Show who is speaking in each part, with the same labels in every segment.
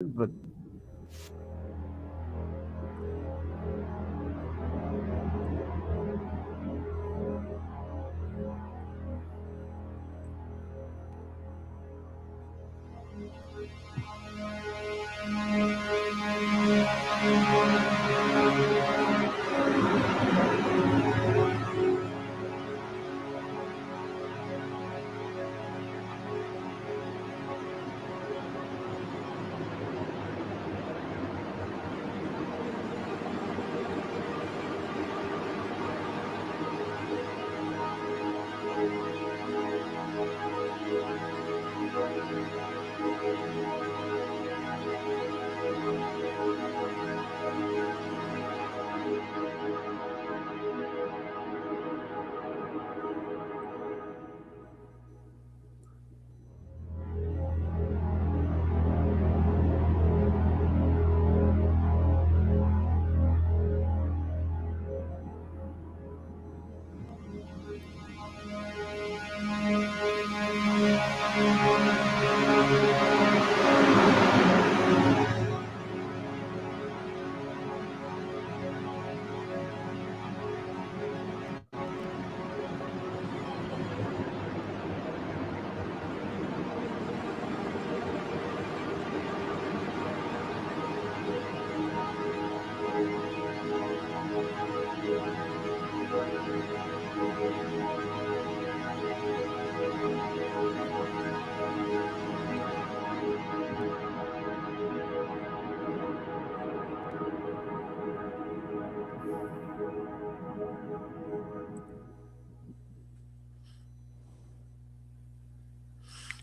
Speaker 1: but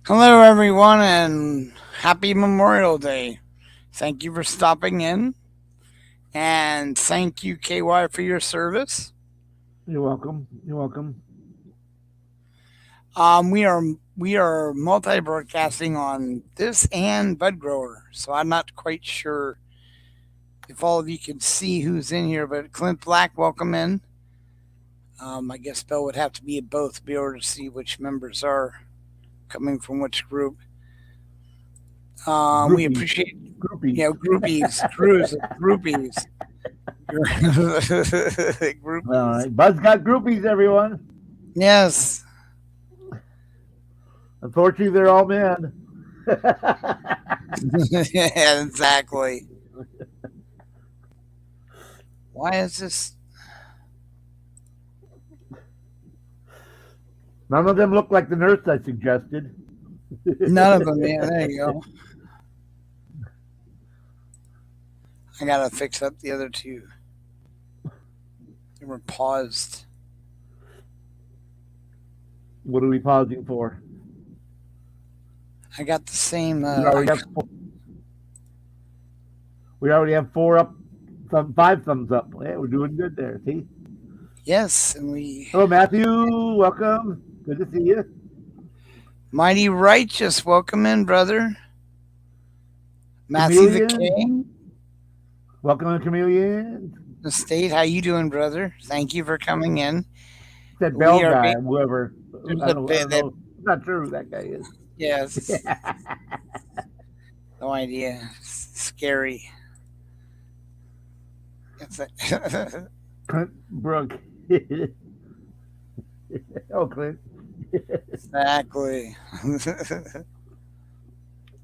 Speaker 2: Hello, everyone, and happy Memorial Day. Thank you for stopping in, and thank you, KY, for your service.
Speaker 1: you're welcome. You're welcome.
Speaker 2: We are multi-broadcasting on this and Bud Grower, so I'm not quite sure if all of you can see who's in here. But Clint Black, welcome in. I guess Bill would have to be at both to be able to see which members are coming from which group. We
Speaker 1: Groupies.
Speaker 2: appreciate,
Speaker 1: Groupies.
Speaker 2: groupies, groupies.
Speaker 1: All
Speaker 2: Groupies.
Speaker 1: right. Bud's got groupies, everyone.
Speaker 2: Yes.
Speaker 1: Unfortunately, they're all men.
Speaker 2: Yeah, exactly. Why is this?
Speaker 1: None of them look like the nurse I suggested.
Speaker 2: None of them. Yeah, there you go. I gotta fix up the other two. They were paused.
Speaker 1: What are we pausing for?
Speaker 2: I got the same.
Speaker 1: We already have four up, five thumbs up. Yeah, we're doing good there. See?
Speaker 2: Yes, and we
Speaker 1: Hello, Matthew. Welcome. Good to see you.
Speaker 2: mighty righteous. Welcome in, brother. Matthew the
Speaker 1: Chameleon.
Speaker 2: King,
Speaker 1: Welcome, Chameleon.
Speaker 2: the state. How you doing, brother? Thank you for coming in.
Speaker 1: That
Speaker 2: We
Speaker 1: bell
Speaker 2: are.
Speaker 1: guy, whoever.
Speaker 2: There's
Speaker 1: I
Speaker 2: a
Speaker 1: don't
Speaker 2: bit that.
Speaker 1: know. I'm not sure who that guy is.
Speaker 2: Yes. No idea. Scary. It's a
Speaker 1: Clint Brook. Oh, Clint.
Speaker 2: exactly.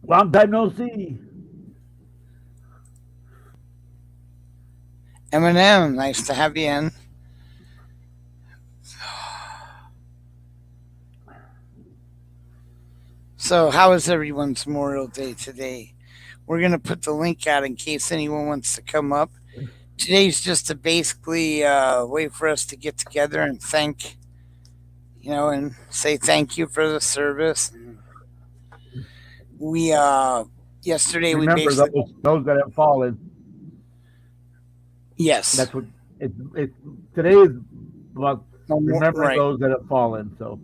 Speaker 1: Long time no see.
Speaker 2: Eminem, nice to have you in. So, how is everyone's Memorial Day today? We're going to put the link out in case anyone wants to come up. Today's just a basically way for us to get together and thank, and say thank you for the service. We, yesterday, we
Speaker 1: Remember
Speaker 2: basically,
Speaker 1: those that have fallen.
Speaker 2: yes.
Speaker 1: That's what it's today is about remembering
Speaker 2: Right.
Speaker 1: those that have fallen. So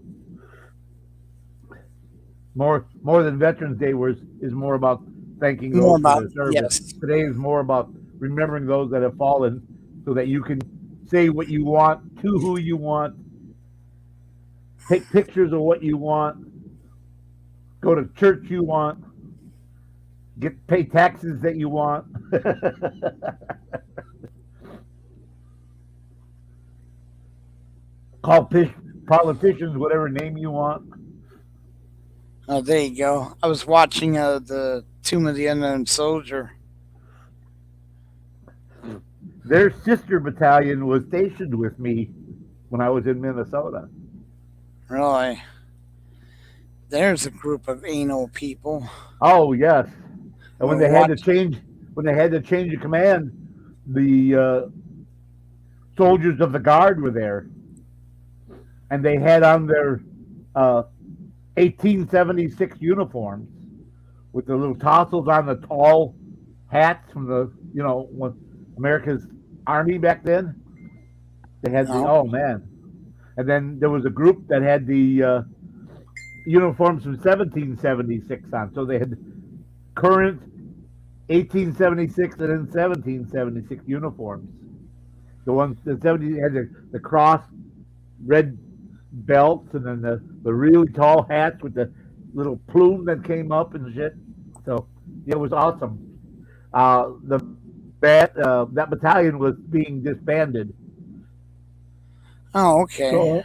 Speaker 1: more than Veterans Day is more about thanking those
Speaker 2: More
Speaker 1: for
Speaker 2: about,
Speaker 1: their service.
Speaker 2: yes.
Speaker 1: Today is more about remembering those that have fallen, so that you can say what you want to who you want, take pictures of what you want, go to church you want, pay taxes that you want. Call politicians whatever name you want.
Speaker 2: Oh, there you go. I was watching the Tomb of the Unknown Soldier.
Speaker 1: Their sister battalion was stationed with me when I was in Minnesota.
Speaker 2: Really? There's a group of anal people.
Speaker 1: Oh yes, and when
Speaker 2: We're
Speaker 1: they had to
Speaker 2: watching.
Speaker 1: change the command, the soldiers of the guard were there, and they had on their 1876 uniforms with the little tassels on the tall hats from the America's Army back then. They had the
Speaker 2: No.
Speaker 1: oh man, and then there was a group that had the uniforms from 1776 on. So they had current 1876 and then 1776 uniforms. The ones the 70 had the cross red belts and then the really tall hats with the little plume that came up and shit. So it was awesome. That battalion was being disbanded.
Speaker 2: Oh, okay.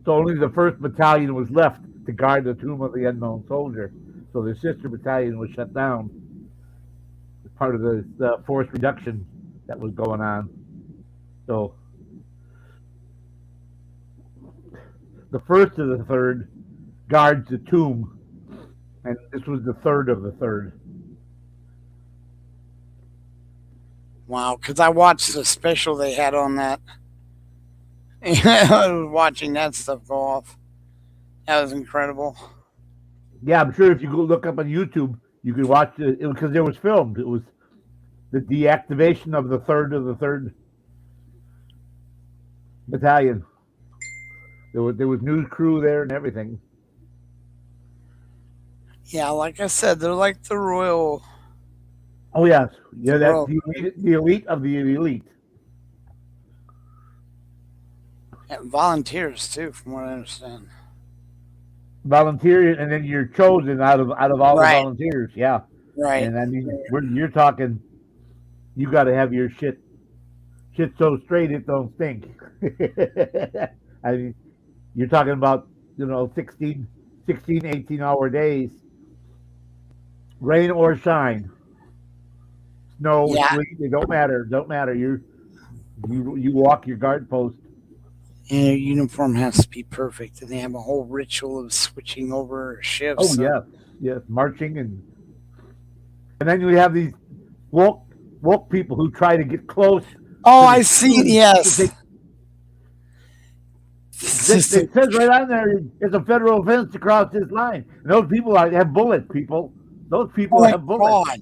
Speaker 1: So only the first battalion was left to guard the Tomb of the Unknown Soldier. So the sister battalion was shut down as part of the force reduction that was going on. So the first of the third guards the tomb, and this was the third of the third.
Speaker 2: Wow, because I watched the special they had on that. I was watching that stuff go off. That was incredible.
Speaker 1: Yeah, I'm sure if you go look up on YouTube, you could watch it because it was filmed. It was the deactivation of the third battalion. There was news crew there and everything.
Speaker 2: Yeah, like I said, they're like the royal.
Speaker 1: Oh yes, yeah, that's
Speaker 2: Well,
Speaker 1: the elite of the elite.
Speaker 2: volunteers too, from what I understand.
Speaker 1: Volunteer, and then you're chosen out of all the
Speaker 2: Right,
Speaker 1: volunteers. Yeah,
Speaker 2: right.
Speaker 1: and I mean, you're talking. You got to have your shit so straight it don't stink. I mean, you're talking about 16, 18-hour days, rain or shine, snow,
Speaker 2: Yeah,
Speaker 1: sleet. It don't matter. Don't matter. You walk your guard post.
Speaker 2: and your uniform has to be perfect, and they have a whole ritual of switching over shifts.
Speaker 1: Oh
Speaker 2: So.
Speaker 1: yeah, yes, marching and then you have these woke people who try to get close
Speaker 2: Oh,
Speaker 1: to
Speaker 2: I
Speaker 1: the
Speaker 2: see.
Speaker 1: tomb.
Speaker 2: Yes.
Speaker 1: It says right on there it's a federal offense to cross this line. And those people have bullets. Those
Speaker 2: Oh
Speaker 1: people
Speaker 2: my
Speaker 1: have bullets.
Speaker 2: God.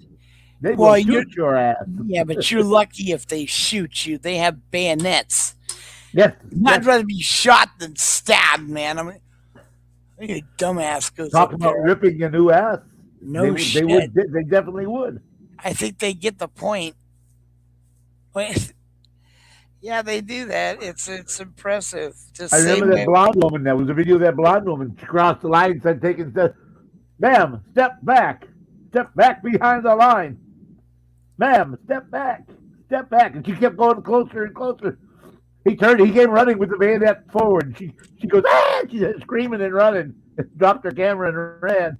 Speaker 1: They
Speaker 2: Well,
Speaker 1: will
Speaker 2: you're
Speaker 1: shoot your ass.
Speaker 2: yeah, but you're lucky if they shoot you. They have bayonets.
Speaker 1: Yes,
Speaker 2: I'd
Speaker 1: yes.
Speaker 2: rather be shot than stabbed, man. I mean, your dumbass goes
Speaker 1: Talk
Speaker 2: up
Speaker 1: about
Speaker 2: there.
Speaker 1: ripping a new ass.
Speaker 2: No
Speaker 1: They
Speaker 2: shit.
Speaker 1: they definitely would.
Speaker 2: I think they get the point. Wait, yeah, they do that. It's impressive. Just
Speaker 1: I
Speaker 2: same
Speaker 1: remember that
Speaker 2: way.
Speaker 1: blonde woman. That was a video of that blonde woman. She crossed the line, said, "Taking steps, ma'am, step back behind the line, ma'am, step back, and she kept going closer and closer. He came running with the bayonet forward. She goes, ah! She's screaming and running, dropped her camera and ran.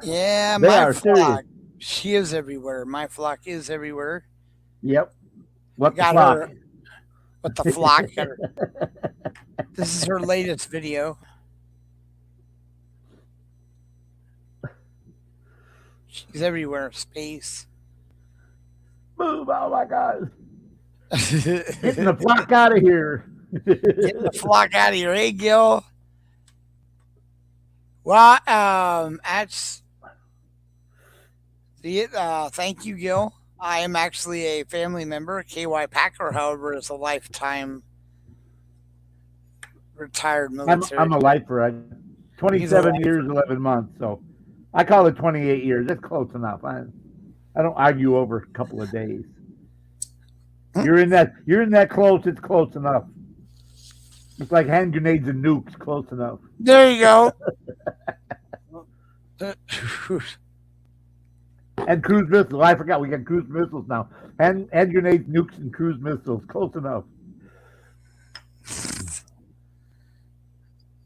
Speaker 2: Yeah,
Speaker 1: They
Speaker 2: my
Speaker 1: are serious.
Speaker 2: flock. She is everywhere. My flock is everywhere.
Speaker 1: Yep. What the
Speaker 2: Got
Speaker 1: fuck?
Speaker 2: her. But the flock got her. This is her latest video. She's everywhere. Space.
Speaker 1: Move! Oh my God! Getting
Speaker 2: Getting
Speaker 1: the flock out of here.
Speaker 2: the flock out of here. Hey, Gil. Well, thank you, Gil. I am actually a family member. KY Packer, however, is a lifetime retired military.
Speaker 1: I'm a lifer.
Speaker 2: He's a
Speaker 1: 27
Speaker 2: lifer.
Speaker 1: years, 11 months. So I call it 28 years. That's close enough. I don't argue over a couple of days. You're in that close. It's close enough. It's like hand grenades and nukes. Close enough.
Speaker 2: There you go.
Speaker 1: And cruise missiles. I forgot we got cruise missiles now. Hand grenades, nukes, and cruise missiles. Close enough.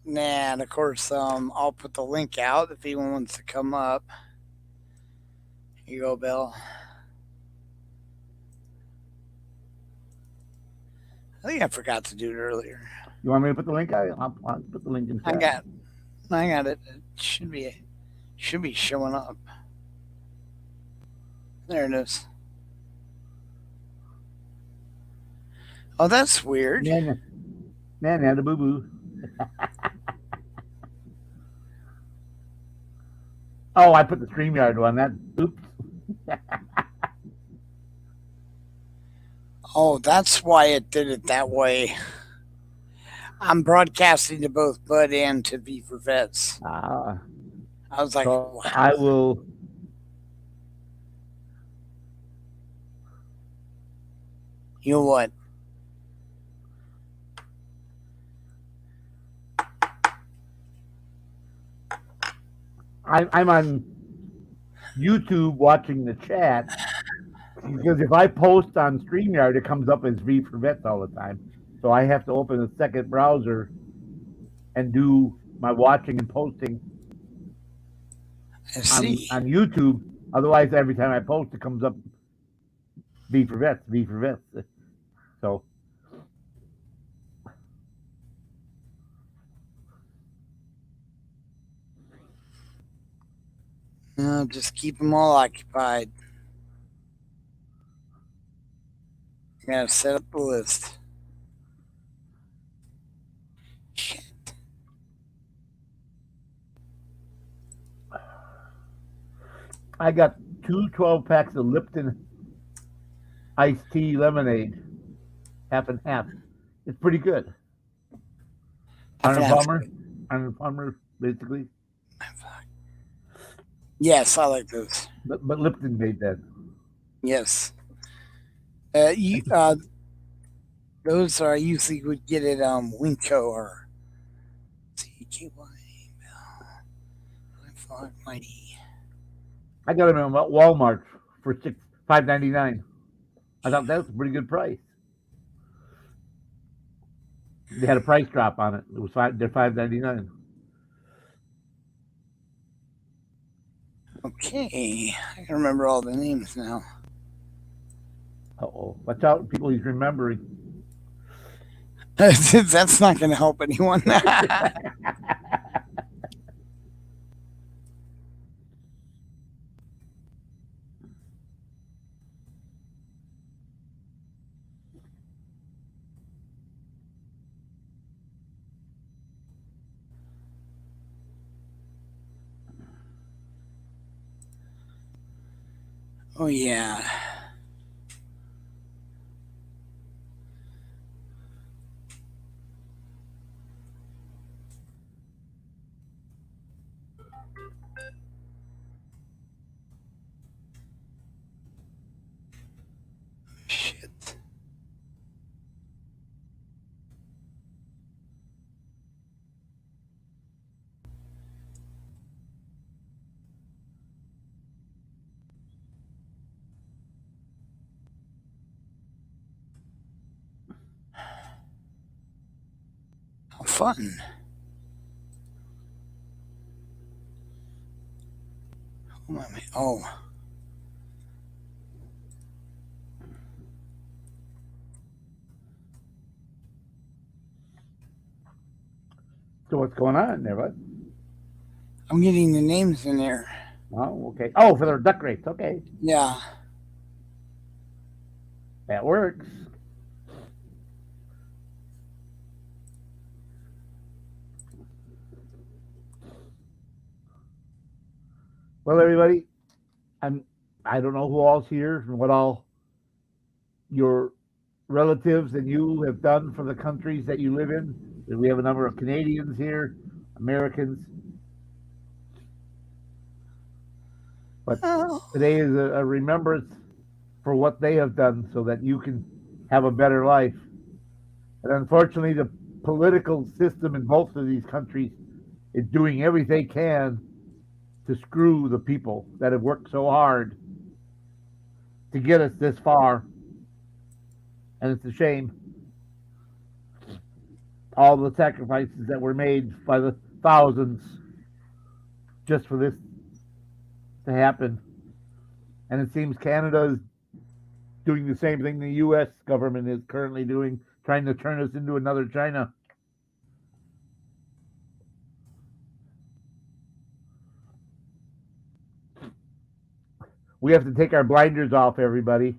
Speaker 2: Nah, and of course, I'll put the link out if anyone wants to come up. Here you go, Bill. I think I forgot to do it earlier.
Speaker 1: You want me to put the link out? I'll put the link in chat.
Speaker 2: I got it. It should be showing up. There it is. Oh, that's weird.
Speaker 1: Man, had a boo boo. Oh, I put the StreamYard one. That oops.
Speaker 2: Oh, that's why it did it that way. I'm broadcasting to both Bud and to V for Vets. I was like,
Speaker 1: so
Speaker 2: wow.
Speaker 1: I will.
Speaker 2: You know what?
Speaker 1: I'm on YouTube watching the chat because if I post on StreamYard, it comes up as V for Vets all the time. So I have to open a second browser and do my watching and posting on YouTube. Otherwise, every time I post, it comes up V for Vets, V for Vets. So.
Speaker 2: Just keep them all occupied. You gotta set up the list. Shit.
Speaker 1: I got 2 12-packs of Lipton iced tea lemonade, half and half. It's pretty good. Iron Palmer, basically.
Speaker 2: Yes, I like those.
Speaker 1: But Lipton made that.
Speaker 2: Yes. Those are usually would get at Winco or CKY.
Speaker 1: I got them at Walmart for $5.99. I thought that was a pretty good price. They had a price drop on it. It was they're $5.99.
Speaker 2: Okay, I can remember all the names now.
Speaker 1: Uh-oh. Watch out, people he's remembering.
Speaker 2: That's not going to help anyone. Oh, yeah. Shit. How fun. Oh.
Speaker 1: So what's going on there, bud?
Speaker 2: I'm getting the names in there.
Speaker 1: Oh, okay. Oh, for their duck race. Okay.
Speaker 2: Yeah.
Speaker 1: That works. Well, everybody, I don't know who all's here and what all your relatives and you have done for the countries that you live in. We have a number of Canadians here, Americans. But today is a remembrance for what they have done so that you can have a better life. And unfortunately, the political system in both of these countries is doing everything they can to screw the people that have worked so hard to get us this far. And it's a shame. All the sacrifices that were made by the thousands just for this to happen. And it seems Canada is doing the same thing the U.S. government is currently doing, trying to turn us into another China. We have to take our blinders off, everybody.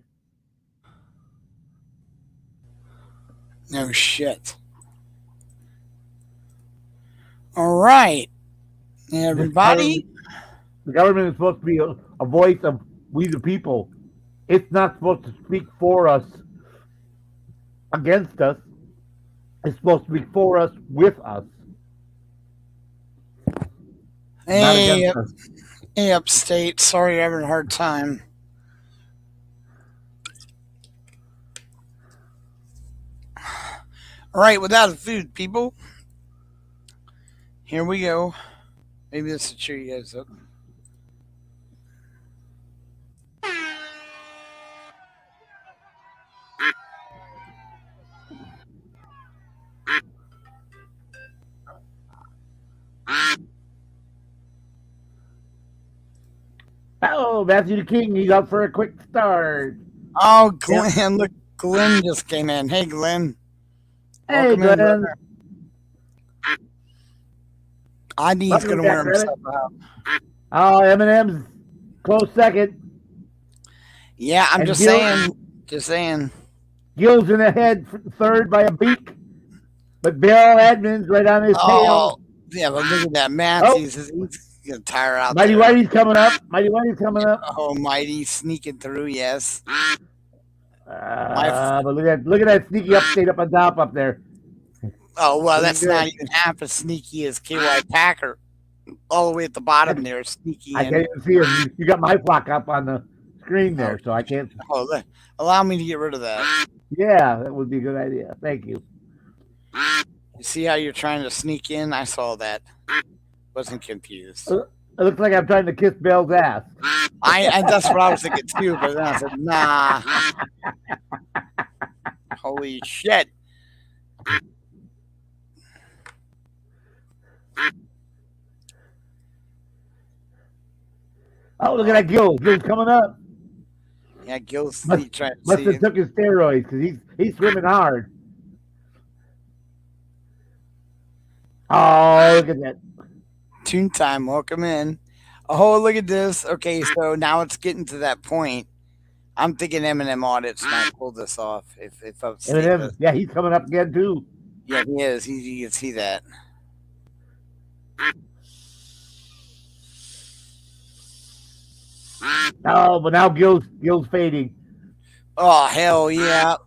Speaker 2: No shit. All right, everybody.
Speaker 1: The government is supposed to be a voice of we the people. It's not supposed to speak for us, against us. It's supposed to be for us, with us.
Speaker 2: Hey,
Speaker 1: Not against us.
Speaker 2: hey, upstate. Sorry, you're having a hard time. All right, without food, people. Here we go. Maybe this will cheer you guys up.
Speaker 1: Oh, Matthew the King, he's out for a quick start.
Speaker 2: Oh, Glenn! Yep. Look, Glenn just came in. Hey, Glenn.
Speaker 1: Hey,
Speaker 2: Welcome
Speaker 1: Glenn.
Speaker 2: ID's gonna wear himself out.
Speaker 1: Oh, Eminem's close second.
Speaker 2: Yeah, I'm just saying. Just saying.
Speaker 1: Gill's in the head third by a beak, but Bill Edmonds right on his tail.
Speaker 2: Yeah, but look at that, Matthews. He's gonna tire out.
Speaker 1: Mighty Whitey's coming up. Mighty Whitey's coming up.
Speaker 2: Oh, Mighty sneaking through. Yes.
Speaker 1: But look at that sneaky upstate up on top up there.
Speaker 2: Oh well, that's not even half as sneaky as KY Packer. All the way at the bottom there, sneaky.
Speaker 1: I can't even see him. You got my flock up on the screen there, so I can't.
Speaker 2: Oh, allow me to get rid of that.
Speaker 1: Yeah, that would be a good idea. Thank you.
Speaker 2: You see how you're trying to sneak in? I saw that. Wasn't confused.
Speaker 1: It looks like I'm trying to kiss Bell's ass.
Speaker 2: I that's what I was thinking too, but then I said, nah. Holy shit.
Speaker 1: Oh, look at that Gill. Gill's coming up.
Speaker 2: Yeah, Gill's
Speaker 1: must have took his steroids because he's swimming hard. Oh, look at that.
Speaker 2: Tune time, welcome in. Oh, look at this. Okay, so now it's getting to that point. I'm thinking Eminem audits might pull this off. If
Speaker 1: Eminem, yeah, he's coming up again too.
Speaker 2: Yeah, he is. You can see that.
Speaker 1: Oh, but now Gill's fading.
Speaker 2: Oh, hell yeah.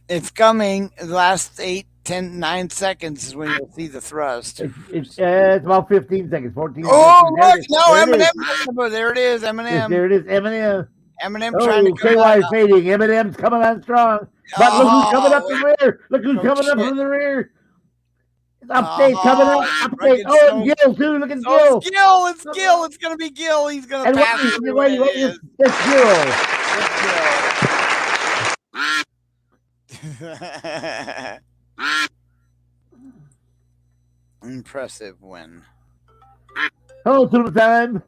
Speaker 2: It's coming. The last 8, 10, 9 seconds is when you'll see the thrust.
Speaker 1: It's about 15 seconds, 14
Speaker 2: Oh,
Speaker 1: seconds.
Speaker 2: Look, no, Eminem. There it is, Eminem.
Speaker 1: There it is, Eminem.
Speaker 2: Eminem trying to come
Speaker 1: KY fading. Eminem's coming on strong. But look who's coming up the rear. Look who's coming up from the rear. Upstate coming up. Upstate. Oh, and Gill too. Look at Gill.
Speaker 2: It's Gill. It's Gill. It's going to be Gill. He's going to pass it.
Speaker 1: It's
Speaker 2: Gill. Impressive win.
Speaker 1: Oh, to the time.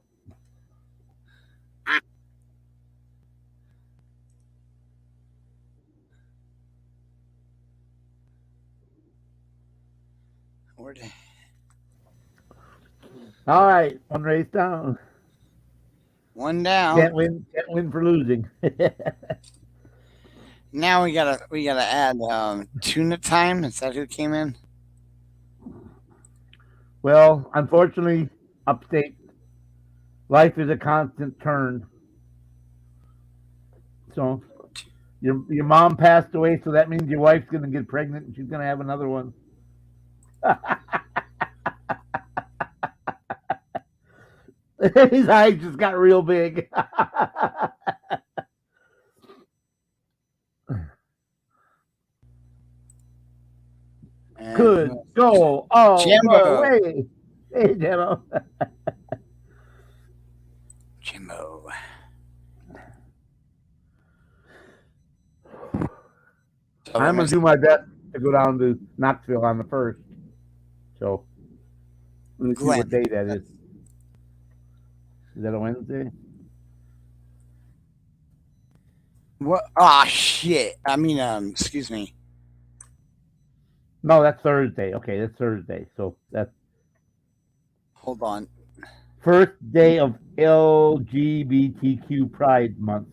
Speaker 1: All right, one race down.
Speaker 2: One down.
Speaker 1: Can't win for losing.
Speaker 2: Now we gotta add tuna time. Is that who came in?
Speaker 1: Well, unfortunately, upstate, life is a constant turn. So your mom passed away, so that means your wife's gonna get pregnant and she's gonna have another one. His eyes just got real big. Could go all the way. Hey, Demo.
Speaker 2: Camo.
Speaker 1: I'm gonna do my best to go down to Knoxville on the 1st. So let me see what day that is. Is that a Wednesday?
Speaker 2: What? Ah, shit. I mean, excuse me.
Speaker 1: No, that's Thursday. Okay, that's Thursday. So that's
Speaker 2: Hold on.
Speaker 1: first day of LGBTQ Pride Month.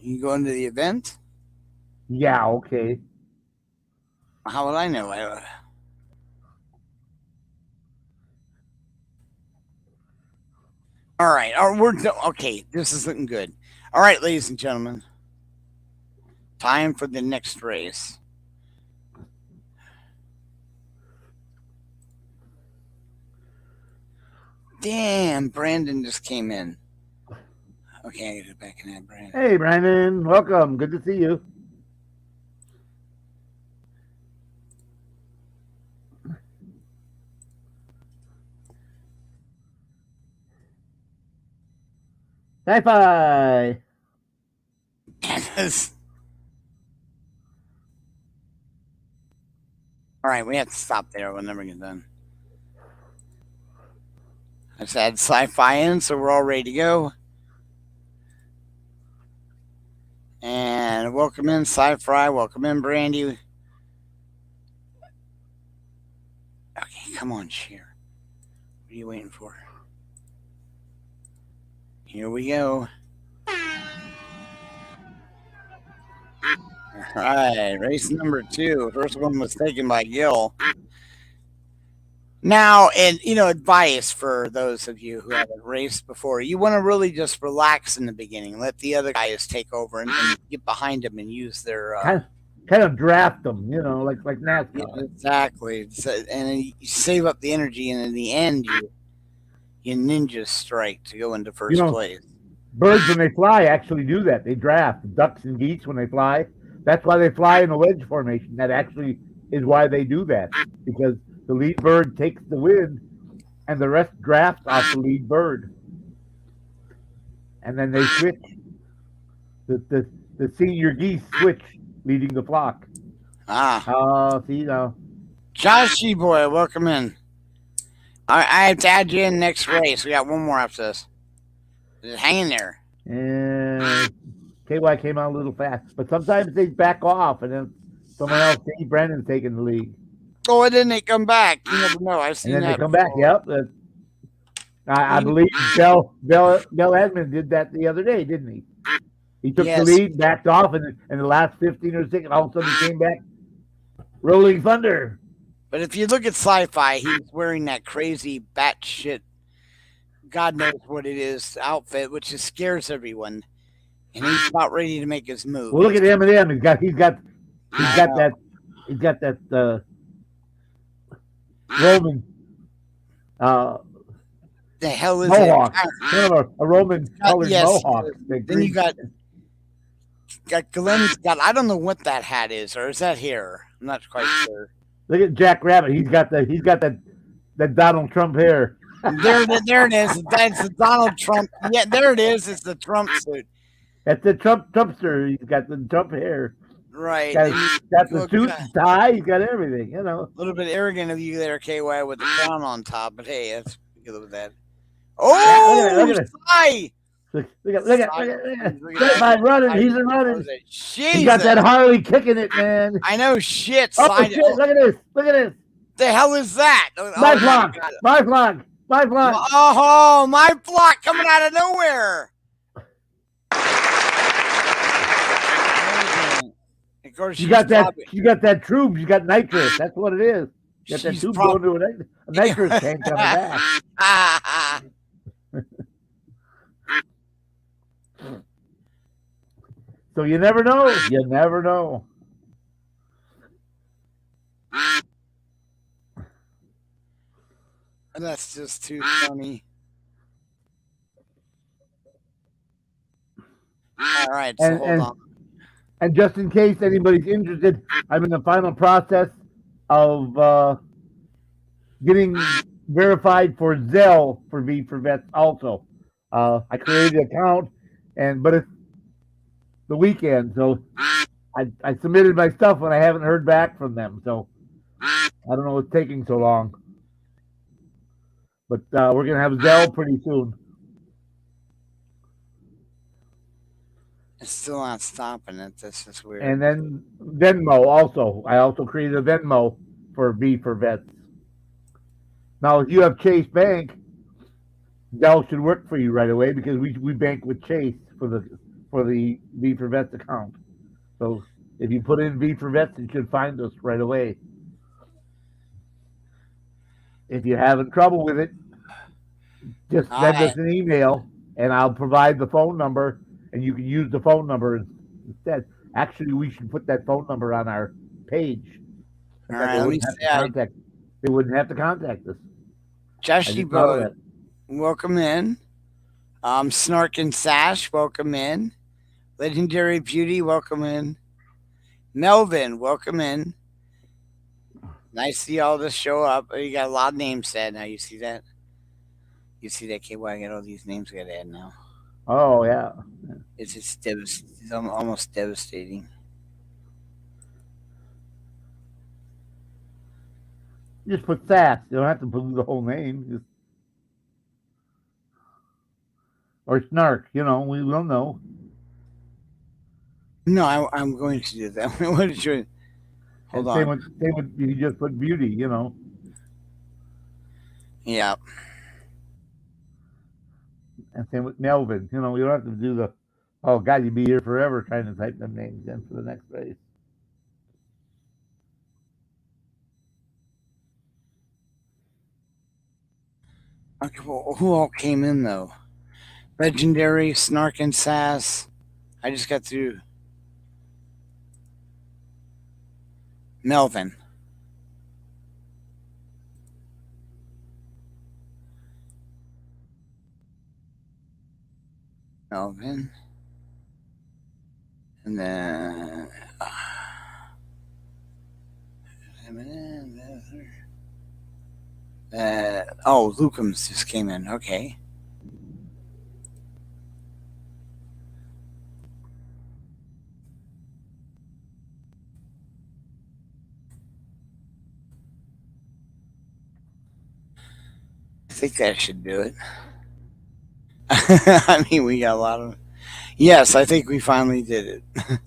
Speaker 2: You going to the event?
Speaker 1: Yeah, okay.
Speaker 2: How would I know? All right. Okay. This is looking good. All right, ladies and gentlemen. Time for the next race. Damn, Brandon just came in. Okay, I gotta go back and add Brandon.
Speaker 1: Hey, Brandon, welcome. Good to see you. Sci-fi.
Speaker 2: All right, we have to stop there. We'll never get done. I just add sci-fi in, so we're all ready to go. And welcome in, Sci-Fi. Welcome in, Brandy. Okay, come on, share. What are you waiting for? Here we go. All right, race number 2. First one was taken by Gil. Now, and advice for those of you who haven't raced before, you want to really just relax in the beginning. Let the other guys take over and get behind them and use their
Speaker 1: kind of draft them, like NASCAR.
Speaker 2: Yeah, exactly. So, and then you save up the energy, and in the end, you ninja strike to go into first place.
Speaker 1: Birds, when they fly, actually do that. They draft. Ducks and geese, when they fly, that's why they fly in a wedge formation. That actually is why they do that, because the lead bird takes the wind, and the rest drafts off the lead bird, and then they switch. The senior geese switch, leading the flock. See now.
Speaker 2: Joshy boy, welcome in. I have to add you in next race. We got one more after this. Just hang in there.
Speaker 1: And KY came out a little fast, but sometimes they back off, and then someone else, Dave Brennan's taking the lead.
Speaker 2: Oh, and then they come back. You never know. I've seen
Speaker 1: and then
Speaker 2: that.
Speaker 1: They come back. Yep. I believe Bill Edmond did that the other day, didn't he? He took the lead, backed off, and in the last 15 or 16, all of a sudden he came back, rolling thunder.
Speaker 2: But if you look at Sci-Fi, he's wearing that crazy batshit, God knows what it is, outfit, which just scares everyone. And he's about ready to make his move.
Speaker 1: Well, look at Eminem. He's got that Roman.
Speaker 2: The hell is
Speaker 1: mohawk.
Speaker 2: it?
Speaker 1: Kind of a Roman colored mohawk.
Speaker 2: Then you got Glenn's got. I don't know what that hat is, or is that hair? I'm not quite sure.
Speaker 1: Look at Jack Rabbit. He's got that Donald Trump hair.
Speaker 2: There it is. That's the Donald Trump. Yeah, there it is. It's the Trump suit.
Speaker 1: That's the Trumpster. He's got the Trump hair.
Speaker 2: Right.
Speaker 1: Got the suit and tie. He's got everything. A
Speaker 2: little bit arrogant of you there, KY, with the crown on top. But hey, that's good with that. Oh,
Speaker 1: look at it. Look at my running. He's running. He got that Harley kicking it, man.
Speaker 2: I know shit.
Speaker 1: Oh, shit. Look at this. Look at this.
Speaker 2: The hell is that?
Speaker 1: My flock. My flock. My flock.
Speaker 2: Oh, my flock coming out of nowhere. Of course,
Speaker 1: you got that tube. You got nitrous. That's what it is. You got that tube going to a nitrous tank coming back. So you never know. You never know.
Speaker 2: That's just too funny. All right, so hold on.
Speaker 1: And just in case anybody's interested, I'm in the final process of getting verified for Zelle for V for Vets also. I created an account, but it's the weekend, so I submitted my stuff and I haven't heard back from them. So I don't know what's taking so long. But we're going to have Zelle pretty soon.
Speaker 2: It's still not stopping it. This is weird.
Speaker 1: And then Venmo also. I also created a Venmo for V for Vets. Now, if you have Chase Bank, Zelle should work for you right away because we bank with Chase for the V for Vets account. So if you put in V for Vets, you should find us right away. If you're having trouble with it, just send us an email and I'll provide the phone number and you can use the phone number instead. Actually, we should put that phone number on our page.
Speaker 2: All right, let me say
Speaker 1: they wouldn't have to contact us.
Speaker 2: Joshy Boat, welcome in. Snark and Sash, welcome in. Legendary Beauty, welcome in. Melvin, welcome in. Nice to see all this show up. You got a lot of names said now. You see that? You see that, KY? I got all these names I got to add now.
Speaker 1: Oh, yeah.
Speaker 2: It's almost devastating.
Speaker 1: Just put Sass. You don't have to put the whole name. Or Snark. You know, we don't know.
Speaker 2: No, I'm going to do that. What did you? Hold on.
Speaker 1: Same with you just put Beauty. You know.
Speaker 2: Yeah.
Speaker 1: And same with Melvin. You know, you don't have to do the. Oh God, you'd be here forever trying to type them names in for the next race.
Speaker 2: Okay, well, who all came in though? Legendary, Snark and Sass. I just got through. Melvin. And then Lucums just came in. Okay. I think that should do it. I mean, we got a lot of. Yes, I think we finally did it. Of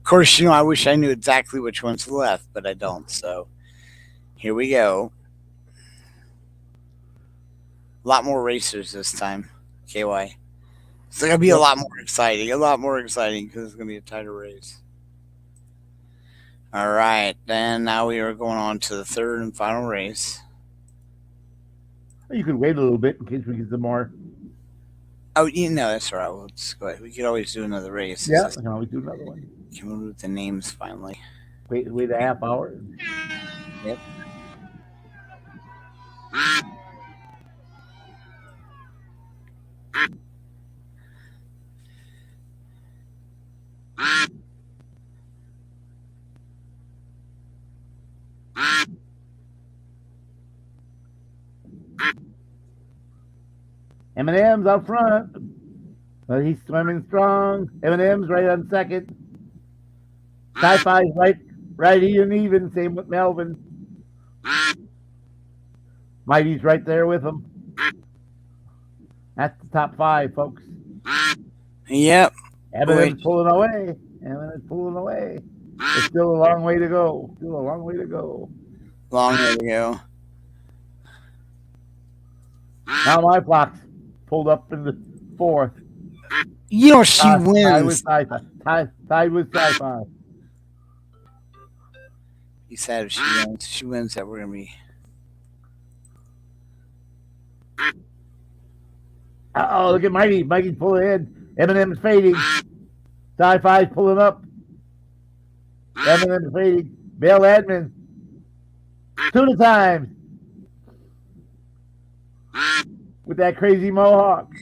Speaker 2: course, I wish I knew exactly which one's left, but I don't. So here we go. A lot more racers this time. KY. It's going to be a lot more exciting. Because it's going to be a tighter race. All right. Then now we are going on to the third and final race.
Speaker 1: You could wait a little bit in case we get some more.
Speaker 2: Oh, that's all right. We'll just go ahead. We could always do another race.
Speaker 1: Yeah, we can always do another one.
Speaker 2: Can we move the names finally?
Speaker 1: Wait a half hour.
Speaker 2: Yep.
Speaker 1: Eminem's out front. He's swimming strong. Eminem's right on second. Sci-Fi's right even. Same with Melvin. Mighty's right there with him. That's the top 5, folks.
Speaker 2: Yep.
Speaker 1: Eminem's pulling away. It's still a long way to go.
Speaker 2: Long way to go.
Speaker 1: Now my clock's pulled up in the 4th.
Speaker 2: She wins.
Speaker 1: Tied with Sci-Fi.
Speaker 2: He said if she wins that we're going to be.
Speaker 1: Uh-oh, look at Mighty. Mighty's pulling in. Eminem's fading. Sci-Fi's pulling up. Eminem's fading. Bill Edmonds. 2 to time. With that crazy mohawk.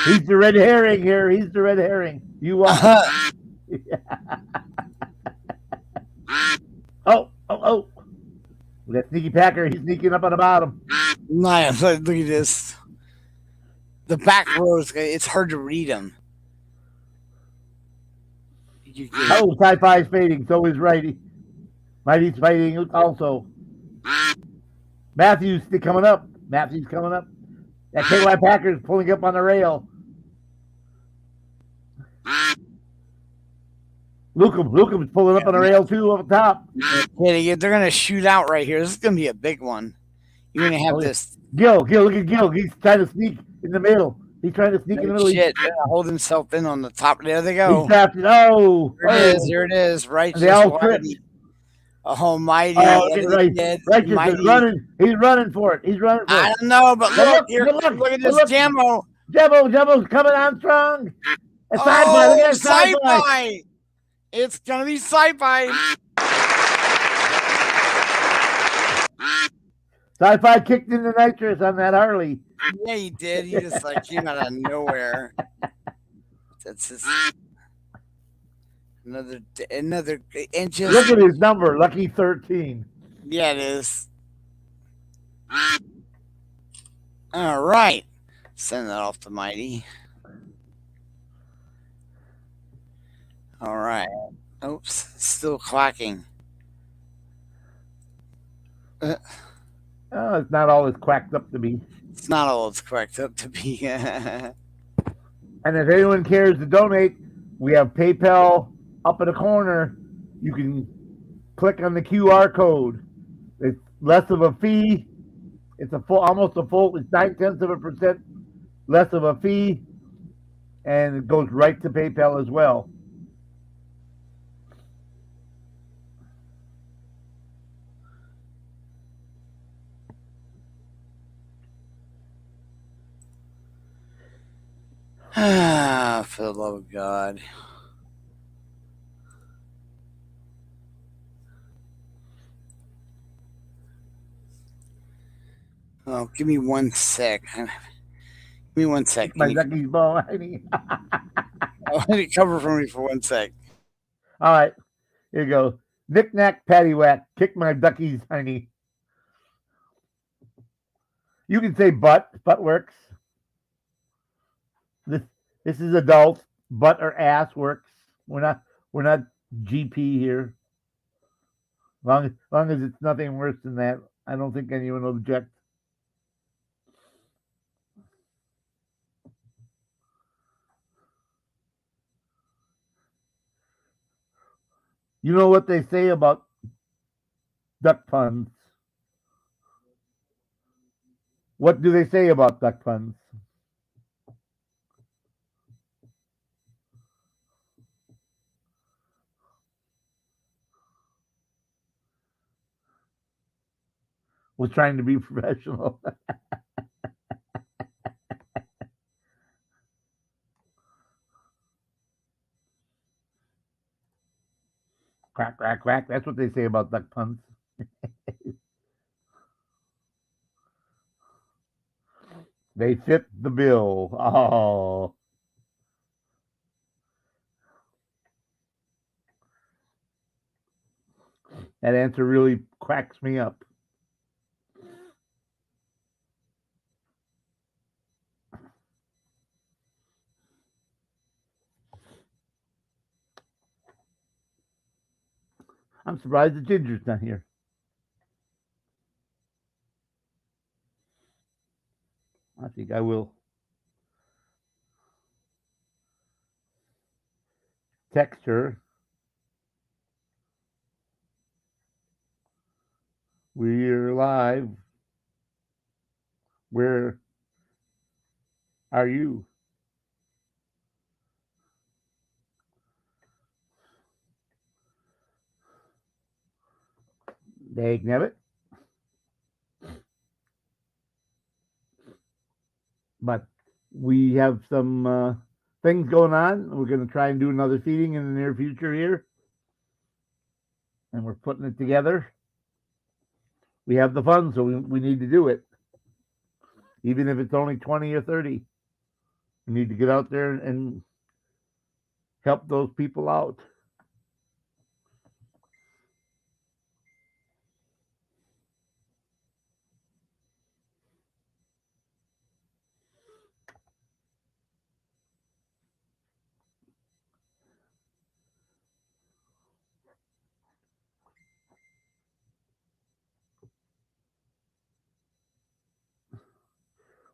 Speaker 1: He's the red herring here. You Oh. That sneaky Packer, he's sneaking up on the bottom.
Speaker 2: Nice. Look at this. The back rows, it's hard to read them.
Speaker 1: Oh, sci-fi's fading. So is Righty. Mighty's fighting also. Matthews coming up. That KY Packer's pulling up on the rail. Luke's pulling up on the rail too up top.
Speaker 2: They're going to shoot out right here. This is going to be a big one. You're going to have this.
Speaker 1: Gil, look at Gil. He's trying to sneak in the middle. He's trying to sneak in the middle.
Speaker 2: Shit, hold himself in on the top. There they go.
Speaker 1: He's trapped.
Speaker 2: There it is. Right.
Speaker 1: They all tripped.
Speaker 2: Almighty.
Speaker 1: Righteous is running. He's running for it.
Speaker 2: I don't know, but look at this Jammo.
Speaker 1: Jammo's coming on strong.
Speaker 2: Sci-fi. It's going to be sci-fi.
Speaker 1: Sci-fi kicked in the nitrous on that Harley.
Speaker 2: Yeah, he did. He just came out of nowhere. That's just another inches.
Speaker 1: Look at his number, lucky 13.
Speaker 2: Yeah, it is. All right, send that off to Mighty. All right. Oops, still clacking.
Speaker 1: It's not all it's quacked up to be.
Speaker 2: It's not all it's cracked up to be.
Speaker 1: And if anyone cares to donate, we have PayPal up in the corner. You can click on the QR code. It's less of a fee. It's almost a full. It's 0.9% less of a fee, and it goes right to PayPal as well.
Speaker 2: For the love of God. Oh, give me 1 sec. Give me 1 sec.
Speaker 1: My ducky's ball, honey.
Speaker 2: Let it cover for me for 1 sec.
Speaker 1: All right. Here you go. Knick-knack, paddywhack. Kick my duckies, honey. You can say butt. Butt works. This is adult. Butt or ass works. We're not GP here. Long as it's nothing worse than that, I don't think anyone will object. You know what they say about duck puns? What do they say about duck puns? Was trying to be professional. Quack, quack, quack. That's what they say about duck puns. They fit the bill. Oh. That answer really cracks me up. I'm surprised the Ginger's not here. I think I will text her. We're live. Where are you? Dagnabbit. But we have some things going on. We're going to try and do another feeding in the near future here. And we're putting it together. We have the funds, so we need to do it. Even if it's only 20 or 30. We need to get out there and help those people out.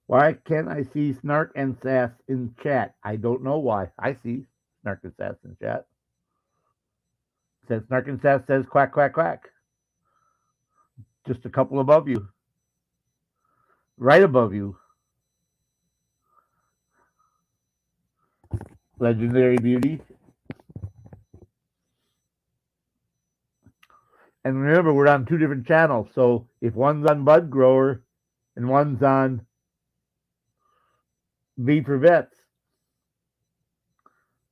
Speaker 1: Why can't I see Snark and Sass in chat? I don't know why. I see Snark and Sass in chat. Says Snark and Sass says quack quack quack. Just a couple above you. Right above you. Legendary Beauty. And remember, we're on two different channels. So if one's on Bud Grower and one's on V for Vets,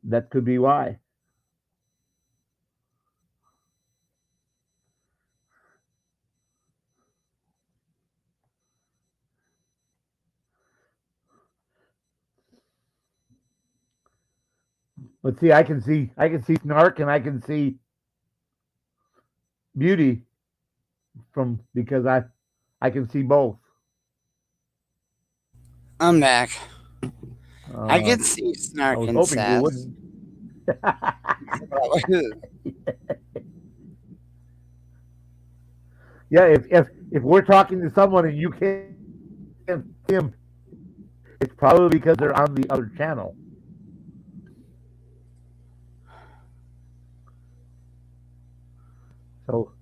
Speaker 1: that could be why. But see, I can see Snark and I can see Beauty from because I can see both.
Speaker 2: I'm back. I
Speaker 1: Uh,
Speaker 2: can see
Speaker 1: I
Speaker 2: Snark
Speaker 1: was
Speaker 2: and
Speaker 1: hoping you
Speaker 2: Sass.
Speaker 1: wouldn't. Yeah, if we're talking to someone and you can't see them, it's probably because they're on the other channel. So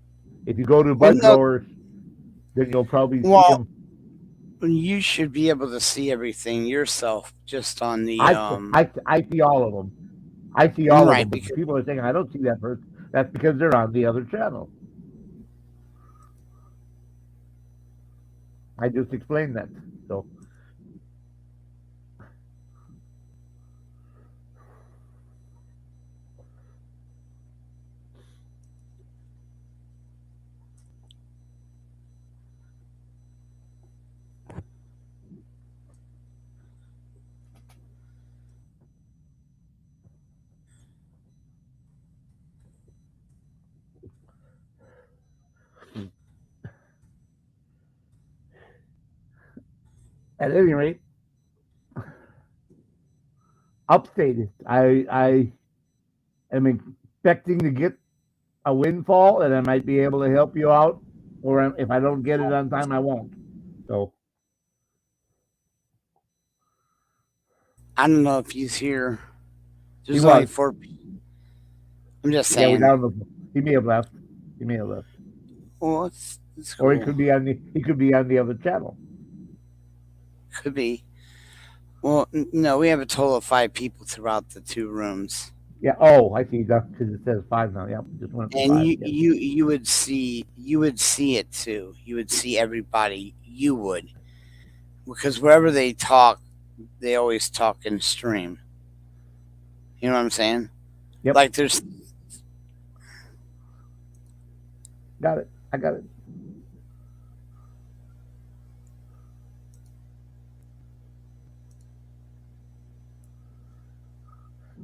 Speaker 1: if you go to
Speaker 2: Well,
Speaker 1: Bud
Speaker 2: no,
Speaker 1: Growers, then you'll probably see
Speaker 2: well,
Speaker 1: them.
Speaker 2: you should be able to see everything yourself just on the
Speaker 1: I see all of them. I see all of
Speaker 2: right
Speaker 1: them. But the
Speaker 2: because
Speaker 1: people are saying I don't see that person. That's because they're on the other channel. I just explained that. So at any rate, upstate. I am expecting to get a windfall, and I might be able to help you out. Or if I don't get it on time, I won't. So
Speaker 2: I don't know if he's here.
Speaker 1: he
Speaker 2: There's only
Speaker 1: was.
Speaker 2: four. I'm just
Speaker 1: Yeah, we're
Speaker 2: saying.
Speaker 1: down. He may have left. He may have left,
Speaker 2: Well, it's
Speaker 1: or he
Speaker 2: cool.
Speaker 1: could be on the. He could be on the other channel.
Speaker 2: Could be. Well, no, we have a total of 5 people throughout the 2 rooms,
Speaker 1: Yeah. Oh, I see. That's because it says five now. Yeah, just went up to
Speaker 2: and
Speaker 1: five
Speaker 2: you
Speaker 1: again.
Speaker 2: you you would see it too. You would see everybody. You would, because wherever they talk, they always talk in stream. You know what I'm saying?
Speaker 1: Yep.
Speaker 2: Like there's
Speaker 1: Got it. I got it.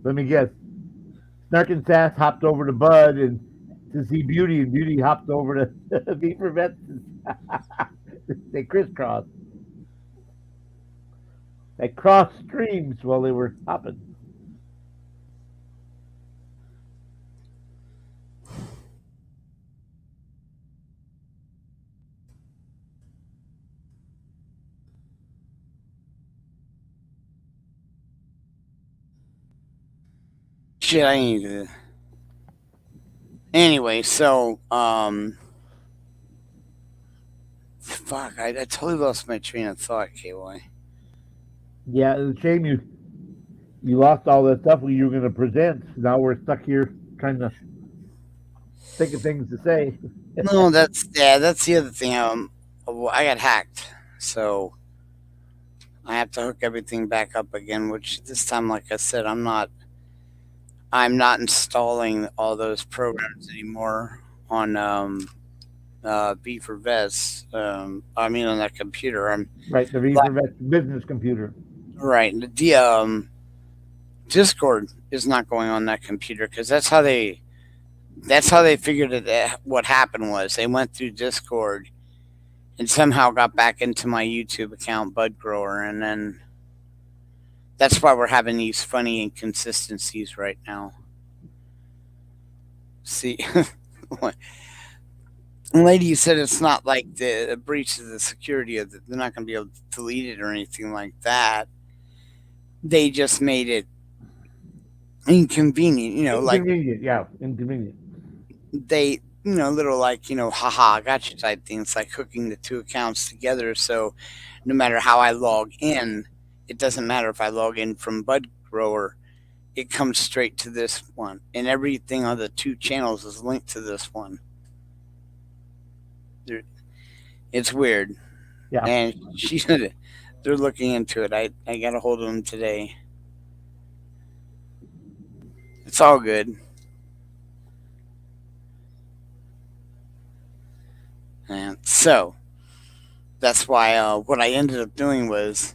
Speaker 1: Let me guess. Snark and Sass hopped over to Bud and to see Beauty, and Beauty hopped over to Beaver Vets. They crisscrossed. They crossed streams while they were hopping.
Speaker 2: shit. I need to. Anyway, so fuck. I totally lost my train of thought, KY.
Speaker 1: Yeah, it's a shame you lost all that stuff you were going to present. Now we're stuck here trying to think of things to say.
Speaker 2: No, that's the other thing. I got hacked, so I have to hook everything back up again. Which this time, like I said, I'm not installing all those programs anymore on B for Vets. I mean on that computer. I'm
Speaker 1: Right, the
Speaker 2: like,
Speaker 1: Beaver Vets business computer.
Speaker 2: right. Discord is not going on that computer because that's how they figured it. What happened was they went through Discord and somehow got back into my YouTube account, Bud Grower, and then that's why we're having these funny inconsistencies right now. See, the lady said it's not like the breach of the security of they're not going to be able to delete it or anything like that. They just made it inconvenient, like
Speaker 1: Inconvenient, yeah, inconvenient.
Speaker 2: they, little like, haha, I got you type things, like hooking the two accounts together. So no matter how I log in, it doesn't matter if I log in from Bud Grower, it comes straight to this one. And everything on the two channels is linked to this one. They're- It's weird.
Speaker 1: Yeah,
Speaker 2: And they're looking into it. I got a hold of them today. It's all good. And so that's why what I ended up doing was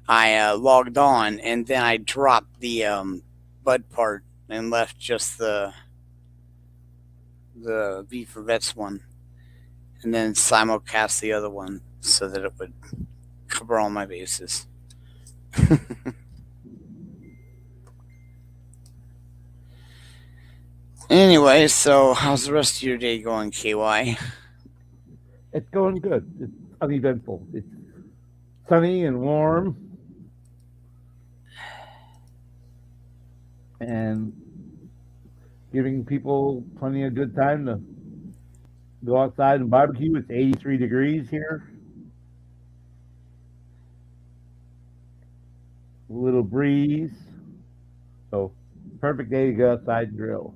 Speaker 2: I logged on and then I dropped the Bud part and left just the V for Vets one, and then simulcast the other one so that it would cover all my bases. Anyway, so how's the rest of your day going, KY?
Speaker 1: it's going good. It's uneventful. It's sunny and warm, and giving people plenty of good time to go outside and barbecue. It's 83 degrees here. A little breeze. So, perfect day to go outside and grill.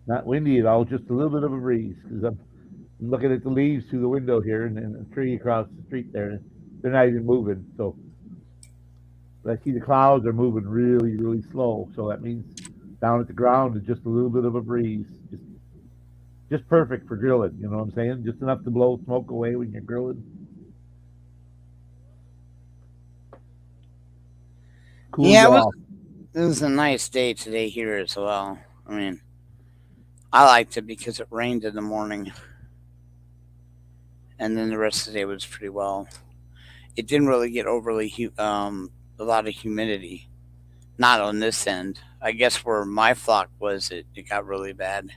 Speaker 1: Not windy at all, just a little bit of a breeze. Because I'm looking at the leaves through the window here and a tree across the street there. They're not even moving. So, but I see the clouds are moving really, really slow. So that means down at the ground is just a little bit of a breeze. Just perfect for grilling. You know what I'm saying? Just enough to blow smoke away when you're grilling. Cool
Speaker 2: Yeah,
Speaker 1: you off.
Speaker 2: it was a nice day today here as well. I mean, I liked it because it rained in the morning, and then the rest of the day was pretty well. It didn't really get overly a lot of humidity. Not on this end. I guess where my flock was, it got really bad.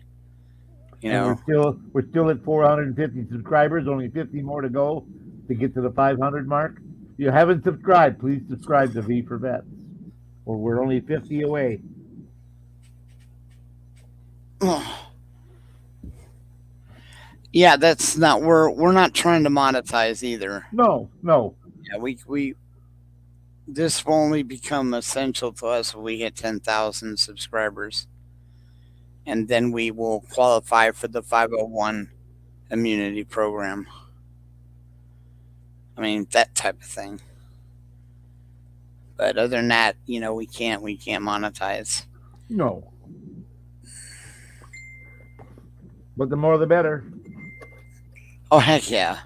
Speaker 2: You
Speaker 1: And
Speaker 2: know.
Speaker 1: we're still at 450 subscribers. Only 50 more to go to get to the 500 mark. If you haven't subscribed, please subscribe to V for Vets. Or we're only 50 away.
Speaker 2: Yeah, that's not we're not trying to monetize either.
Speaker 1: No, no,
Speaker 2: Yeah, we this will only become essential to us when we hit 10,000 subscribers, and then we will qualify for the 501 immunity program. I mean, that type of thing. But other than that, we can't monetize.
Speaker 1: no. But the more the better.
Speaker 2: Oh heck yeah.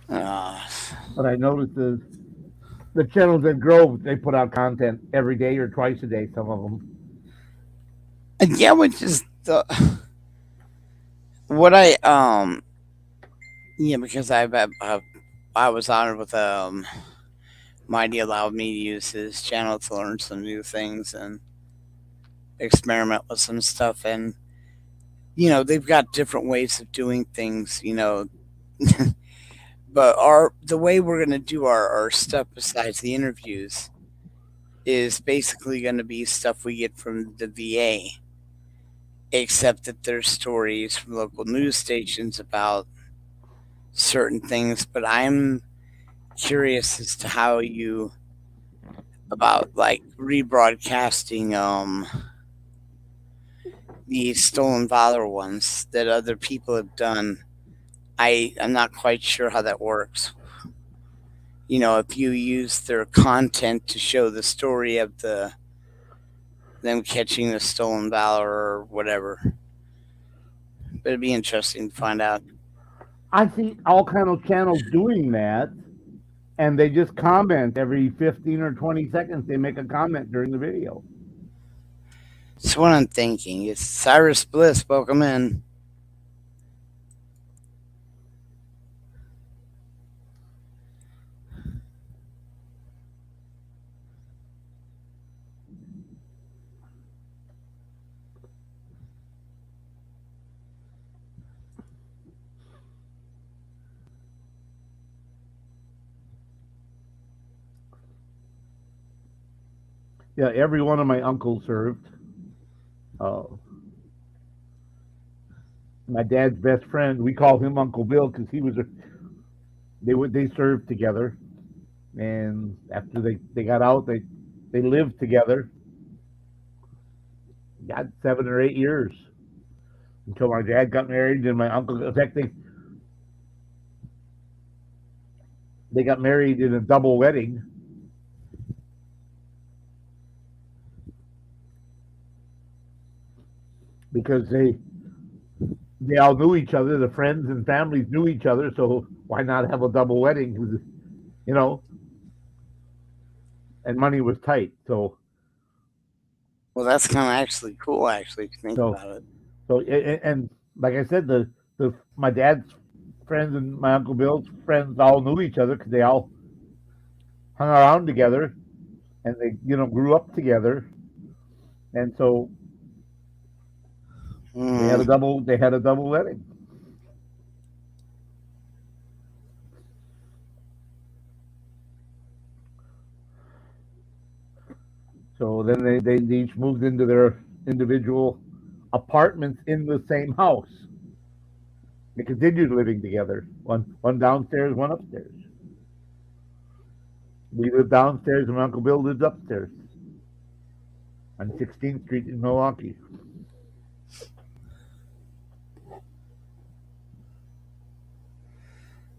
Speaker 2: Uh,
Speaker 1: But I noticed the channels that grow, they put out content every day or twice a day. Some of them.
Speaker 2: yeah, which is the what I yeah, because I was honored with Mighty allowed me to use his channel to learn some new things and experiment with some stuff, and they've got different ways of doing things, but the way we're going to do our stuff besides the interviews is basically going to be stuff we get from the VA, except that there's stories from local news stations about certain things. But I'm curious as to how you about like rebroadcasting the stolen valor ones that other people have done. I'm not quite sure how that works. If you use their content to show the story of the them catching the stolen valor or whatever. But it'd be interesting to find out.
Speaker 1: I see all kind of channels doing that, and they just comment every 15 or 20 seconds. They make a comment during the video.
Speaker 2: That's what I'm thinking. It's Cyrus Bliss. Welcome in.
Speaker 1: Yeah, every one of my uncles served. Uh, my dad's best friend, we call him Uncle Bill because they served together, and after they got out, they lived together. Got 7 or 8 years until my dad got married and my uncle. In fact, they got married in a double wedding. Because they all knew each other. The friends and families knew each other, so why not have a double wedding? You know, and money was tight. So,
Speaker 2: Well, that's kind of actually cool, actually, if you think
Speaker 1: so,
Speaker 2: about it.
Speaker 1: and like I said, the my dad's friends and my uncle Bill's friends all knew each other because they all hung around together, and they grew up together, and so they had a double wedding. So then they each moved into their individual apartments in the same house. They continued living together. One downstairs, one upstairs. We lived downstairs, and my Uncle Bill lived upstairs on 16th Street in Milwaukee.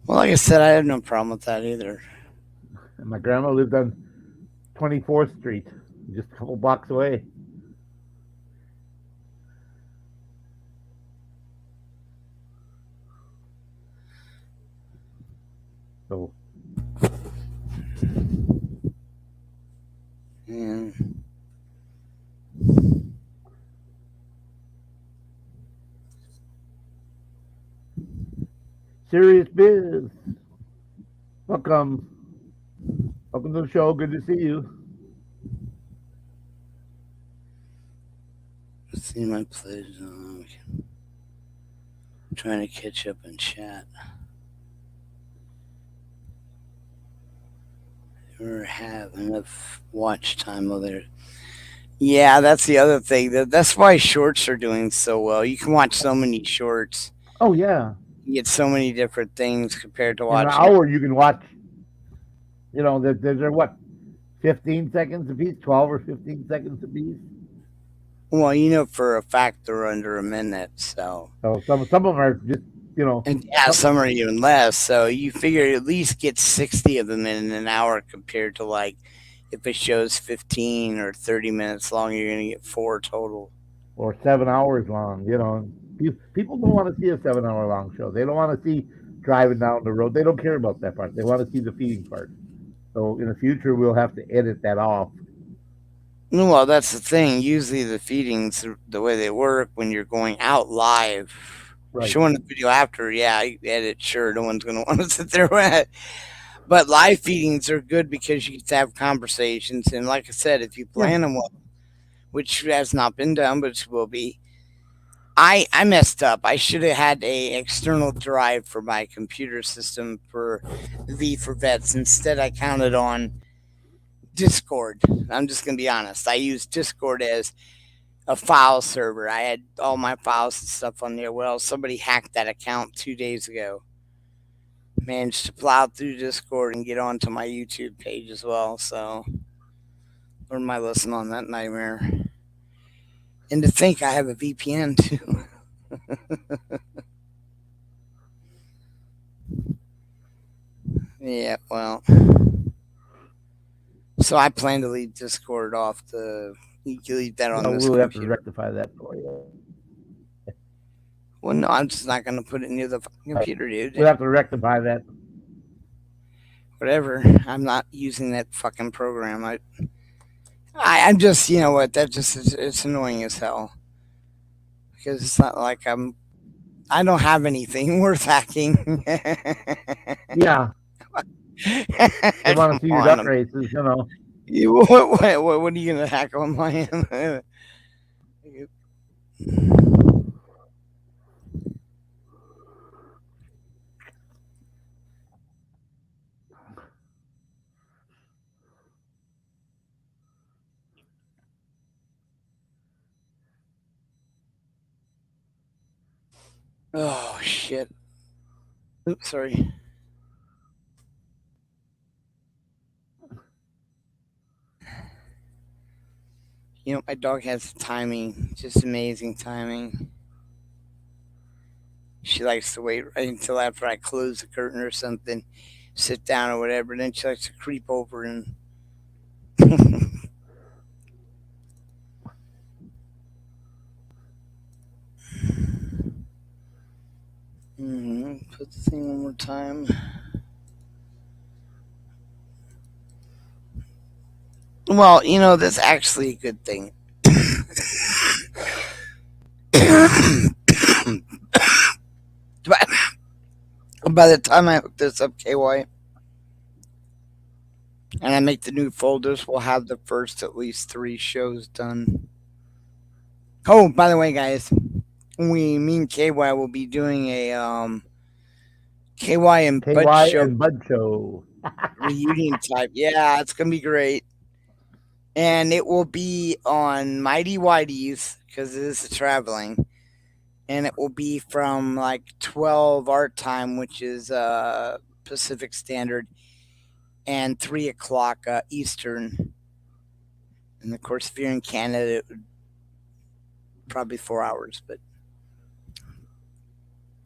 Speaker 2: Well, like I said, I have no problem with that either.
Speaker 1: And my grandma lived on 24th Street, just a couple blocks away. So,
Speaker 2: And
Speaker 1: Serious Biz, welcome. Welcome to the show. Good to see you.
Speaker 2: let's see my plays. I'm trying to catch up in chat. Or have enough watch time over there. Yeah, that's the other thing. That's why shorts are doing so well. You can watch so many shorts.
Speaker 1: Oh yeah,
Speaker 2: You get so many different things compared to
Speaker 1: in an
Speaker 2: watching.
Speaker 1: hour you can watch. They're what, 15 seconds apiece, 12 or 15 seconds apiece.
Speaker 2: Well, you know for a fact they're under a minute, so.
Speaker 1: So some of them are just
Speaker 2: And yeah, some are even less. So you figure at least get 60 of them in an hour compared to like if it shows 15 or 30 minutes long, you're going to get 4 total.
Speaker 1: or 7 hours long. People don't want to see a 7 hour long show. They don't want to see driving down the road. They don't care about that part. They want to see the feeding part. So in the future, we'll have to edit that off.
Speaker 2: Well, that's the thing. Usually the feedings, the way they work when you're going out live,
Speaker 1: Right.
Speaker 2: showing the video after, yeah, you edit, sure, no one's going to want to sit there with it. But live feedings are good because you get to have conversations. And like I said, if you plan them well, which has not been done, but will be, I messed up. I should have had a external drive for my computer system for V for Vets. Instead, I counted on Discord. I'm just going to be honest. I used Discord as a file server. I had all my files and stuff on there. Well, somebody hacked that account 2 days ago. Managed to plow through Discord and get onto my YouTube page as well. So, learned my lesson on that nightmare. And to think I have a VPN too. Yeah, well. So I plan to leave Discord off the You can leave that on
Speaker 1: Well,
Speaker 2: this
Speaker 1: we'll have to
Speaker 2: computer.
Speaker 1: rectify that for you.
Speaker 2: Well, no, I'm just not going to put it near the fucking
Speaker 1: Right.
Speaker 2: computer, dude.
Speaker 1: We'll have to rectify that.
Speaker 2: Whatever. I'm not using that fucking program. I'm just, you know what? That just is, it's annoying as hell because it's not like I don't have anything worth hacking.
Speaker 1: Yeah, they want to
Speaker 2: Come
Speaker 1: see your duck
Speaker 2: on.
Speaker 1: races, you know.
Speaker 2: What are you going to hack on my end? Oh, shit. Oops, sorry. You know, my dog has timing, just amazing timing. She likes to wait right until after I close the curtain or something, sit down or whatever. Then she likes to creep over and put the thing one more time. Well, you know, that's actually a good thing. By the time I hook this up, KY, and I make the new folders, we'll have the first at least 3 shows done. Oh, by the way, guys, me and KY will be doing a KY and Bud
Speaker 1: KY
Speaker 2: show
Speaker 1: and Bud Show.
Speaker 2: reunion type. Yeah, it's gonna be great, and it will be on Mighty Whitey's because this is traveling, and it will be from like 12 our time, which is Pacific Standard, and 3 o'clock Eastern. And of course, if you're in Canada, it would probably 4 hours, but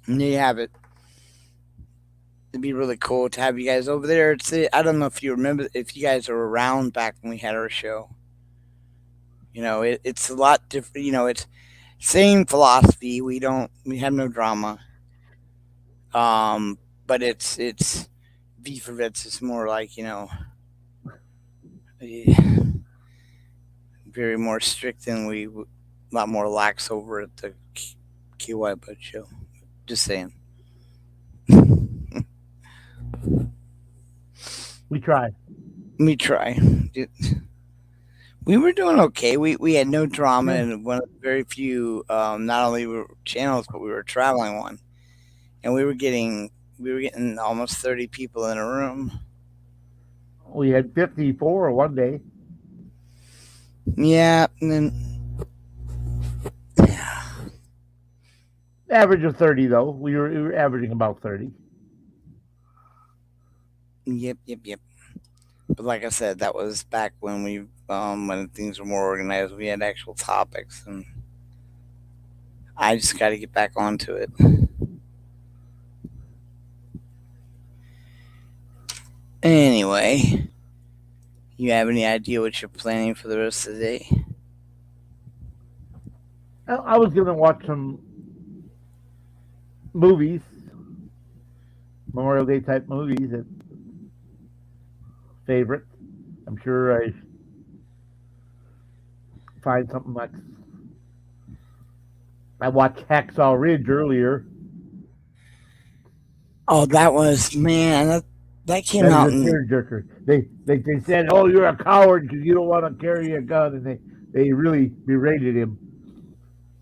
Speaker 2: there you have it. It'd be really cool to have you guys over there. I don't know if you remember, if you guys are around back when we had our show. You know, it's a lot different. You know, it's same philosophy. We have no drama. Um, but it's V for Vets is more like, you know, eh, very more strict than a lot more lax over at the KY Bud show. Just saying.
Speaker 1: We try.
Speaker 2: Me try. We were doing okay. We had no drama
Speaker 1: Yeah.
Speaker 2: and one of the very few not only were channels but we were traveling one, and we were getting almost 30 people in a room.
Speaker 1: We had 54 one day.
Speaker 2: Yeah, and then
Speaker 1: Average of 30, though. We were averaging about 30.
Speaker 2: yep. But like I said, that was back when when things were more organized. We had actual topics, and I just got to get back onto it. Anyway, you have any idea what you're planning for the rest of the day?
Speaker 1: I was going to watch some movies, Memorial Day type movies, that favorite. I'm sure I find something like I watched Hacksaw Ridge earlier.
Speaker 2: Oh, that was man. That came
Speaker 1: That is
Speaker 2: out
Speaker 1: a
Speaker 2: in
Speaker 1: tearjerker. They said, "Oh, you're a coward because you don't want to carry a gun," and they really berated him.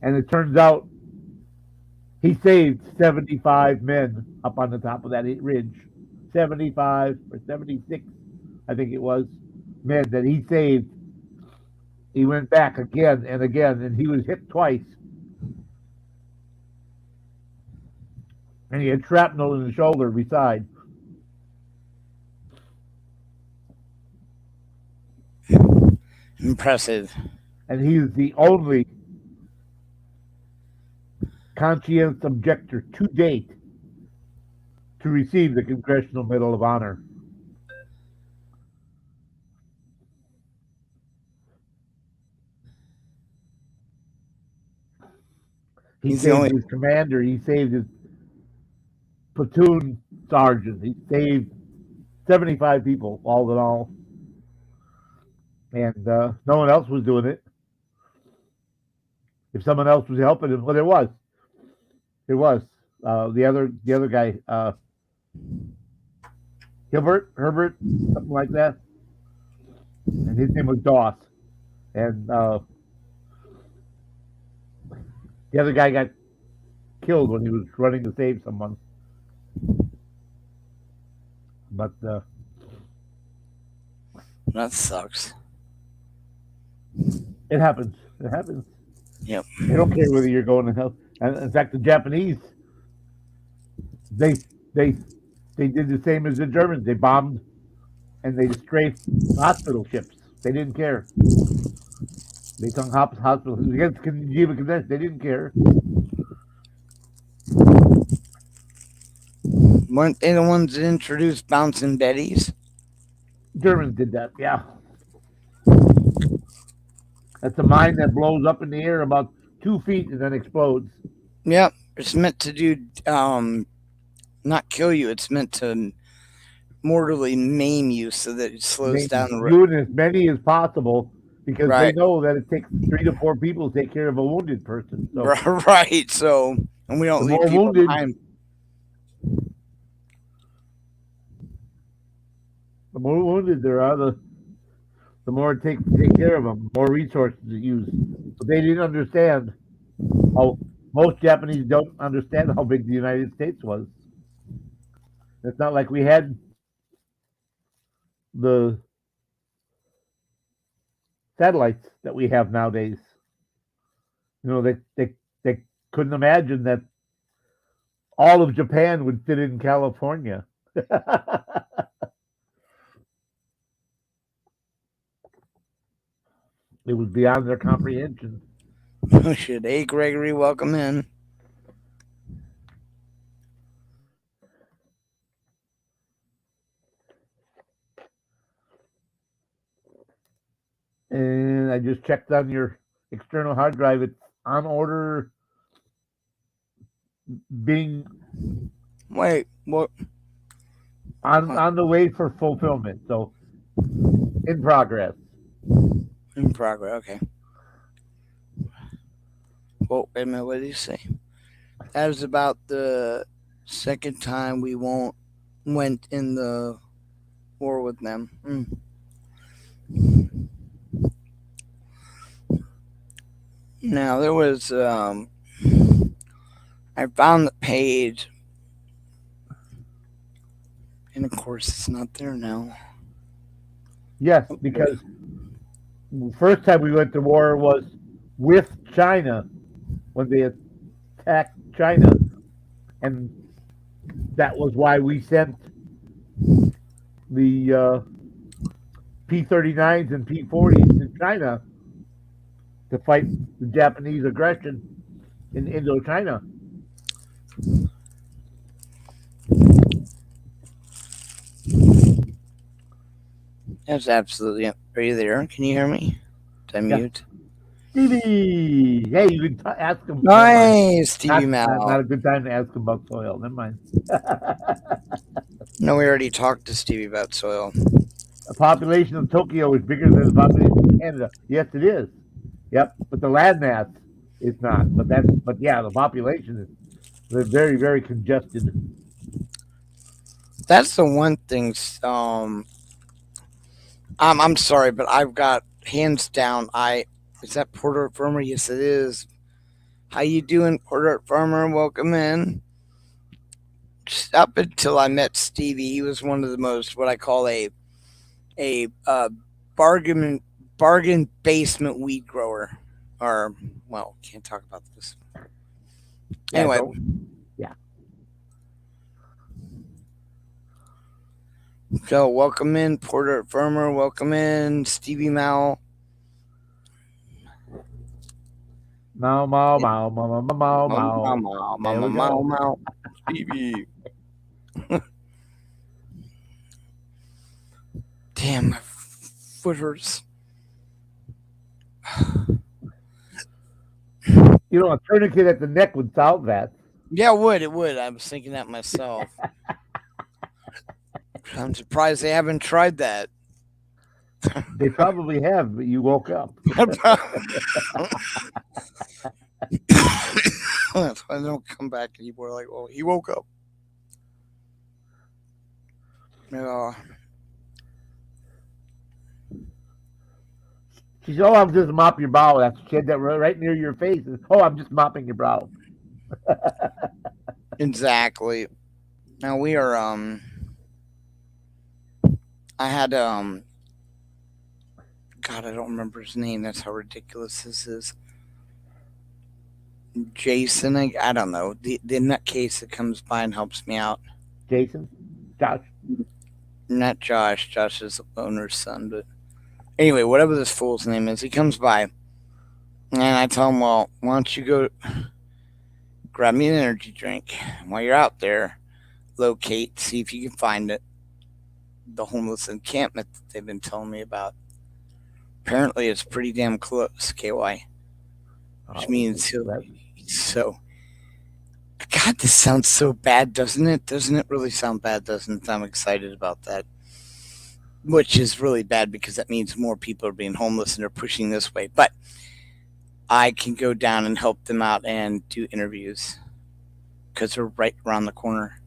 Speaker 1: And it turns out he saved 75 men up on the top of that ridge. 75 or 76, I think it was, men that he saved. He went back again and again, and he was hit twice. And he had shrapnel in the shoulder beside.
Speaker 2: impressive.
Speaker 1: And he is the only conscientious objector to date to receive the Congressional Medal of Honor. He
Speaker 2: He's the
Speaker 1: saved
Speaker 2: only.
Speaker 1: his commander. He saved his platoon sergeant. He saved 75 people, all in all. And no one else was doing it. If someone else was helping him, well, there was. There was. The other guy, Herbert, something like that. And his name was Doss. And the other guy got killed when he was running to save someone. But
Speaker 2: That sucks.
Speaker 1: it happens. It happens.
Speaker 2: Yep.
Speaker 1: They don't care whether you're going to hell. And in fact, the Japanese, they they they did the same as the Germans. They bombed and they strafed hospital ships. They didn't care. They sunk hospitals against Geneva Convention. They didn't care.
Speaker 2: Weren't they the ones that introduced bouncing Betties?
Speaker 1: Germans did that. Yeah, that's a mine that blows up in the air about 2 feet and then explodes.
Speaker 2: Yep. It's meant to do not kill you. It's meant to mortally maim you so that it slows down the
Speaker 1: Doing as many as possible because they
Speaker 2: Right.
Speaker 1: know that it takes 3 to 4 people to take care of a wounded person. So
Speaker 2: Right. So, and we don't
Speaker 1: the
Speaker 2: leave
Speaker 1: more
Speaker 2: people
Speaker 1: wounded,
Speaker 2: behind.
Speaker 1: the more wounded there are, the more it takes to take care of them, more resources to use. But they didn't understand how most Japanese don't understand how big the United States was. It's not like we had the satellites that we have nowadays. You know, they couldn't imagine that all of Japan would fit in California. It was beyond their comprehension.
Speaker 2: Should A. Gregory welcome in?
Speaker 1: And I just checked on your external hard drive. It's on order, being
Speaker 2: Wait, what?
Speaker 1: on the way for fulfillment. So in progress.
Speaker 2: In progress. Okay. Well, wait a minute. What did he say? That was about the second time we went in the war with them. Now there was I found the page, and of course it's not there now.
Speaker 1: Yes, because the first time we went to war was with China when they attacked China, and that was why we sent the P-39s and P-40s to China to fight the Japanese aggression in Indochina.
Speaker 2: That's absolutely. Are you there? Can you hear me? Did I mute?
Speaker 1: Stevie, hey, you can ask him.
Speaker 2: Nice, Stevie Mal.
Speaker 1: Not a good time to ask him about soil. Never mind.
Speaker 2: No, we already talked to Stevie about soil.
Speaker 1: The population of Tokyo is bigger than the population of Canada. Yes, it is. Yep, but the land mass is not. But yeah, the population is they're very, very congested.
Speaker 2: That's the one thing. I'm sorry, but I've got hands down. Is that Porter Farmer? Yes, it is. How you doing, Porter Farmer? Welcome in. Just up until I met Stevie, he was one of the most what I call a bargain basement weed grower. Or well, can't talk about this. Anyway.
Speaker 1: Yeah.
Speaker 2: So welcome in, Porter Farmer. Welcome in, Stevie Mal.
Speaker 1: Mau, mau, mau, mau, mau, mau, mau.
Speaker 2: Mau. Stevie. Damn, my foot hurts.
Speaker 1: A tourniquet at the neck would solve that.
Speaker 2: Yeah, it would. It would. I was thinking that myself. I'm surprised they haven't tried that.
Speaker 1: They probably have, but you woke up.
Speaker 2: I don't come back anymore. Like, well, he woke up. Uh,
Speaker 1: She said, "Oh, I'm just mopping your brow." That's she had that right near your face. Oh, I'm just mopping your brow.
Speaker 2: exactly. Now we are. I had God, I don't remember his name. That's how ridiculous this is. Jason, I don't know. The nutcase that comes by and helps me out.
Speaker 1: Jason, Josh.
Speaker 2: Not Josh. Josh is the owner's son, but anyway, whatever this fool's name is, he comes by and I tell him, well, why don't you go grab me an energy drink? While you're out there, locate, see if you can find it. The homeless encampment that they've been telling me about. Apparently, it's pretty damn close, KY, which means so. God, this sounds so bad, doesn't it? Doesn't it really sound bad, doesn't it? I'm excited about that. Which is really bad because that means more people are being homeless and they're pushing this way. But I can go down and help them out and do interviews because they're right around the corner.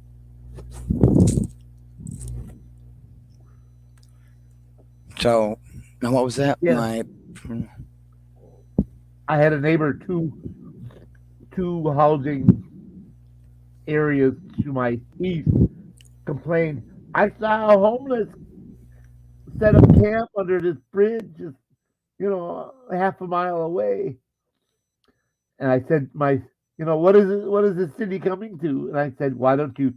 Speaker 2: So, now what was that?
Speaker 1: Yeah. I had a neighbor two housing areas to my east complained. I saw a homeless set up camp under this bridge, just half a mile away. And I said, what is it? What is the city coming to? And I said, why don't you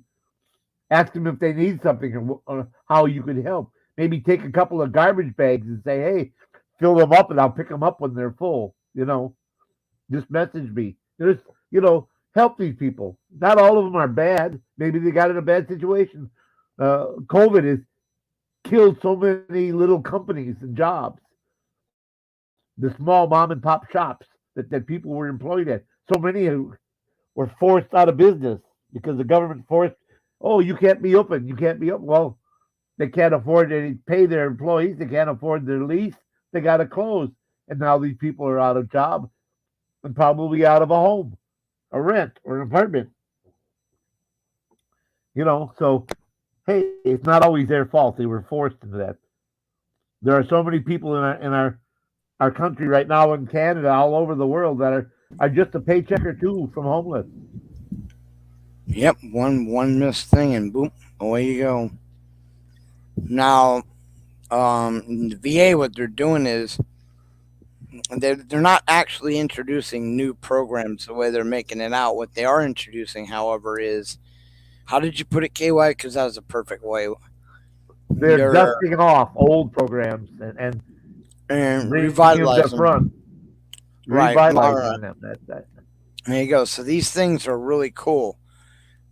Speaker 1: ask them if they need something or how you could help? Maybe take a couple of garbage bags and say, hey, fill them up and I'll pick them up when they're full. Just message me. There's, help these people. Not all of them are bad. Maybe they got in a bad situation. COVID has killed so many little companies and jobs. The small mom and pop shops that people were employed at. So many were forced out of business because the government forced, oh, you can't be open. You can't be open. Well, they can't afford to pay their employees. They can't afford their lease. They got to close. And now these people are out of job and probably out of a home, a rent, or an apartment. So hey, it's not always their fault. They were forced into that. There are so many people in our country right now in Canada, all over the world that are just a paycheck or two from homeless.
Speaker 2: Yep, one missed thing and boom, away you go. Now, the VA, what they're doing is they're not actually introducing new programs the way they're making it out. What they are introducing, however, is how did you put it, KY? Because that was a perfect way.
Speaker 1: They're
Speaker 2: They're
Speaker 1: dusting off old programs and bringing them to
Speaker 2: revitalizing.
Speaker 1: front,
Speaker 2: Right. All
Speaker 1: revitalizing
Speaker 2: right.
Speaker 1: them. That.
Speaker 2: There you go. So these things are really cool.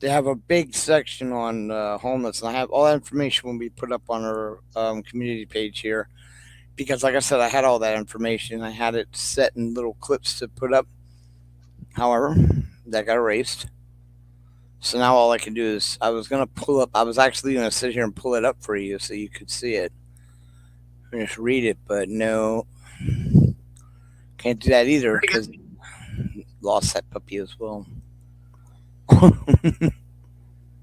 Speaker 2: They have a big section on homeless, and I have all that information will be put up on our community page here. Because, like I said, I had all that information. I had it set in little clips to put up. However, that got erased. So now all I can do is I was gonna pull up. I was actually gonna sit here and pull it up for you so you could see it and just read it, but no, can't do that either because lost that puppy as well.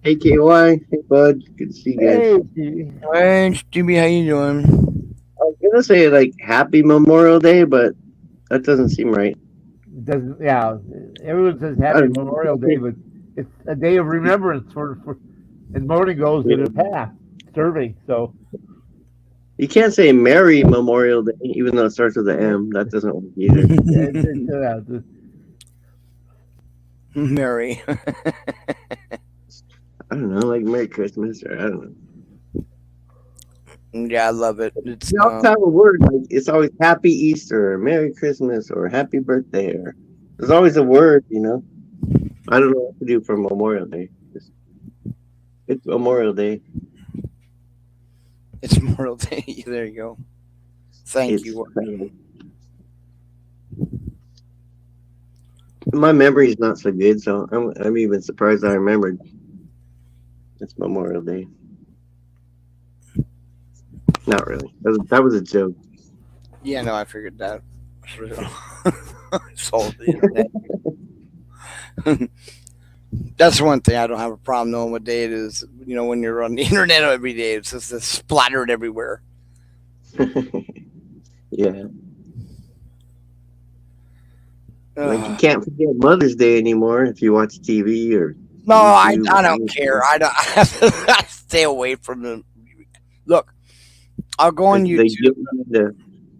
Speaker 3: Hey KY, hey bud, good to see you guys.
Speaker 1: Hey,
Speaker 2: Hey, Stevie, how you doing?
Speaker 3: I was gonna say like Happy Memorial Day, but that doesn't seem right.
Speaker 1: doesn't yeah. Everyone says
Speaker 3: I
Speaker 1: Happy
Speaker 3: don't know.
Speaker 1: Memorial Day, but it's a day of remembrance for and mourning those that have passed, serving. So
Speaker 3: You can't say Merry Memorial Day, even though it starts with an M. That doesn't work either.
Speaker 2: Mary.
Speaker 3: I don't know, like Merry Christmas or I don't know.
Speaker 2: Yeah, I love it. It's
Speaker 3: They always have a word like it's always Happy Easter or Merry Christmas or Happy Birthday or there's always a word. I don't know what to do for Memorial Day. It's Memorial Day.
Speaker 2: it's Memorial Day. There you go. Thank
Speaker 3: It's
Speaker 2: you.
Speaker 3: My memory's not so good, so I'm even surprised I remembered. It's Memorial Day. Not really. That was a joke.
Speaker 2: Yeah, no, I figured that. It's all the internet. That's one thing I don't have a problem knowing what day it is. You know, when you're on the internet every day, it's just splattered everywhere.
Speaker 3: Yeah, like you
Speaker 2: Ugh.
Speaker 3: can't forget Mother's Day anymore if you watch TV or
Speaker 2: No,
Speaker 3: YouTube
Speaker 2: I
Speaker 3: or
Speaker 2: don't care.
Speaker 3: anything.
Speaker 2: I don't. I stay away from them. Look, I'll go on
Speaker 3: Like
Speaker 2: YouTube.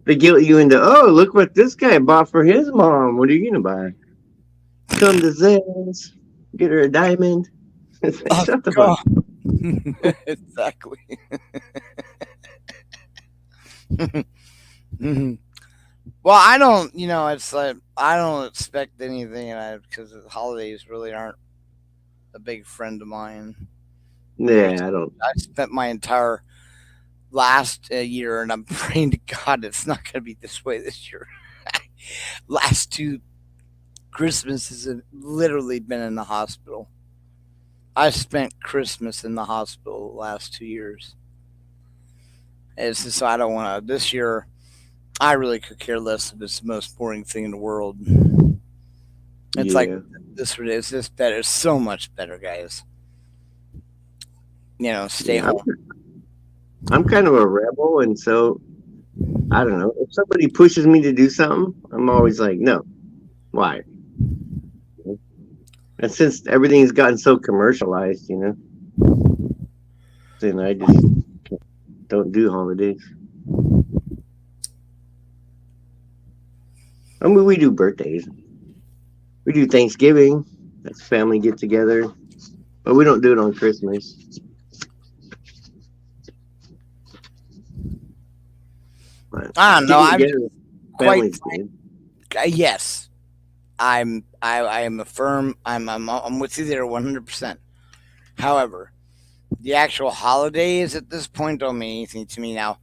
Speaker 3: they guilt you into, oh, look what this guy bought for his mom. What are you gonna buy? Come to Zales, get her a diamond. It's like,
Speaker 2: Oh
Speaker 3: shut the fuck.
Speaker 2: God, exactly. Well, I don't. You know, it's like I don't expect anything, because the holidays really aren't a big friend of mine.
Speaker 3: Yeah, I don't.
Speaker 2: I spent my entire last year, and I'm praying to God it's not going to be this way this year. Last two Christmases have literally been in the hospital. I spent Christmas in the hospital the last 2 years. It's just I don't want to. This year, I really could care less if it's the most boring thing in the world. It's like
Speaker 3: Yeah,
Speaker 2: this. It's just better. It's so much better, guys. You know, stay
Speaker 3: yeah.
Speaker 2: home.
Speaker 3: I'm kind of a rebel, and so I don't know. If somebody pushes me to do something, I'm always like, no, why? And since everything's gotten so commercialized, then I just don't do holidays. I mean, we do birthdays, we do Thanksgiving. That's family get together, but we don't do it on Christmas. But
Speaker 2: I don't know.
Speaker 3: getting
Speaker 2: I'm
Speaker 3: together
Speaker 2: just
Speaker 3: with
Speaker 2: quite
Speaker 3: family's good.
Speaker 2: yes. I am a firm. I'm with you there 100%. However, the actual holidays at this point don't mean anything to me now.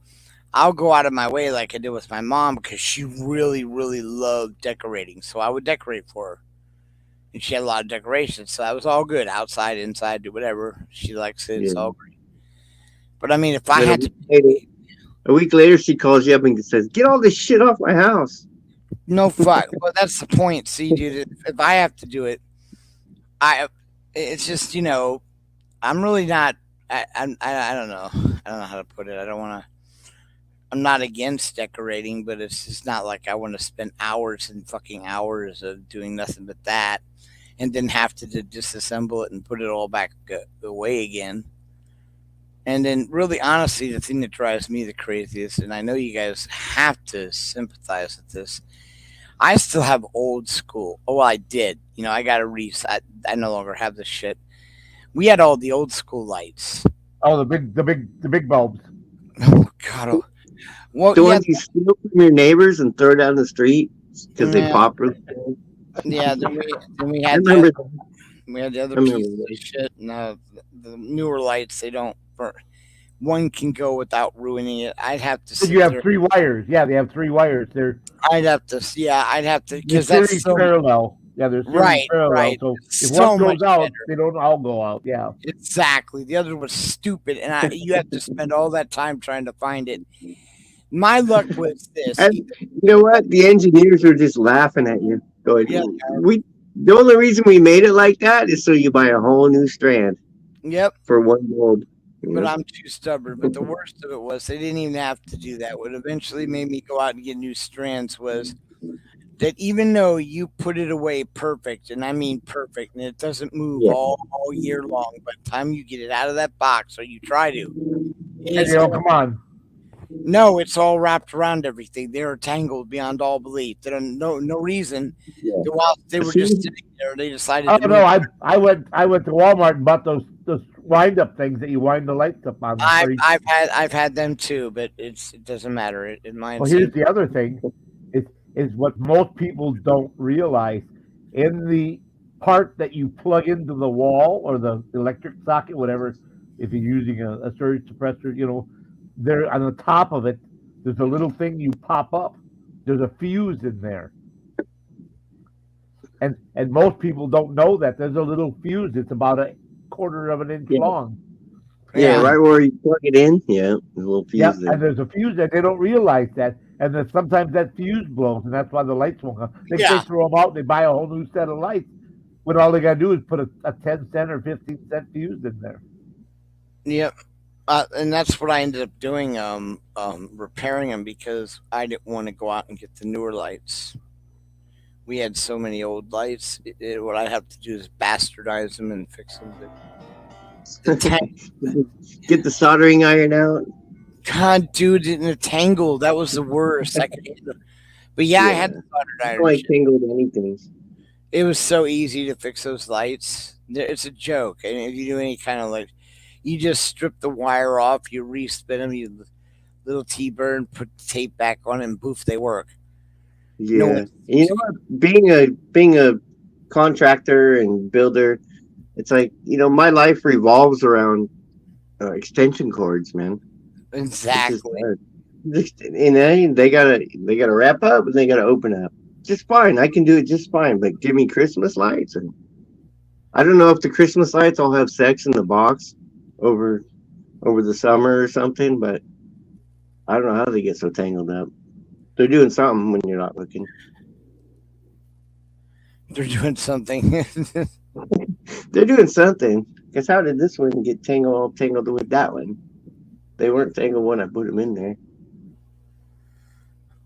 Speaker 2: I'll go out of my way like I did with my mom because she really, really loved decorating. So I would decorate for her. And she had a lot of decorations. So that was all good. Outside, inside, do whatever. She likes it. It's
Speaker 3: Yeah.
Speaker 2: all great. But I mean, if I
Speaker 3: Then
Speaker 2: had to,
Speaker 3: a week later, she calls you up and says, "Get all this shit off my house."
Speaker 2: no fuck. Well, that's the point. See, dude, if I have to do it, it's just, I'm really not, I don't know. I don't know how to put it. I don't want to, I'm not against decorating, but it's just not like I want to spend hours and fucking hours of doing nothing but that and then have to disassemble it and put it all back away again. And then, really, honestly, the thing that drives me the craziest, and I know you guys have to sympathize with this, I still have old school. Oh, well, I did. I got to I no longer have this shit. We had all the old school lights.
Speaker 1: Oh, the big bulbs.
Speaker 2: Oh, God. Oh. Well,
Speaker 3: The
Speaker 2: yeah,
Speaker 3: ones you steal from your neighbors and throw down the street because they
Speaker 2: yeah,
Speaker 3: pop really good.
Speaker 2: yeah. Then we
Speaker 3: I
Speaker 2: had the
Speaker 3: remember
Speaker 2: other,
Speaker 3: that.
Speaker 2: we had the other
Speaker 3: I remember
Speaker 2: pieces
Speaker 3: that.
Speaker 2: of shit. And the newer lights, they don't burn. One can go without ruining it. I'd have to
Speaker 1: You
Speaker 2: sit
Speaker 1: have
Speaker 2: there.
Speaker 1: three wires. Yeah, they have three wires.
Speaker 2: I'd have to,
Speaker 1: They're
Speaker 2: because that's
Speaker 1: series
Speaker 2: so,
Speaker 1: parallel. Yeah, they're series
Speaker 2: right,
Speaker 1: parallel.
Speaker 2: right.
Speaker 1: So if
Speaker 2: It's
Speaker 1: one
Speaker 2: so
Speaker 1: goes
Speaker 2: much
Speaker 1: out,
Speaker 2: better.
Speaker 1: they don't all go out. Yeah.
Speaker 2: Exactly. The other was stupid, and you have to spend all that time trying to find it. My luck was this.
Speaker 3: And you know what? The engineers were just laughing at you, going,
Speaker 2: Yeah.
Speaker 3: "We." The only reason we made it like that is so you buy a whole new strand
Speaker 2: Yep.
Speaker 3: for one bulb.
Speaker 2: But
Speaker 3: You
Speaker 2: I'm too stubborn. But the worst of it was they didn't even have to do that. What eventually made me go out and get new strands was that even though you put it away perfect, and I mean perfect, and it doesn't move
Speaker 3: Yeah.
Speaker 2: all year long, by the time you get it out of that box or you try to, it
Speaker 1: Hey,
Speaker 2: is
Speaker 1: come on.
Speaker 2: no, it's all wrapped around everything. They are tangled beyond all belief. There are no reason
Speaker 3: Yeah.
Speaker 2: that while they
Speaker 3: As
Speaker 2: were
Speaker 3: soon
Speaker 2: just
Speaker 3: as
Speaker 2: sitting there, they decided
Speaker 1: Oh
Speaker 2: to
Speaker 1: no,
Speaker 2: move.
Speaker 1: I went to Walmart and bought those wind up things that you wind the lights up on.
Speaker 2: I've had them too, but it doesn't matter. Mine
Speaker 1: Well, here's
Speaker 2: seems
Speaker 1: the other thing: is is what most people don't realize. In the part that you plug into the wall or the electric socket, whatever, if you're using a surge suppressor, there on the top of it, there's a little thing you pop up. There's a fuse in there. And most people don't know that there's a little fuse. It's about a quarter of an inch
Speaker 3: Yeah,
Speaker 1: long.
Speaker 3: yeah,
Speaker 2: Yeah.
Speaker 3: right where you plug it in. Yeah, the little fuse
Speaker 1: Yep,
Speaker 3: there.
Speaker 1: and there's a fuse that they don't realize that, and then sometimes that fuse blows, and that's why the lights won't come. They
Speaker 2: Yeah.
Speaker 1: throw them out, and they buy a whole new set of lights when all they got to do is put a 10 cent or 15 cent fuse in there.
Speaker 2: Yep. And that's what I ended up doing, repairing them because I didn't want to go out and get the newer lights. We had so many old lights. What I have to do is bastardize them and fix them. The tank,
Speaker 3: Get the soldering iron out.
Speaker 2: God, dude, in a tangle, that was the worst. I could, but yeah, I had
Speaker 3: Yeah,
Speaker 2: the soldered
Speaker 3: I don't
Speaker 2: iron.
Speaker 3: like tangled anything.
Speaker 2: It was so easy to fix those lights. It's a joke. And if you do any kind of like, you just strip the wire off, you respin them, you little T-burn, put the tape back on, and poof, they work. No,
Speaker 3: Yeah, and you know what? Being a contractor and builder, it's like my life revolves around extension cords, man. It's just
Speaker 2: exactly.
Speaker 3: and then they gotta wrap up and they gotta open up. Just fine. I can do it just fine. But give me Christmas lights, and I don't know if the Christmas lights all have sex in the box over over the summer or something, but I don't know how they get so tangled up. They're doing something when you're not looking.
Speaker 2: They're doing something.
Speaker 3: They're doing something. Because how did this one get tangled with that one? They weren't tangled when I put them in there.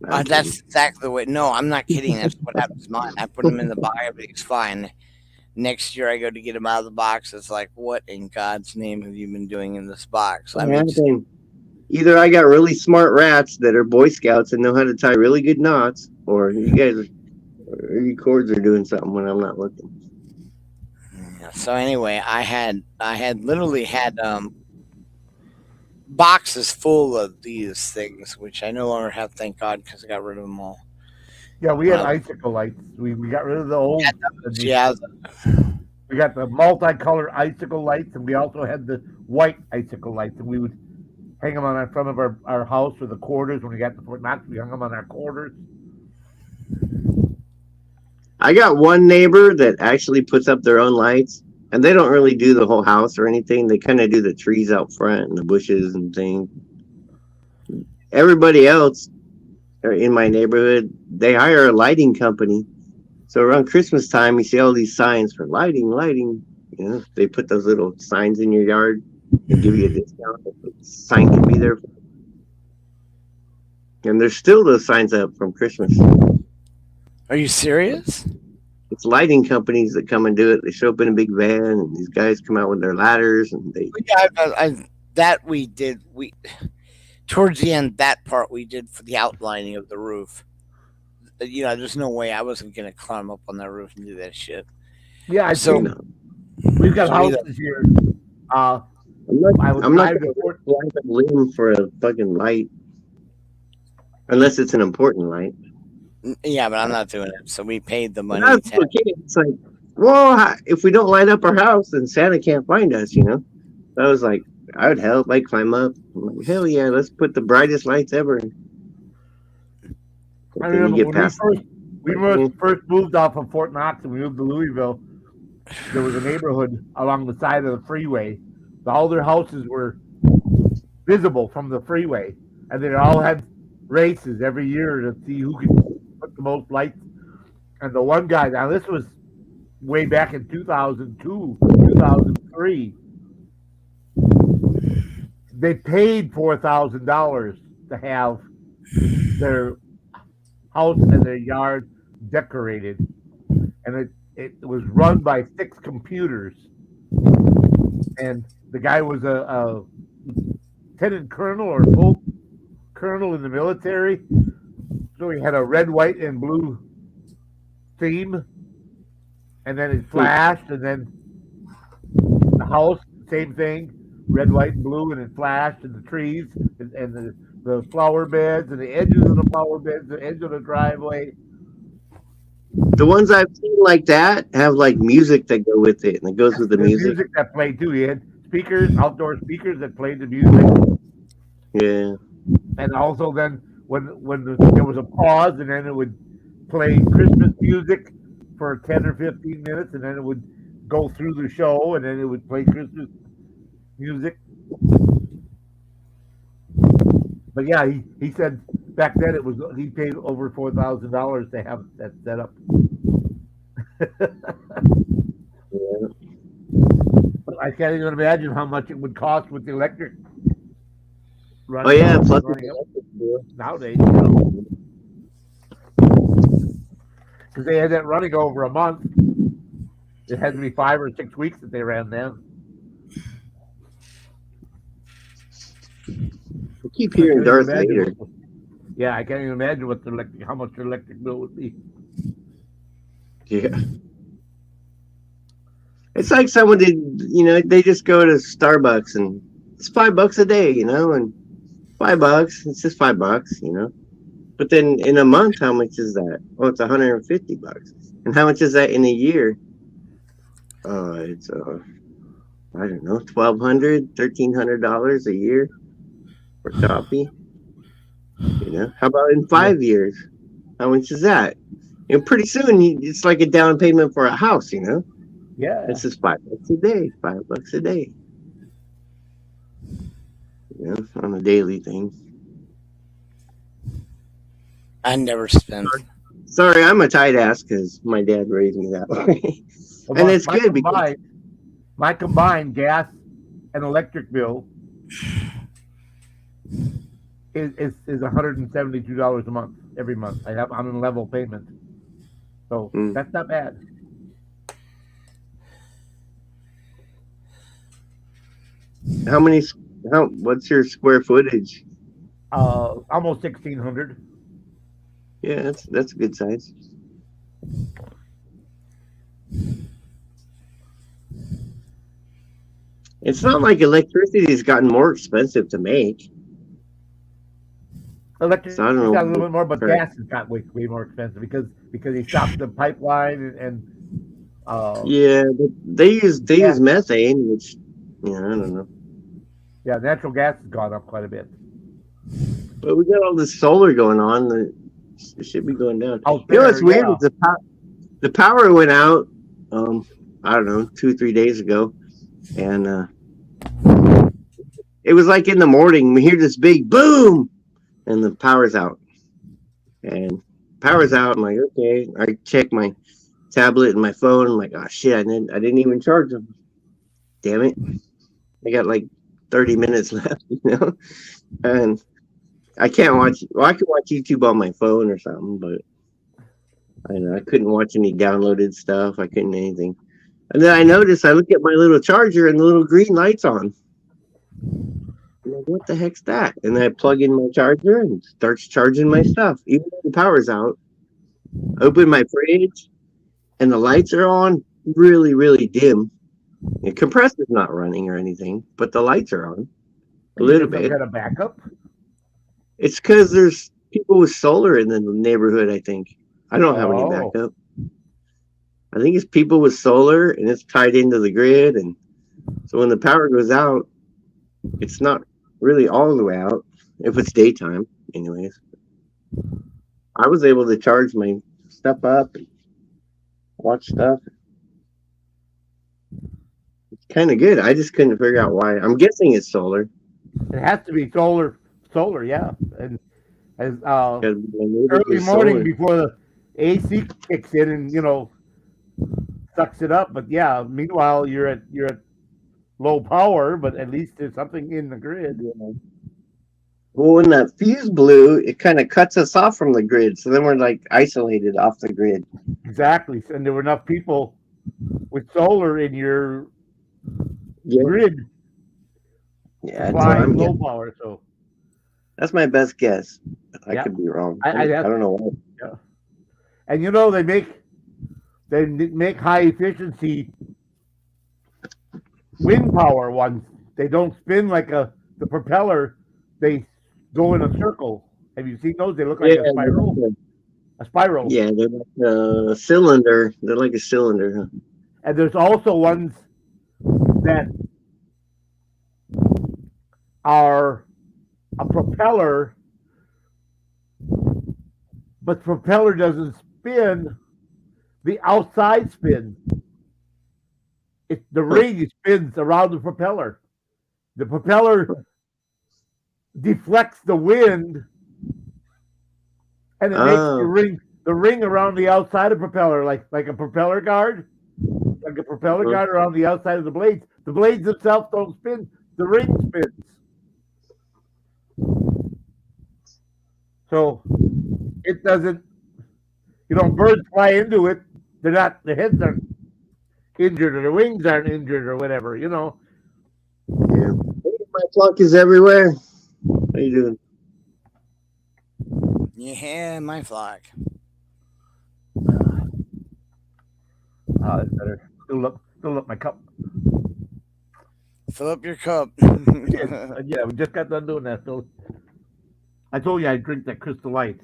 Speaker 3: No, I'm kidding.
Speaker 2: That's exactly what. No, I'm not kidding. That's what happens to mine. I put them in the box. Everything's fine. Next year, I go to get them out of the box. It's like, what in God's name have you been doing in this box? I
Speaker 3: What
Speaker 2: mean, just
Speaker 3: happened? Either I got really smart rats that are Boy Scouts and know how to tie really good knots, or or your cords are doing something when I'm not looking.
Speaker 2: yeah. So anyway, I had literally had boxes full of these things, which I no longer have. Thank God, because I got rid of them all.
Speaker 1: Yeah, we had
Speaker 2: Uh,
Speaker 1: icicle lights. We got rid of the old.
Speaker 2: yeah,
Speaker 1: We got the multicolored icicle lights, and we also had the white icicle lights, and we would hang them on our front of our house or the quarters. When we got to Fort Knox, we hung them on our quarters.
Speaker 3: I got one neighbor that actually puts up their own lights, and they don't really do the whole house or anything. They kind of do the trees out front and the bushes and things. Everybody else in my neighborhood, they hire a lighting company. So around Christmas time, you see all these signs for lighting, lighting. They put those little signs in your yard and give you a discount. The sign can be there. And there's still those signs up from Christmas.
Speaker 2: are you serious?
Speaker 3: It's lighting companies that come and do it. They show up in a big van, and these guys come out with their ladders, and they.
Speaker 2: Yeah, that we did. We towards the end, that part we did for the outlining of the roof. There's no way I wasn't gonna climb up on that roof and do that shit.
Speaker 1: Yeah, I
Speaker 2: So,
Speaker 1: think we've got
Speaker 2: so we
Speaker 1: houses here.
Speaker 3: I'm not.
Speaker 1: I would
Speaker 3: I'm not
Speaker 1: drive
Speaker 3: going
Speaker 1: to
Speaker 3: to
Speaker 1: Fort.
Speaker 3: climb a limb for a fucking light, unless it's an important light.
Speaker 2: yeah, but I'm not doing it. So we paid the
Speaker 3: And
Speaker 2: money.
Speaker 3: that's okay. It's like, well, if we don't light up our house, then Santa can't find us. So I was like, I would help. I'd climb up. I'm like, hell yeah, let's put the brightest lights ever.
Speaker 1: I
Speaker 3: But then you
Speaker 1: remember
Speaker 3: get
Speaker 1: when
Speaker 3: past.
Speaker 1: we first moved off of Fort Knox and we moved to Louisville. There was a neighborhood along the side of the freeway. All their houses were visible from the freeway, and they all had races every year to see who could put the most lights. And the one guy, now this was way back in 2002, 2003, they paid $4,000 to have their house and their yard decorated, and it was run by 6 computers. And the guy was a lieutenant colonel or full colonel in the military, so he had a red, white, and blue theme, and then it flashed, and then the house, same thing, red, white, and blue, and it flashed, and the trees, and the flower beds, and the edges of the flower beds, the edge of the driveway.
Speaker 3: The ones I've seen like that have like music that go with it, and it goes with the
Speaker 1: The
Speaker 3: music.
Speaker 1: music that played too. He had speakers, outdoor speakers that played the music,
Speaker 3: Yeah.
Speaker 1: and also then when there was a pause, and then it would play Christmas music for 10 or 15 minutes, and then it would go through the show, and then it would play Christmas music. But yeah, he said back then he paid over $4,000 to have that set up.
Speaker 3: Yeah.
Speaker 1: But I can't even imagine how much it would cost with the electric
Speaker 3: Oh yeah, plus
Speaker 1: running up
Speaker 3: the
Speaker 1: nowadays. Because they had that running over a month. It had to be 5 or 6 weeks that they ran then.
Speaker 3: I keep hearing Darth Vader.
Speaker 1: Yeah, I can't even imagine how much the electric bill would be.
Speaker 3: Yeah. It's like someone did, they just go to Starbucks and it's $5 a day, and $5, it's just $5, But then in a month, how much is that? Oh, it's $150. And how much is that in a year? It's I don't know, $1,200, $1,300 a year for coffee. How about in 5 years? How much is that? And pretty soon, it's like a down payment for a house.
Speaker 1: Yeah.
Speaker 3: It's just $5 a day, $5 a day. On a daily thing.
Speaker 2: I never spent.
Speaker 3: Sorry, I'm a tight ass because my dad raised me that way.
Speaker 1: Well,
Speaker 3: and it's good because
Speaker 1: my combined gas and electric bill is $172 a month every month. I'm in level payment, so that's not bad.
Speaker 3: What's your square footage?
Speaker 1: Almost 1,600.
Speaker 3: Yeah, that's a good size. It's not like electricity has gotten more expensive to make.
Speaker 1: Electric
Speaker 3: So I don't know.
Speaker 1: got a little bit more, but gas has got way more expensive because he stopped the pipeline and
Speaker 3: yeah, but they use methane, which I don't know.
Speaker 1: Yeah, natural gas has gone up quite a bit.
Speaker 3: But we got all this solar going on. It should be going down.
Speaker 1: Out there,
Speaker 3: what's weird is the power went out. I don't know, 2-3 days ago, and it was like in the morning. We hear this big boom, and the power's out. And power's out. I'm like, okay. I check my tablet and my phone. I'm like, oh shit! I didn't even charge them. Damn it! I got like 30 minutes left, and I can't watch. Well, I could watch YouTube on my phone or something, but I couldn't watch any downloaded stuff. I couldn't anything. And then I noticed, I look at my little charger and the little green light's on. I'm like, what the heck's that? And then I plug in my charger and starts charging my stuff, even though the power's out. I open my fridge and the lights are on, really, really dim. The compressor's not running or anything, but the lights are on a little bit.
Speaker 1: Got a backup?
Speaker 3: It's because there's people with solar in the neighborhood, I think. I don't have any backup. I think it's people with solar and it's tied into the grid. And so when the power goes out, it's not really all the way out if it's daytime, anyways. I was able to charge my stuff up and watch stuff. It's kind of good. I just couldn't figure out why. I'm guessing it's solar.
Speaker 1: It has to be solar, yeah. And as early morning
Speaker 3: solar.
Speaker 1: before the AC kicks in and sucks it up. But yeah, meanwhile you're at low power, but at least there's something in the grid.
Speaker 3: Yeah. Well, when that fuse blew, it kind of cuts us off from the grid, so then we're like isolated off the grid.
Speaker 1: Exactly, and there were enough people with solar in your grid.
Speaker 3: Yeah, supplying
Speaker 1: low power. So
Speaker 3: that's my best guess. I could be wrong. I don't know why.
Speaker 1: Yeah. And they make high efficiency wind power ones. They don't spin like the propeller. They go in a circle. Have you seen those? They look like a spiral. A spiral.
Speaker 3: Yeah, they're like a cylinder. They're like a cylinder. Huh?
Speaker 1: And there's also ones that are a propeller, but propeller doesn't spin, The outside spins. The
Speaker 3: Huh.
Speaker 1: ring spins around the propeller. The propeller deflects the wind, and it makes
Speaker 3: Oh,
Speaker 1: the ring around the outside of the propeller like a propeller guard, like a propeller
Speaker 3: uh-huh.
Speaker 1: guard around the outside of the blades. The blades themselves don't spin. The ring spins. So it doesn't. Birds fly into it. They're not. Their heads aren't injured, or their wings aren't injured, or whatever.
Speaker 3: Yeah. Hey, my clock is everywhere. How you doing?
Speaker 2: Yeah, my flag.
Speaker 1: Oh, that's better. Fill up my cup.
Speaker 2: Fill up your cup.
Speaker 1: Yeah, we just got done doing that. So I told you I'd drink that Crystal Light.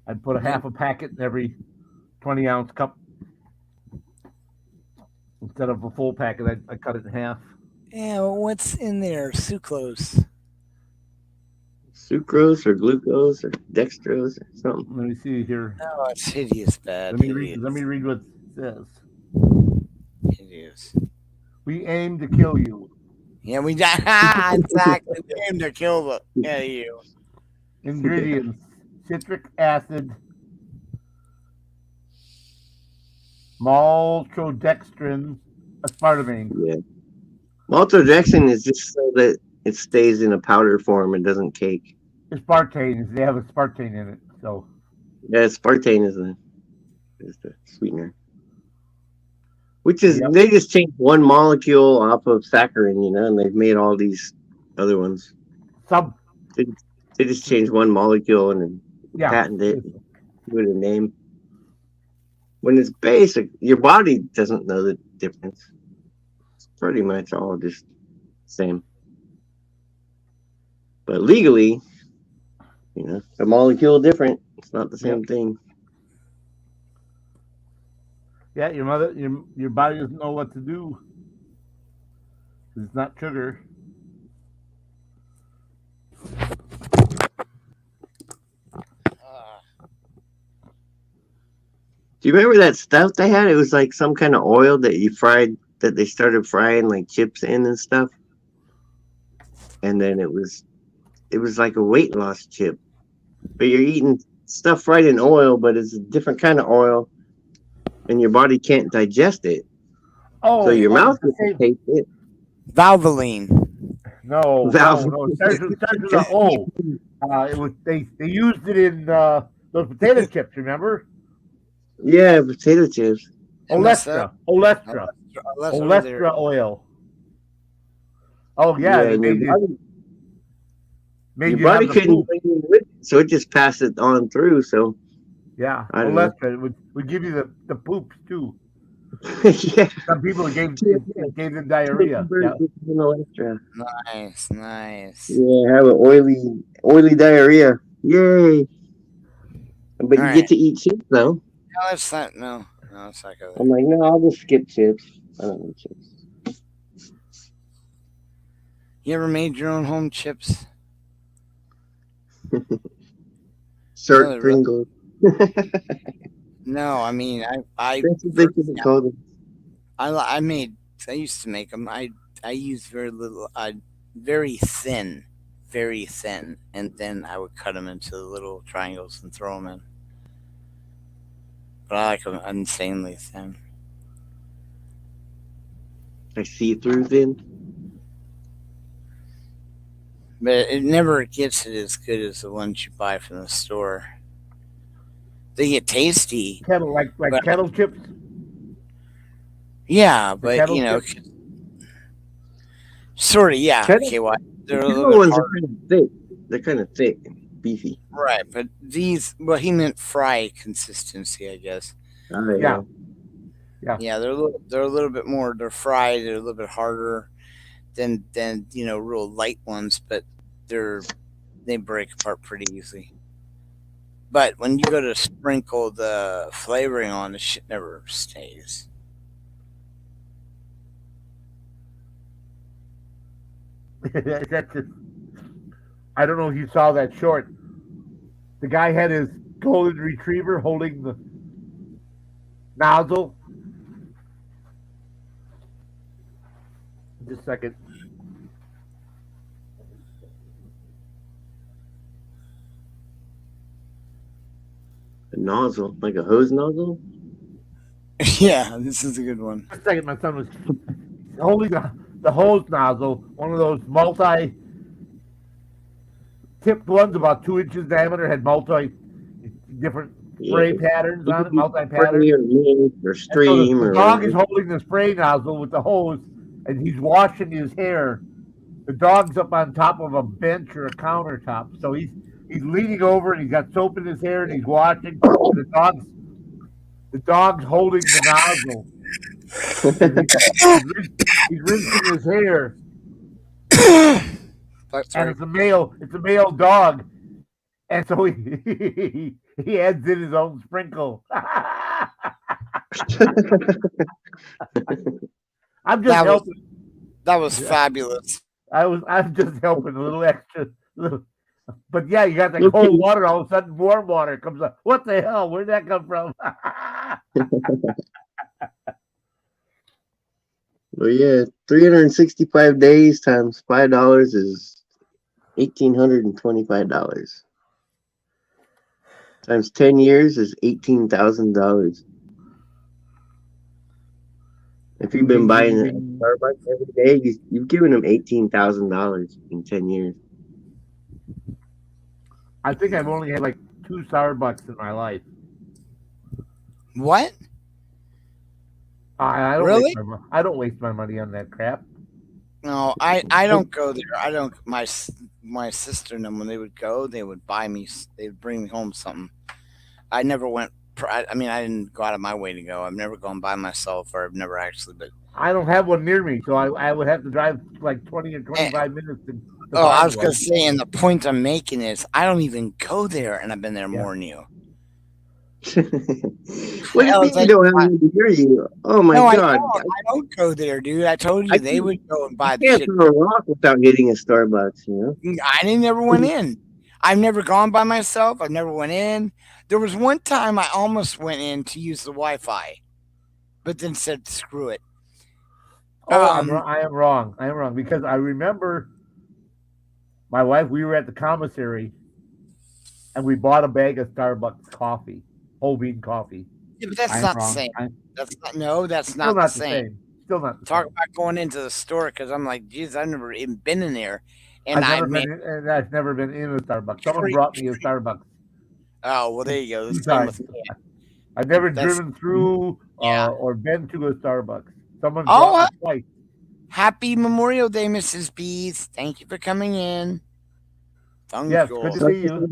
Speaker 1: I'd put a half a packet in every 20-ounce cup instead of a full packet. I cut it in half.
Speaker 2: Yeah, what's in there? Sucrose.
Speaker 3: Sucrose or glucose or dextrose or something.
Speaker 1: Let me see here.
Speaker 2: Oh, it's hideous bad.
Speaker 1: Let me read what it says.
Speaker 2: Hideous.
Speaker 1: We aim to kill you.
Speaker 2: Yeah, we got exactly aim to kill the you.
Speaker 1: Ingredients: citric acid, maltodextrin, aspartame.
Speaker 3: Yeah. Maltodextrin is just so that it stays in a powder form and doesn't cake.
Speaker 1: Aspartame. They have aspartame in it. So
Speaker 3: Yeah, aspartame is the sweetener. Which is
Speaker 1: yep.
Speaker 3: they just changed one molecule off of saccharin, and they've made all these other ones.
Speaker 1: Some
Speaker 3: They, they just changed one molecule and then
Speaker 1: yeah.
Speaker 3: patented it, with a name. When it's basic, your body doesn't know the difference. It's pretty much all just the same. But legally, a molecule different. It's not the same
Speaker 1: Yep.
Speaker 3: thing.
Speaker 1: Yeah, your body doesn't know what to do. It's not sugar.
Speaker 3: Do you remember that stuff they had? It was like some kind of oil that you fried, that they started frying like chips in and stuff. And then it was like a weight loss chip. But you're eating stuff fried in oil, but it's a different kind of oil, and your body can't digest it. So your mouth
Speaker 1: The
Speaker 3: doesn't
Speaker 1: same.
Speaker 3: taste it.
Speaker 2: Valvoline.
Speaker 1: No,
Speaker 3: Valve.
Speaker 1: no. It starts with an O. It was they used it in those potato chips. Remember?
Speaker 3: Yeah, potato chips.
Speaker 1: Olestra oil. Oh yeah,
Speaker 3: Yeah,
Speaker 1: they
Speaker 3: and your body,
Speaker 1: made
Speaker 3: your
Speaker 1: you have
Speaker 3: body
Speaker 1: the
Speaker 3: couldn't
Speaker 1: poop.
Speaker 3: bring it with it, so it just passed it on through. So
Speaker 1: Yeah,
Speaker 3: I don't know.
Speaker 1: Olestra would give you the poops too.
Speaker 3: Yeah,
Speaker 1: Some people it gave them diarrhea.
Speaker 3: birds
Speaker 1: Yeah,
Speaker 3: with an extra.
Speaker 2: Nice.
Speaker 3: Yeah, have an oily diarrhea. Yay! But
Speaker 2: All
Speaker 3: you
Speaker 2: right.
Speaker 3: get to eat chips though.
Speaker 2: No, it's not. No, it's not good.
Speaker 3: I'm like, no, I'll just skip chips. I don't need chips.
Speaker 2: You ever made your own home chips?
Speaker 3: Shark
Speaker 2: No, really.
Speaker 3: Pringles.
Speaker 2: No, I mean,
Speaker 3: That's what they should have called them.
Speaker 2: I made. I used to make them. I used very little. Very thin, and then I would cut them into little triangles and throw them in. But I like them insanely thin.
Speaker 3: I see through then.
Speaker 2: But it never gets it as good as the ones you buy from the store. They get tasty,
Speaker 1: kettle
Speaker 2: but
Speaker 1: kettle chips.
Speaker 2: yeah,
Speaker 1: The
Speaker 2: but
Speaker 1: kettle chips.
Speaker 2: sort of, yeah.
Speaker 3: Kettle,
Speaker 2: Okay, well,
Speaker 3: the
Speaker 2: they're a little
Speaker 3: kettle
Speaker 2: bit
Speaker 3: ones are
Speaker 2: harder,
Speaker 3: kind of thick. They're kind of thick and beefy.
Speaker 2: right? But these, well, he meant fry consistency, I guess.
Speaker 3: Oh,
Speaker 1: Yeah,
Speaker 3: yeah.
Speaker 1: yeah.
Speaker 2: Yeah, they're a little bit more. They're fried. They're a little bit harder than real light ones, but they break apart pretty easily. But when you go to sprinkle the flavoring on, the shit never stays.
Speaker 1: That's just, I don't know if you saw that short. The guy had his golden retriever holding nozzle. Just a second.
Speaker 3: A nozzle, like a hose nozzle.
Speaker 2: Yeah, this is a good one.
Speaker 1: Just a second. My son was holding the hose nozzle, one of those multi tipped ones, about 2 inches diameter, had multi different
Speaker 3: Yeah,
Speaker 1: spray patterns
Speaker 3: it
Speaker 1: on
Speaker 3: could
Speaker 1: it,
Speaker 3: be
Speaker 1: multi
Speaker 3: spray
Speaker 1: patterns.
Speaker 3: or mist or
Speaker 1: And so
Speaker 3: stream
Speaker 1: the
Speaker 3: or
Speaker 1: dog
Speaker 3: whatever.
Speaker 1: is holding the spray nozzle with the hose, and he's washing his hair. The dog's up on top of a bench or a countertop, so he's leaning over and he's got soap in his hair and he's washing. And the dog's holding the nozzle and he's rinsing his hair.
Speaker 2: That's
Speaker 1: And
Speaker 2: right.
Speaker 1: it's a male dog, and so he adds in his own sprinkle. I'm just
Speaker 2: That was
Speaker 1: helping.
Speaker 2: that was fabulous.
Speaker 1: I'm just helping a little extra. But yeah, you got that
Speaker 3: Okay.
Speaker 1: cold water. All of a sudden, warm water comes up. What the hell? Where'd that come from?
Speaker 3: Well, yeah, 365 days times $5 is $1,825. Times 10 years is $18,000. If you've been
Speaker 1: Ding, ding,
Speaker 3: buying
Speaker 1: ding,
Speaker 3: at
Speaker 1: ding.
Speaker 3: Starbucks every day, you've given them $18,000 in 10 years.
Speaker 1: I think I've only had like 2 Starbucks in my life.
Speaker 2: What?
Speaker 1: I don't
Speaker 2: Really?
Speaker 1: I don't waste my money on that crap.
Speaker 2: No, I don't go there. I don't. My sister and them, when they would go, they would buy me. They would bring me home something. I never went. I mean, I didn't go out of my way to go. I've never gone by myself, or I've never actually. But
Speaker 1: I don't have one near me, so I would have to drive like 20 or
Speaker 2: eh,
Speaker 1: 25 minutes to
Speaker 2: oh, I
Speaker 1: find
Speaker 2: was gonna
Speaker 1: one.
Speaker 2: say, and the point I'm making is, I don't even go there, and I've been there
Speaker 1: Yeah.
Speaker 2: more than you.
Speaker 3: What do you
Speaker 2: I was
Speaker 3: mean you
Speaker 2: like,
Speaker 3: don't have one to hear you? Oh my
Speaker 2: no, I
Speaker 3: God.
Speaker 2: don't. I don't go there, dude. I told
Speaker 3: I
Speaker 2: you they
Speaker 3: can't,
Speaker 2: would go and
Speaker 3: you
Speaker 2: buy the
Speaker 3: can't
Speaker 2: shit.
Speaker 3: throw a rock without hitting a Starbucks, you know?
Speaker 2: I never went in. I've never gone by myself. I've never went in. There was one time I almost went in to use the Wi-Fi, but then said screw it.
Speaker 1: Oh,
Speaker 2: Um,
Speaker 1: I am wrong. I am wrong because I remember my wife. We were at the commissary and we bought a bag of Starbucks coffee, whole bean coffee.
Speaker 2: yeah, but
Speaker 1: I
Speaker 2: that's
Speaker 1: am
Speaker 2: not the
Speaker 1: wrong.
Speaker 2: same. That's not. No, that's
Speaker 1: Still
Speaker 2: not the
Speaker 1: not the
Speaker 2: same.
Speaker 1: same. Still not the
Speaker 2: Talk
Speaker 1: same.
Speaker 2: about going into the store because I'm like, geez, I've never even been in there, and
Speaker 1: I've
Speaker 2: I
Speaker 1: never
Speaker 2: mean,
Speaker 1: been in, and I've never been in a Starbucks. Someone brought me a Starbucks.
Speaker 2: oh well, there you go. The
Speaker 1: Two
Speaker 2: same with
Speaker 1: times.
Speaker 2: me.
Speaker 1: I've never
Speaker 2: That's
Speaker 1: driven through
Speaker 2: yeah.
Speaker 1: or been to a Starbucks. Someone
Speaker 2: Oh,
Speaker 1: brought me twice.
Speaker 2: happy Memorial Day, Mrs. Bees. Thank you for coming in. Thank
Speaker 1: Yes, good
Speaker 2: you.
Speaker 1: to
Speaker 3: So
Speaker 1: see you.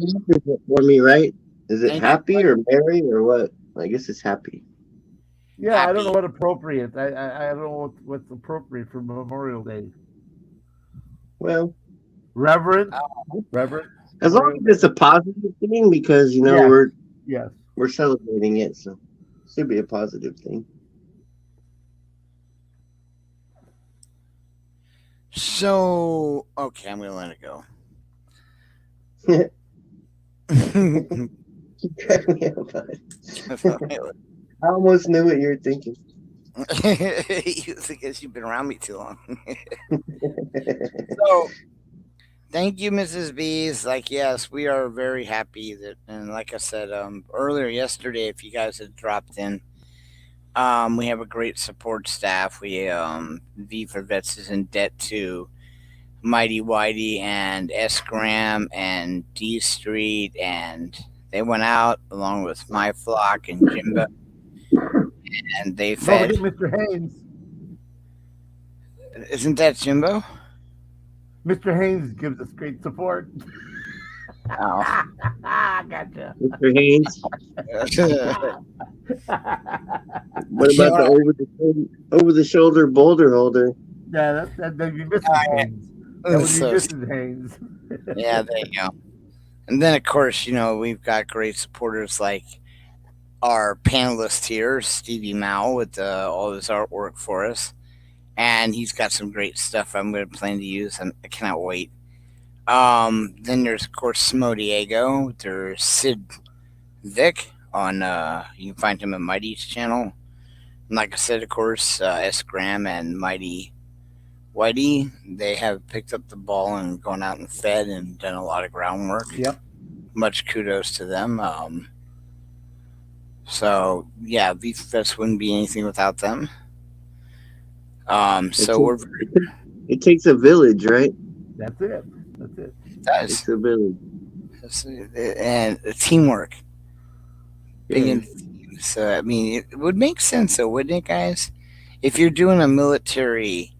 Speaker 3: for me, right? Is it
Speaker 2: Thank you.
Speaker 3: happy or merry or what? I guess it's happy.
Speaker 1: Yeah, I don't know
Speaker 2: Happy.
Speaker 1: what appropriate. I don't know what's appropriate for Memorial Day.
Speaker 3: Well,
Speaker 1: Reverend, Reverend
Speaker 3: as long
Speaker 1: Memorial
Speaker 3: as it's
Speaker 1: Day.
Speaker 3: a positive thing, because
Speaker 1: Yes, yes.
Speaker 3: we're celebrating it, so it should be a positive thing.
Speaker 2: So okay, I'm gonna let it go.
Speaker 3: You crack me up, bud. I almost knew what you were thinking.
Speaker 2: Because you've been around me too long. So thank you, Mrs. Bees. Like, yes, we are very happy that, and like I said earlier yesterday, if you guys had dropped in, we have a great support staff. We V for Vets is in debt to Mighty Whitey and S Graham and D Street, and they went out along with My Flock and Jimbo, and they
Speaker 1: Don't
Speaker 2: fed.
Speaker 1: forget Mr. Haynes.
Speaker 2: Isn't that Jimbo?
Speaker 1: Mr. Haynes gives us great support.
Speaker 2: Oh.
Speaker 1: Gotcha.
Speaker 3: Mr. Haynes, what about the over the shoulder boulder holder?
Speaker 1: Yeah, that'd be Mrs. Haynes. That would be
Speaker 2: So,
Speaker 1: Mrs. Haynes.
Speaker 2: yeah, there you go. And then, of course, we've got great supporters like our panelist here, Stevie Mao, with all his artwork for us. And he's got some great stuff I'm going to plan to use, and I cannot wait. Then there's, of course, Smo Diego. There's Sid Vic, on you can find him on Mighty's channel. And like I said, of course, S. Graham and Mighty Whitey, they have picked up the ball and gone out and fed and done a lot of groundwork.
Speaker 1: Yep.
Speaker 2: Much kudos to them. So yeah, Beef Fest wouldn't be anything without them. So
Speaker 3: it takes a village, right?
Speaker 1: That's it. That's it.
Speaker 3: It takes a village.
Speaker 2: And teamwork.
Speaker 3: Yeah.
Speaker 2: So I mean, it would make sense, though, wouldn't it, guys? If you're doing a military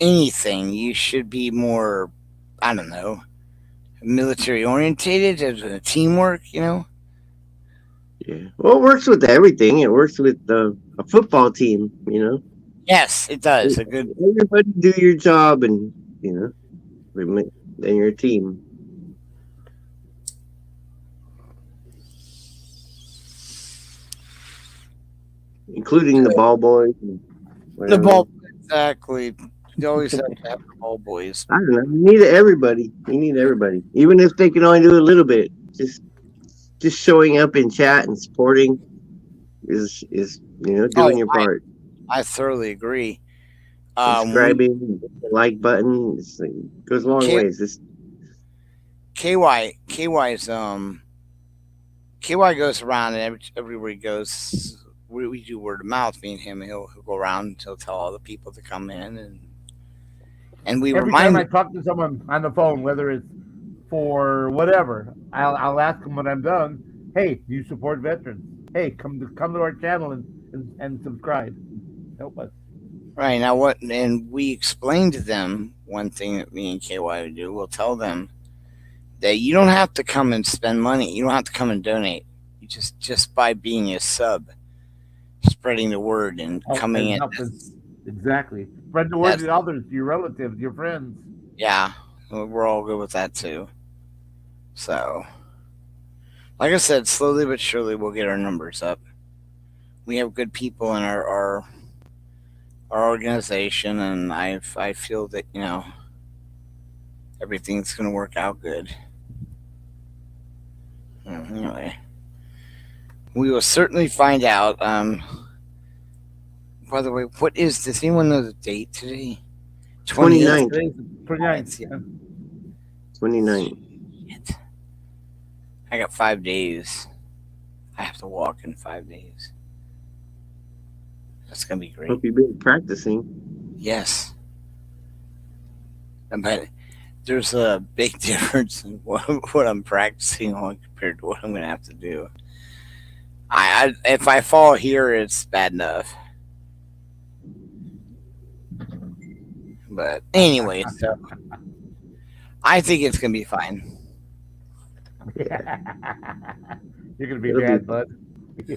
Speaker 2: anything, you should be more, I don't know, military orientated as a teamwork.
Speaker 3: Yeah. Well, it works with everything. It works with a football team.
Speaker 2: Yes, it does. A good.
Speaker 3: Everybody do your job, and then you're a team. Including the ball boys.
Speaker 2: The ball, exactly. You always have to have the ball boys.
Speaker 3: I don't know. You need everybody. Even if they can only do a little bit. Just showing up in chat and supporting is doing your part.
Speaker 2: I thoroughly agree.
Speaker 3: Subscribing, the like button, goes a long ways.
Speaker 2: KY goes around, and everywhere he goes, we do word of mouth. Me and him, he'll go around and he'll tell all the people to come in, and we
Speaker 1: Every
Speaker 2: remind
Speaker 1: time I talk to someone on the phone, whether it's for whatever, I'll ask them when I'm done. Hey, do you support veterans? Hey, come to our channel and subscribe. Help us.
Speaker 2: Right now, and we explain to them one thing that me and KY would do. We'll tell them that you don't have to come and spend money. You don't have to come and donate. You just by being a sub, spreading the word and coming in.
Speaker 1: Exactly. Spread the word to others, your relatives, your friends.
Speaker 2: Yeah, we're all good with that too. So, like I said, slowly but surely we'll get our numbers up. We have good people in our organization, and I feel that everything's going to work out good. Anyway, we will certainly find out. By the way, does anyone know the date today?
Speaker 3: 29th. 29th.
Speaker 2: I got 5 days. I have to walk in 5 days. That's going to be great.
Speaker 3: Hope you've been practicing.
Speaker 2: Yes. But there's a big difference in what I'm practicing on compared to what I'm going to have to do. If I fall here, it's bad enough. But anyway, so I think it's going to be fine.
Speaker 1: You're going to be bad, bud.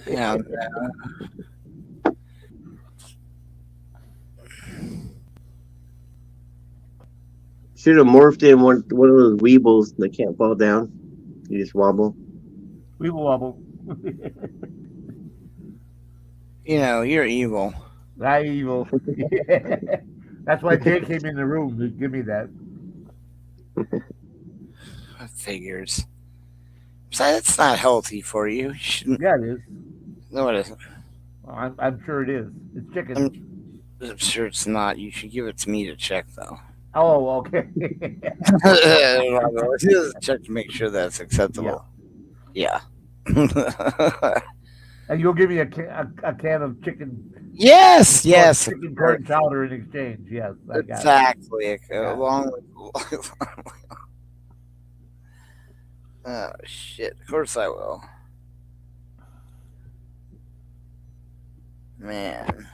Speaker 2: Yeah.
Speaker 3: Should have morphed in one of those weebles that can't fall down. You just wobble.
Speaker 1: Weeble wobble.
Speaker 2: You're evil.
Speaker 1: I'm evil. That's why Jay came in the room to give me that.
Speaker 2: Figures. Besides, it's not healthy for you.
Speaker 1: Yeah, it is.
Speaker 2: No, it isn't.
Speaker 1: Well, I'm sure it is. It's chicken.
Speaker 2: I'm sure it's not. You should give it to me to check, though.
Speaker 1: Oh, okay.
Speaker 2: Check to make sure that's acceptable. Yeah.
Speaker 1: And you'll give me a can of chicken.
Speaker 2: Yes.
Speaker 1: Chicken corn chowder in exchange. Yes, I got
Speaker 2: exactly.
Speaker 1: It.
Speaker 2: Along with. Oh shit! Of course I will. Man.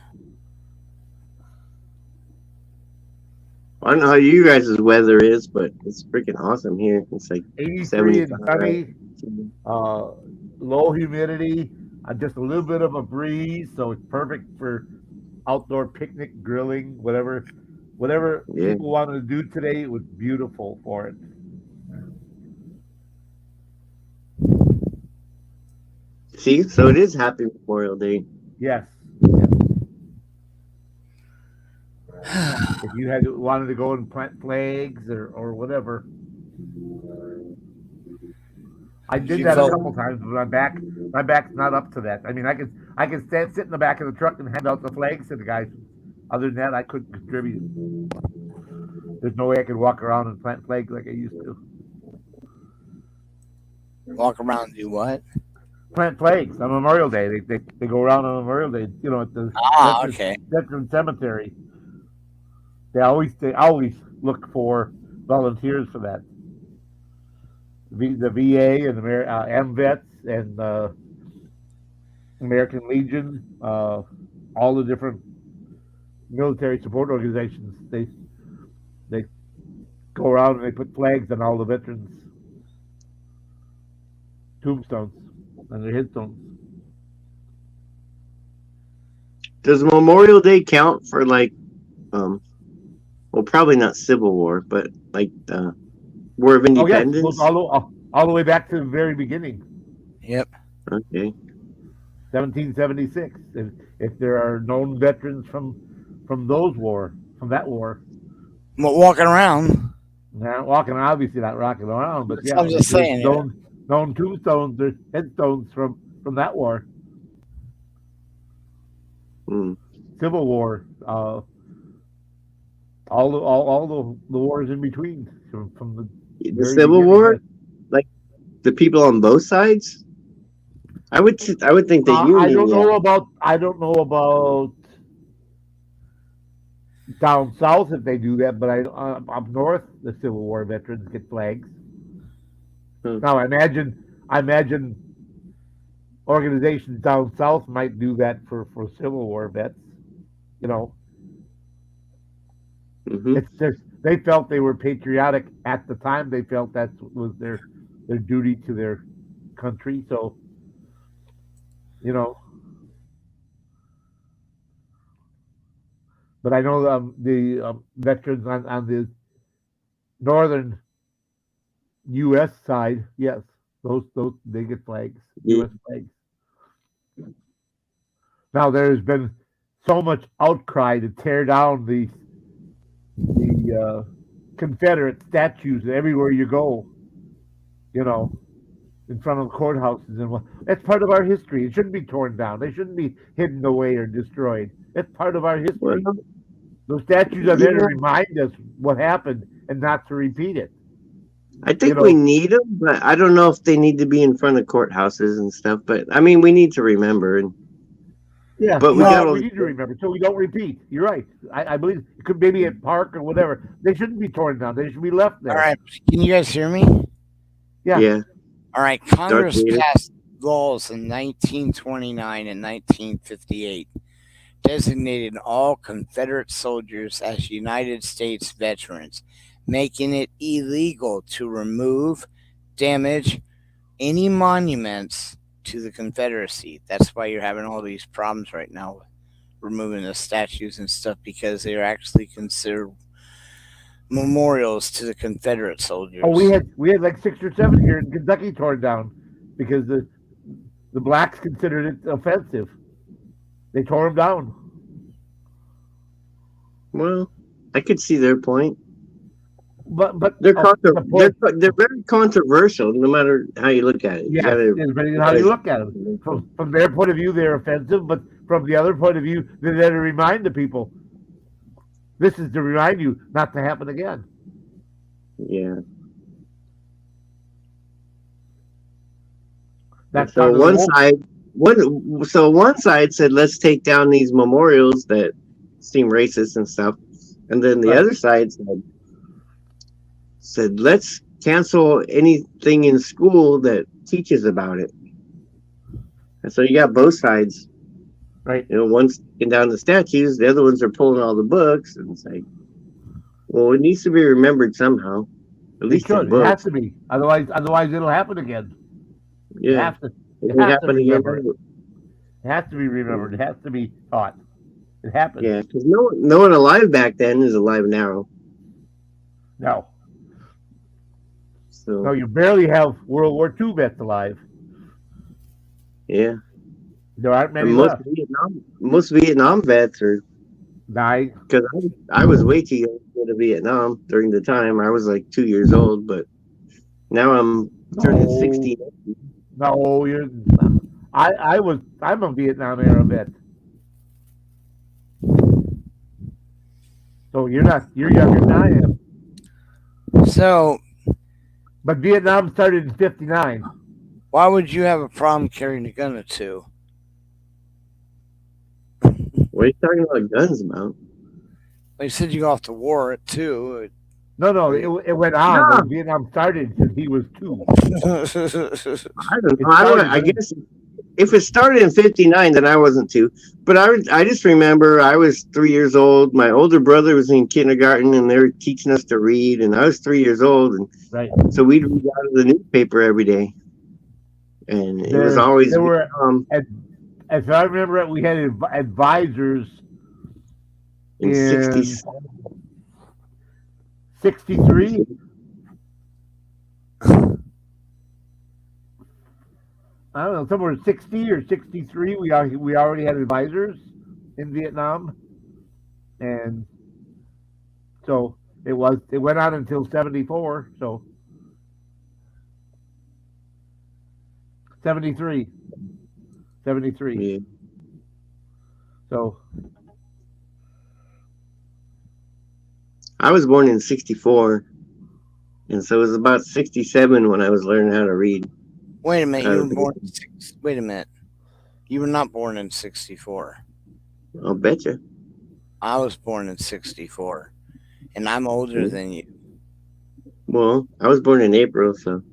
Speaker 3: I don't know how you guys' weather is, but it's freaking awesome here. It's like
Speaker 1: 83 and sunny, low humidity, just a little bit of a breeze, so it's perfect for outdoor picnic, grilling, whatever people wanted to do today. It was beautiful for it.
Speaker 3: See, so it is Happy Memorial Day.
Speaker 1: Yes. If you wanted to go and plant flags or whatever. I did
Speaker 2: You
Speaker 1: that a
Speaker 2: felt
Speaker 1: couple times, but my back's not up to that. I mean, I could sit in the back of the truck and hand out the flags to the guys. Other than that, I couldn't contribute. There's no way I could walk around and plant flags like I used to.
Speaker 2: walk around and do what?
Speaker 1: Plant flags on Memorial Day. They go around on Memorial Day. You know, at the
Speaker 2: Ah, okay.
Speaker 1: veteran cemetery. They always look for volunteers for that. The VA and the MVets and American Legion, all the different military support organizations. They go around and they put flags on all the veterans' tombstones and their headstones.
Speaker 3: Does Memorial Day count for like, well, probably not Civil War, but like the War of
Speaker 1: Oh yes, it
Speaker 3: Independence?
Speaker 1: goes all the way back to the very beginning,
Speaker 2: Yep.
Speaker 3: Okay.
Speaker 1: 1776. If there are known veterans from that war,
Speaker 2: Well, walking around.
Speaker 1: not walking, obviously not rocking around, but yeah,
Speaker 2: I'm just
Speaker 1: there's
Speaker 2: saying. Yeah.
Speaker 1: known tombstones, there's headstones from that war,
Speaker 3: Hmm.
Speaker 1: Civil War, all the wars in between from the
Speaker 3: The
Speaker 1: very
Speaker 3: Civil
Speaker 1: beginning.
Speaker 3: War,
Speaker 1: Yes.
Speaker 3: like the people on both sides. I would think the
Speaker 1: I
Speaker 3: Union.
Speaker 1: I don't know about down south if they do that, but up north the Civil War veterans get flags.
Speaker 3: Hmm.
Speaker 1: Now I imagine organizations down south might do that for Civil War vets. You know,
Speaker 3: Hmm.
Speaker 1: it's just they felt they were patriotic at the time. They felt that was their duty to their country. So you know, but I know the veterans on the northern U.S. side, yes, those they get flags,
Speaker 3: Yeah.
Speaker 1: U.S. flags. Now there's been so much outcry to tear down the Confederate statues everywhere you go. You know, in front of courthouses and what. That's part of our history. It shouldn't be torn down. They shouldn't be hidden away or destroyed. It's part of our
Speaker 3: Well,
Speaker 1: history. Those statues are there to
Speaker 3: yeah,
Speaker 1: remind us what happened and not to repeat it.
Speaker 3: I
Speaker 1: You
Speaker 3: think we
Speaker 1: know,
Speaker 3: need them, but I don't know if they need to be in front of courthouses and stuff. But I mean, we need to remember,
Speaker 1: yeah,
Speaker 3: but we got
Speaker 2: Well,
Speaker 3: all
Speaker 1: we need to remember so we don't repeat. You're right. I believe it could maybe at park or whatever. They shouldn't be torn down. They should be left
Speaker 2: all
Speaker 1: there.
Speaker 2: right. Can you guys hear me?
Speaker 1: Yeah.
Speaker 3: yeah,
Speaker 2: All right.
Speaker 3: Darth
Speaker 2: Congress
Speaker 3: Vader.
Speaker 2: passed laws in 1929 and 1958 designated all Confederate soldiers as United States veterans, making it illegal to remove, damage any monuments to the Confederacy. That's why you're having all these problems right now with removing the statues and stuff because they're actually considered memorials to the Confederate soldiers.
Speaker 1: Oh, we had like 6 or 7 here in Kentucky torn down because the blacks considered it offensive. They tore them down.
Speaker 3: Well, I could see their point.
Speaker 1: But
Speaker 3: They're
Speaker 1: the point,
Speaker 3: they're very controversial, no matter how you look at it. You
Speaker 1: yes,
Speaker 3: gotta,
Speaker 1: depending on how you look at them. From their point of view, they're offensive, but from the other point of view, they're there to remind the people. This is to remind you not to happen again.
Speaker 3: yeah.
Speaker 1: That's
Speaker 3: So
Speaker 1: part of the
Speaker 3: one
Speaker 1: whole.
Speaker 3: one side said let's take down these memorials that seem racist and stuff, and then the
Speaker 1: Right.
Speaker 3: other side said let's cancel anything in school that teaches about it. And so you got both sides.
Speaker 1: Right.
Speaker 3: You know, one's taking down the statues, the other ones are pulling all the books, and it's like, well, it needs to be remembered somehow, at
Speaker 1: It
Speaker 3: least in
Speaker 1: should. It has
Speaker 3: books.
Speaker 1: to be. Otherwise, it'll happen again. It
Speaker 3: Yeah,
Speaker 1: has to.
Speaker 3: it
Speaker 1: You
Speaker 3: can
Speaker 1: have to
Speaker 3: happen again.
Speaker 1: remember it. It has to be remembered. It has to be taught. It happens.
Speaker 3: Yeah, because no one alive back then is alive now.
Speaker 1: No.
Speaker 3: So
Speaker 1: No, you barely have World War II vets alive.
Speaker 3: yeah,
Speaker 1: There aren't
Speaker 3: and
Speaker 1: many left.
Speaker 3: most Vietnam vets are
Speaker 1: Die.
Speaker 3: because I was way too young to go to Vietnam during the time. I was like 2 years old, but Now I'm turning
Speaker 1: No,
Speaker 3: 60.
Speaker 1: no, I'm a Vietnam era vet. So you're younger than I am.
Speaker 2: So,
Speaker 1: But Vietnam started in '59.
Speaker 2: why would you have a problem carrying a gun at 2?
Speaker 3: What are you talking about guns about?
Speaker 2: Well, you said you go off to war at 2.
Speaker 1: No,
Speaker 2: Are you-
Speaker 1: it went on,
Speaker 3: No,
Speaker 1: but Vietnam started since he was 2.
Speaker 3: I don't know.
Speaker 1: It started
Speaker 3: I
Speaker 1: when
Speaker 3: guess if it started in '59, then I wasn't two. But I just remember I was 3 years old. My older brother was in kindergarten, and they were teaching us to read, and I was 3 years old, and
Speaker 1: right
Speaker 3: so we'd read out of the newspaper every day, and it was always
Speaker 1: there were,
Speaker 3: Vietnam
Speaker 1: as, as I remember it, we had advisors
Speaker 3: in
Speaker 1: in
Speaker 3: '67.
Speaker 1: '63. I don't know, somewhere in '60 or '63. We already had advisors in Vietnam, and so it went on until '74. So '73, '73.
Speaker 3: Yeah.
Speaker 1: So
Speaker 3: I was born in '64, and so it was about '67 when I was learning how to read.
Speaker 2: Wait a minute,
Speaker 3: Out
Speaker 2: you
Speaker 3: of
Speaker 2: were born
Speaker 3: the,
Speaker 2: wait a minute. You were not born in 64.
Speaker 3: I'll betcha.
Speaker 2: I was born in 64, and I'm older than you.
Speaker 3: Well, I was born in April, so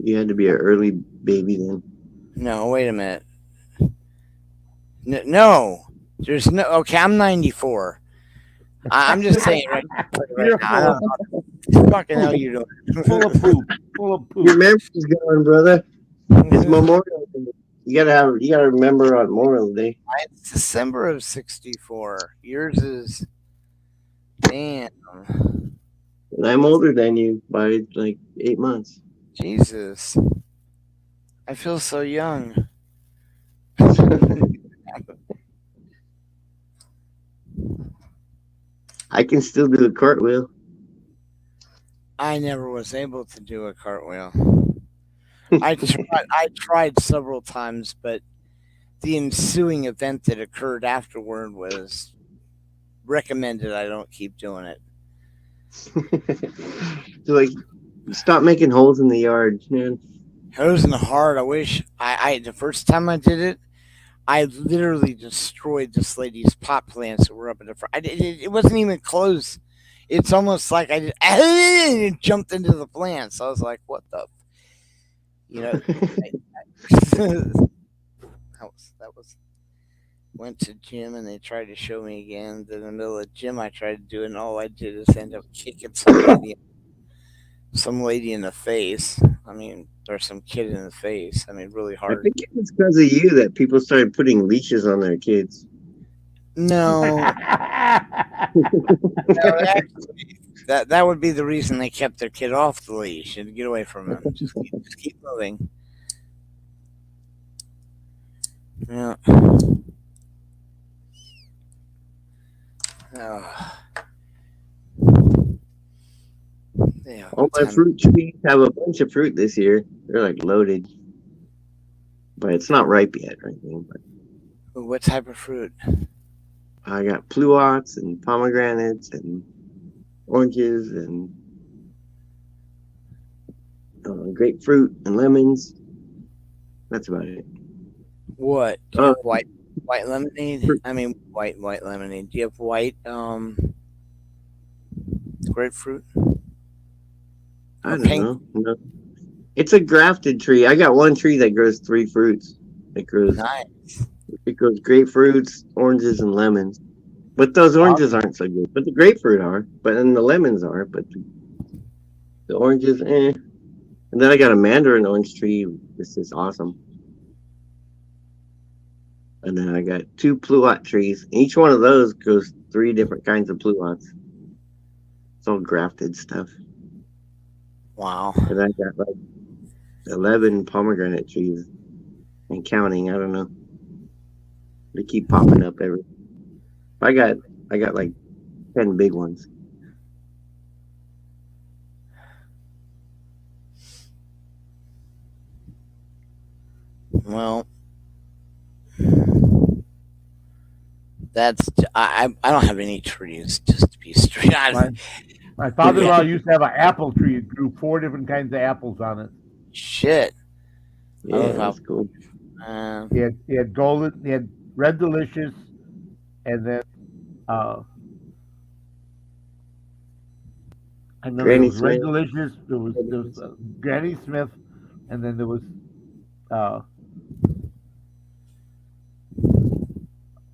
Speaker 3: you had to be an early baby then.
Speaker 2: No, wait a minute. No, there's no. Okay, I'm 94. I'm just saying right
Speaker 1: you're
Speaker 2: now. I don't know what the fucking hell you doing.
Speaker 1: full of poop, full of
Speaker 3: Your
Speaker 1: poop.
Speaker 3: memory's going, brother. It's Memorial Day. You gotta remember on Memorial Day.
Speaker 2: It's December of 64. Yours is damn.
Speaker 3: And I'm older than you by like 8 months.
Speaker 2: Jesus. I feel so young.
Speaker 3: I can still do a cartwheel.
Speaker 2: I never was able to do a cartwheel. I tried several times, but the ensuing event that occurred afterward was recommended I don't keep doing it.
Speaker 3: So like, stop making holes in the yard, man.
Speaker 2: It wasn't hard. I wish I the first time I did it, I literally destroyed this lady's pot plants that were up in the front. It wasn't even close. It's almost like I jumped into the plants. I was like, "What the?" You know, that was. Went to gym and they tried to show me again. Then in the middle of the gym, I tried to do it, and all I did is end up kicking some lady in the face. I mean, or some kid in the face. I mean, really
Speaker 3: I
Speaker 2: hard.
Speaker 3: think it was because of you that people started putting leashes on their kids.
Speaker 2: No, no, actually, that would be the reason they kept their kid off the leash and get away from him. Just keep moving. Yeah. Oh. Yeah.
Speaker 3: All
Speaker 2: What
Speaker 3: my
Speaker 2: time?
Speaker 3: fruit trees have a bunch of fruit this year. They're like loaded, but it's not ripe yet or anything. But
Speaker 2: What type of fruit?
Speaker 3: I got pluots and pomegranates and oranges and grapefruit and lemons. That's about it.
Speaker 2: What? Do you
Speaker 3: Uh,
Speaker 2: have white lemonade?
Speaker 3: fruit,
Speaker 2: I mean white lemonade. Do you have white grapefruit
Speaker 3: I
Speaker 2: or
Speaker 3: don't
Speaker 2: pink?
Speaker 3: know. No. It's a grafted tree. I got one tree that grows three fruits.
Speaker 2: Nice.
Speaker 3: It grows grapefruits, oranges, and lemons. But those oranges aren't so good. But the grapefruit are. But then the lemons are. But the oranges, eh. And then I got a mandarin orange tree. This is awesome. And then I got two pluot trees. Each one of those grows three different kinds of pluots. It's all grafted stuff.
Speaker 2: Wow.
Speaker 3: And I got like 11 pomegranate trees and counting. I don't know. They keep popping up every. I got like 10 big ones.
Speaker 2: Well, that's I don't have any trees, just to be straight
Speaker 1: My
Speaker 2: honest.
Speaker 1: my father-in-law used to have an apple tree. It grew 4 different kinds of apples on it.
Speaker 2: Shit. I
Speaker 3: Yeah,
Speaker 2: don't know
Speaker 3: that's cool.
Speaker 2: how.
Speaker 1: He had golden, he had red delicious, and then uh, I remember there
Speaker 3: Granny
Speaker 1: was red
Speaker 3: Smith.
Speaker 1: delicious. There was Granny Smith, and then there was uh,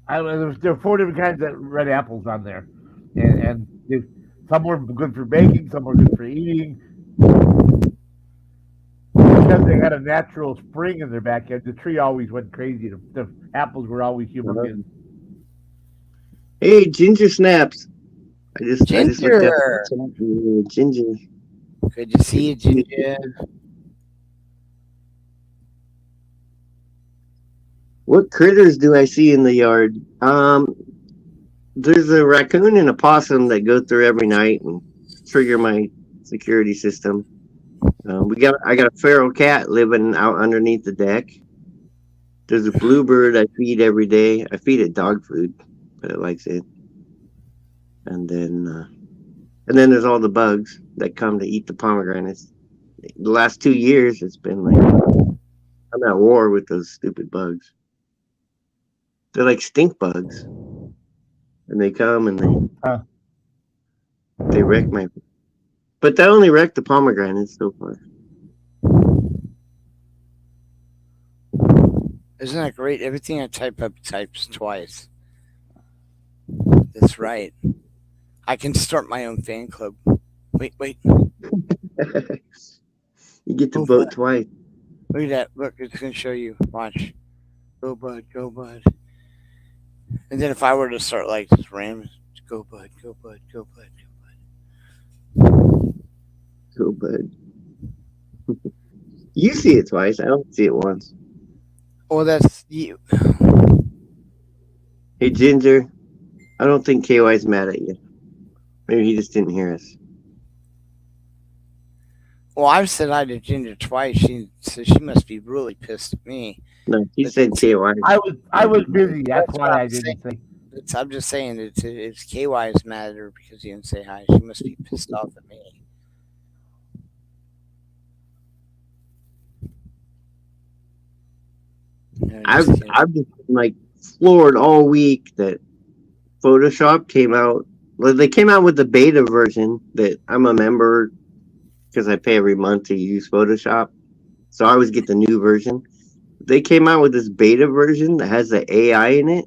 Speaker 1: I don't know, there were 4 different kinds of red apples on there, and some were good for baking, some were good for eating. Because they had a natural spring in their backyard, the tree always went crazy. The apples were always
Speaker 3: Uh-huh.
Speaker 1: humongous.
Speaker 3: Hey, ginger snaps. I just looked up
Speaker 2: Ginger.
Speaker 3: ginger.
Speaker 2: Good to see you, Ginger.
Speaker 3: What critters do I see in the yard? There's a raccoon and a possum that go through every night and trigger my security system. I got a feral cat living out underneath the deck. There's a bluebird I feed every day. I feed it dog food, but it likes it. And then there's all the bugs that come to eat the pomegranates. The last 2 years, it's been like I'm at war with those stupid bugs. They're like stink bugs, and they come and
Speaker 1: Huh.
Speaker 3: they wreck my. But they only wrecked the pomegranates so far.
Speaker 2: Isn't that great? Everything I type up types twice. That's right. I can start my own fan club. Wait.
Speaker 3: You get to
Speaker 2: Oh,
Speaker 3: vote
Speaker 2: bud.
Speaker 3: twice.
Speaker 2: Look at that. Look, it's going to show you. Watch. Go, bud. Go, bud. And then if I were to start like just random, go, bud. Go, bud. Go, bud. Go, bud.
Speaker 3: Cool, bud. You see it twice. I don't see it once.
Speaker 2: Oh, that's you.
Speaker 3: Hey, Ginger. I don't think KY's mad at you. Maybe he just didn't hear us.
Speaker 2: Well, I've said hi to Ginger twice. She says she must be really pissed at me.
Speaker 3: No, he
Speaker 2: But
Speaker 3: said KY.
Speaker 1: I was busy. That's
Speaker 2: That's what
Speaker 1: why I
Speaker 2: I'm saying.
Speaker 1: didn't say.
Speaker 2: I'm just saying it's KY is mad at her because you didn't say hi. She must be pissed off at me. No,
Speaker 3: I've
Speaker 2: just kidding.
Speaker 3: I've just been like floored all week that Photoshop came out. Well, they came out with the beta version that I'm a member because I pay every month to use Photoshop. So I always get the new version. They came out with this beta version that has the AI in it,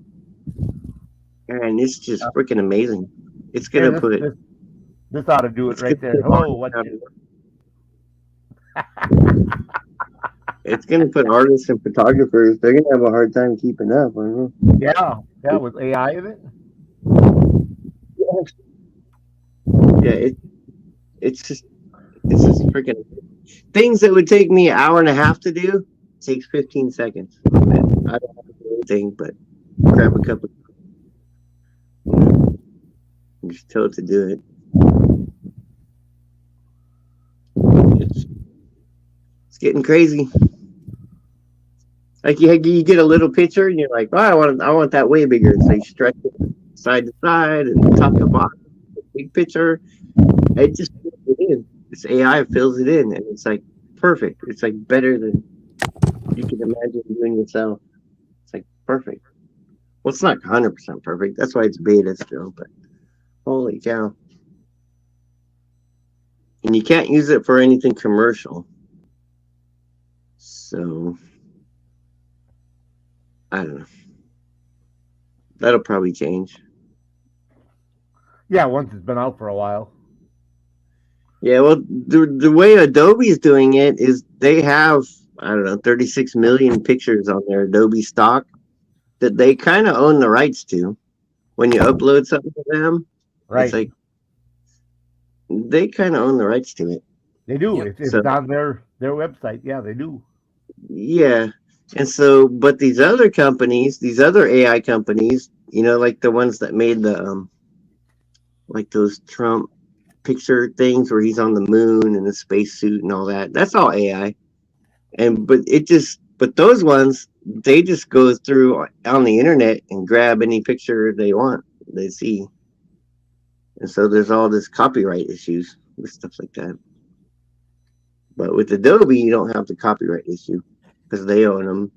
Speaker 3: and it's just freaking amazing. It's
Speaker 1: Yeah,
Speaker 3: gonna
Speaker 1: this
Speaker 3: put
Speaker 1: this this ought to do it
Speaker 3: it's
Speaker 1: right
Speaker 3: gonna
Speaker 1: there.
Speaker 3: put
Speaker 1: Hello, what?
Speaker 3: it's gonna put artists and photographers. They're gonna have a hard time keeping up. I don't
Speaker 1: Yeah, with AI in it.
Speaker 3: know. Yeah, it's just freaking things that would take me an hour and a half to do takes 15 seconds. And I don't have to do anything but grab a cup of and just tell it to do it. It's getting crazy. Like you get a little picture and you're like, oh, I want that way bigger. So you stretch it side to side and top to bottom. Big picture. It just fills it in. This AI fills it in, and it's like perfect. It's like better than you can imagine doing yourself. It's like perfect. Well, it's not 100% perfect. That's why it's beta still. But holy cow! And you can't use it for anything commercial. So I don't know. That'll probably change.
Speaker 1: Yeah, once it's been out for a while.
Speaker 3: Yeah, well, the way Adobe's doing it is they have I don't know 36 million pictures on their Adobe stock that they kind of own the rights to. When you upload something to them, it's
Speaker 1: Right.
Speaker 3: like they kind of own the rights to it.
Speaker 1: They do.
Speaker 2: Yep.
Speaker 1: It's
Speaker 3: So
Speaker 1: on their website. Yeah, they do.
Speaker 3: yeah, and so but these other companies, these other AI companies, like the ones that made the like those Trump picture things where he's on the moon in a spacesuit and all that. That's all AI. But it just But those ones, they just go through on the internet and grab any picture they want, they see. And so there's all this copyright issues with stuff like that. But with Adobe, you don't have the copyright issue because they own them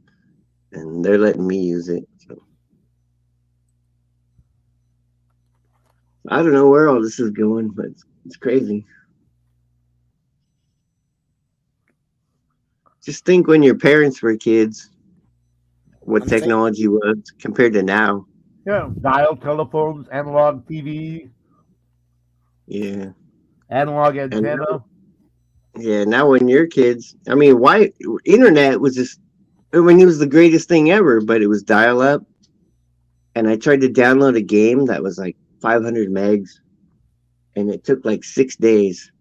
Speaker 3: and they're letting me use it. So I don't know where all this is going, but it's crazy. Just think when your parents were kids, what
Speaker 2: I'm thinking-
Speaker 3: technology was compared to now.
Speaker 1: Yeah, dial telephones, analog TV,
Speaker 3: Yeah.
Speaker 1: analog
Speaker 3: And
Speaker 1: antenna.
Speaker 3: yeah, now when you're kids, I mean, why internet was just when it was the greatest thing ever, but it was dial up. And I tried to download a game that was like 500 megs, and it took like 6 days.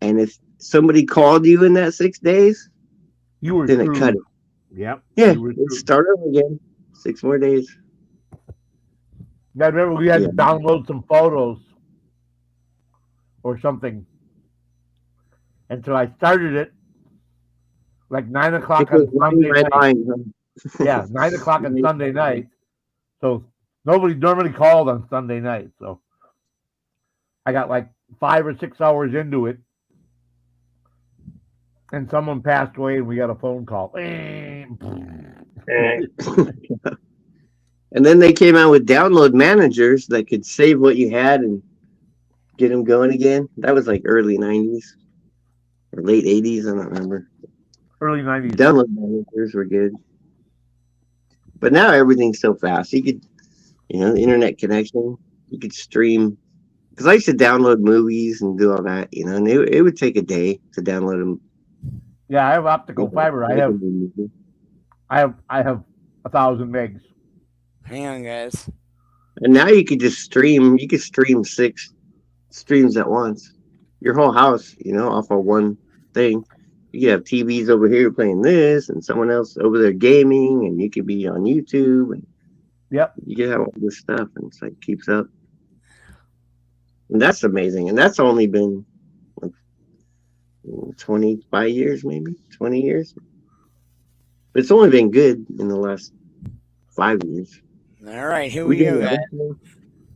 Speaker 3: And if somebody called you in that 6 days,
Speaker 1: You were
Speaker 3: then it
Speaker 1: screwed.
Speaker 3: cut it.
Speaker 1: Yep.
Speaker 3: Yeah,
Speaker 1: You were
Speaker 3: let's
Speaker 1: screwed.
Speaker 3: start over again. 6 more days.
Speaker 1: I remember we had to
Speaker 3: Yeah.
Speaker 1: download some photos or something. And so I started it like 9 o'clock
Speaker 3: It was
Speaker 1: on Sunday night.
Speaker 3: 99, huh?
Speaker 1: Yeah, 9 o'clock on Sunday night. So nobody normally called on Sunday night. So I got like 5 or 6 hours into it. And someone passed away and we got a phone call.
Speaker 3: And then they came out with download managers that could save what you had and get them going again. That was like early 90s or late 80s. I don't remember.
Speaker 1: Early 90s.
Speaker 3: Download managers were good. But now everything's so fast. You could, the internet connection, you could stream. Because I used to download movies and do all that, and it would take a day to download them.
Speaker 1: Yeah, I have optical fiber. I have 1,000 megs.
Speaker 2: Hang on, guys.
Speaker 3: And now you could just stream. You could stream 6 streams at once. Your whole house, off of one thing. You could have TVs over here playing this, and someone else over there gaming, and you could be on YouTube. And
Speaker 1: Yep.
Speaker 3: you could have all this stuff, and it's like keeps up. And that's amazing. And that's only been like 25 years, maybe 20 years. But it's only been good in the last 5 years.
Speaker 2: All right, here we go, guys.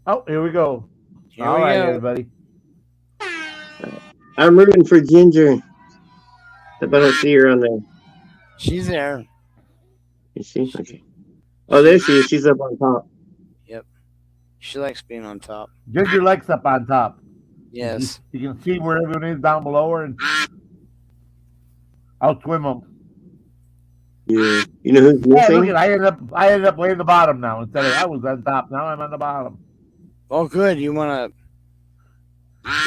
Speaker 1: Oh, here we go.
Speaker 2: Here
Speaker 1: All
Speaker 2: we
Speaker 1: right,
Speaker 2: go.
Speaker 1: everybody.
Speaker 3: I'm rooting for Ginger. I don't see her on there.
Speaker 2: She's there.
Speaker 3: Is she? Okay. Oh, there she is. She's up on top.
Speaker 2: Yep. She likes being on top.
Speaker 1: Ginger Legs up on top.
Speaker 2: Yes.
Speaker 1: You can see where everyone is down below her, and I'll swim them.
Speaker 3: Yeah. You know who's
Speaker 1: Hey, look
Speaker 3: missing?
Speaker 1: at I ended up way in the bottom now. Instead of I was on top, now I'm on the bottom.
Speaker 2: Oh, good. You want to...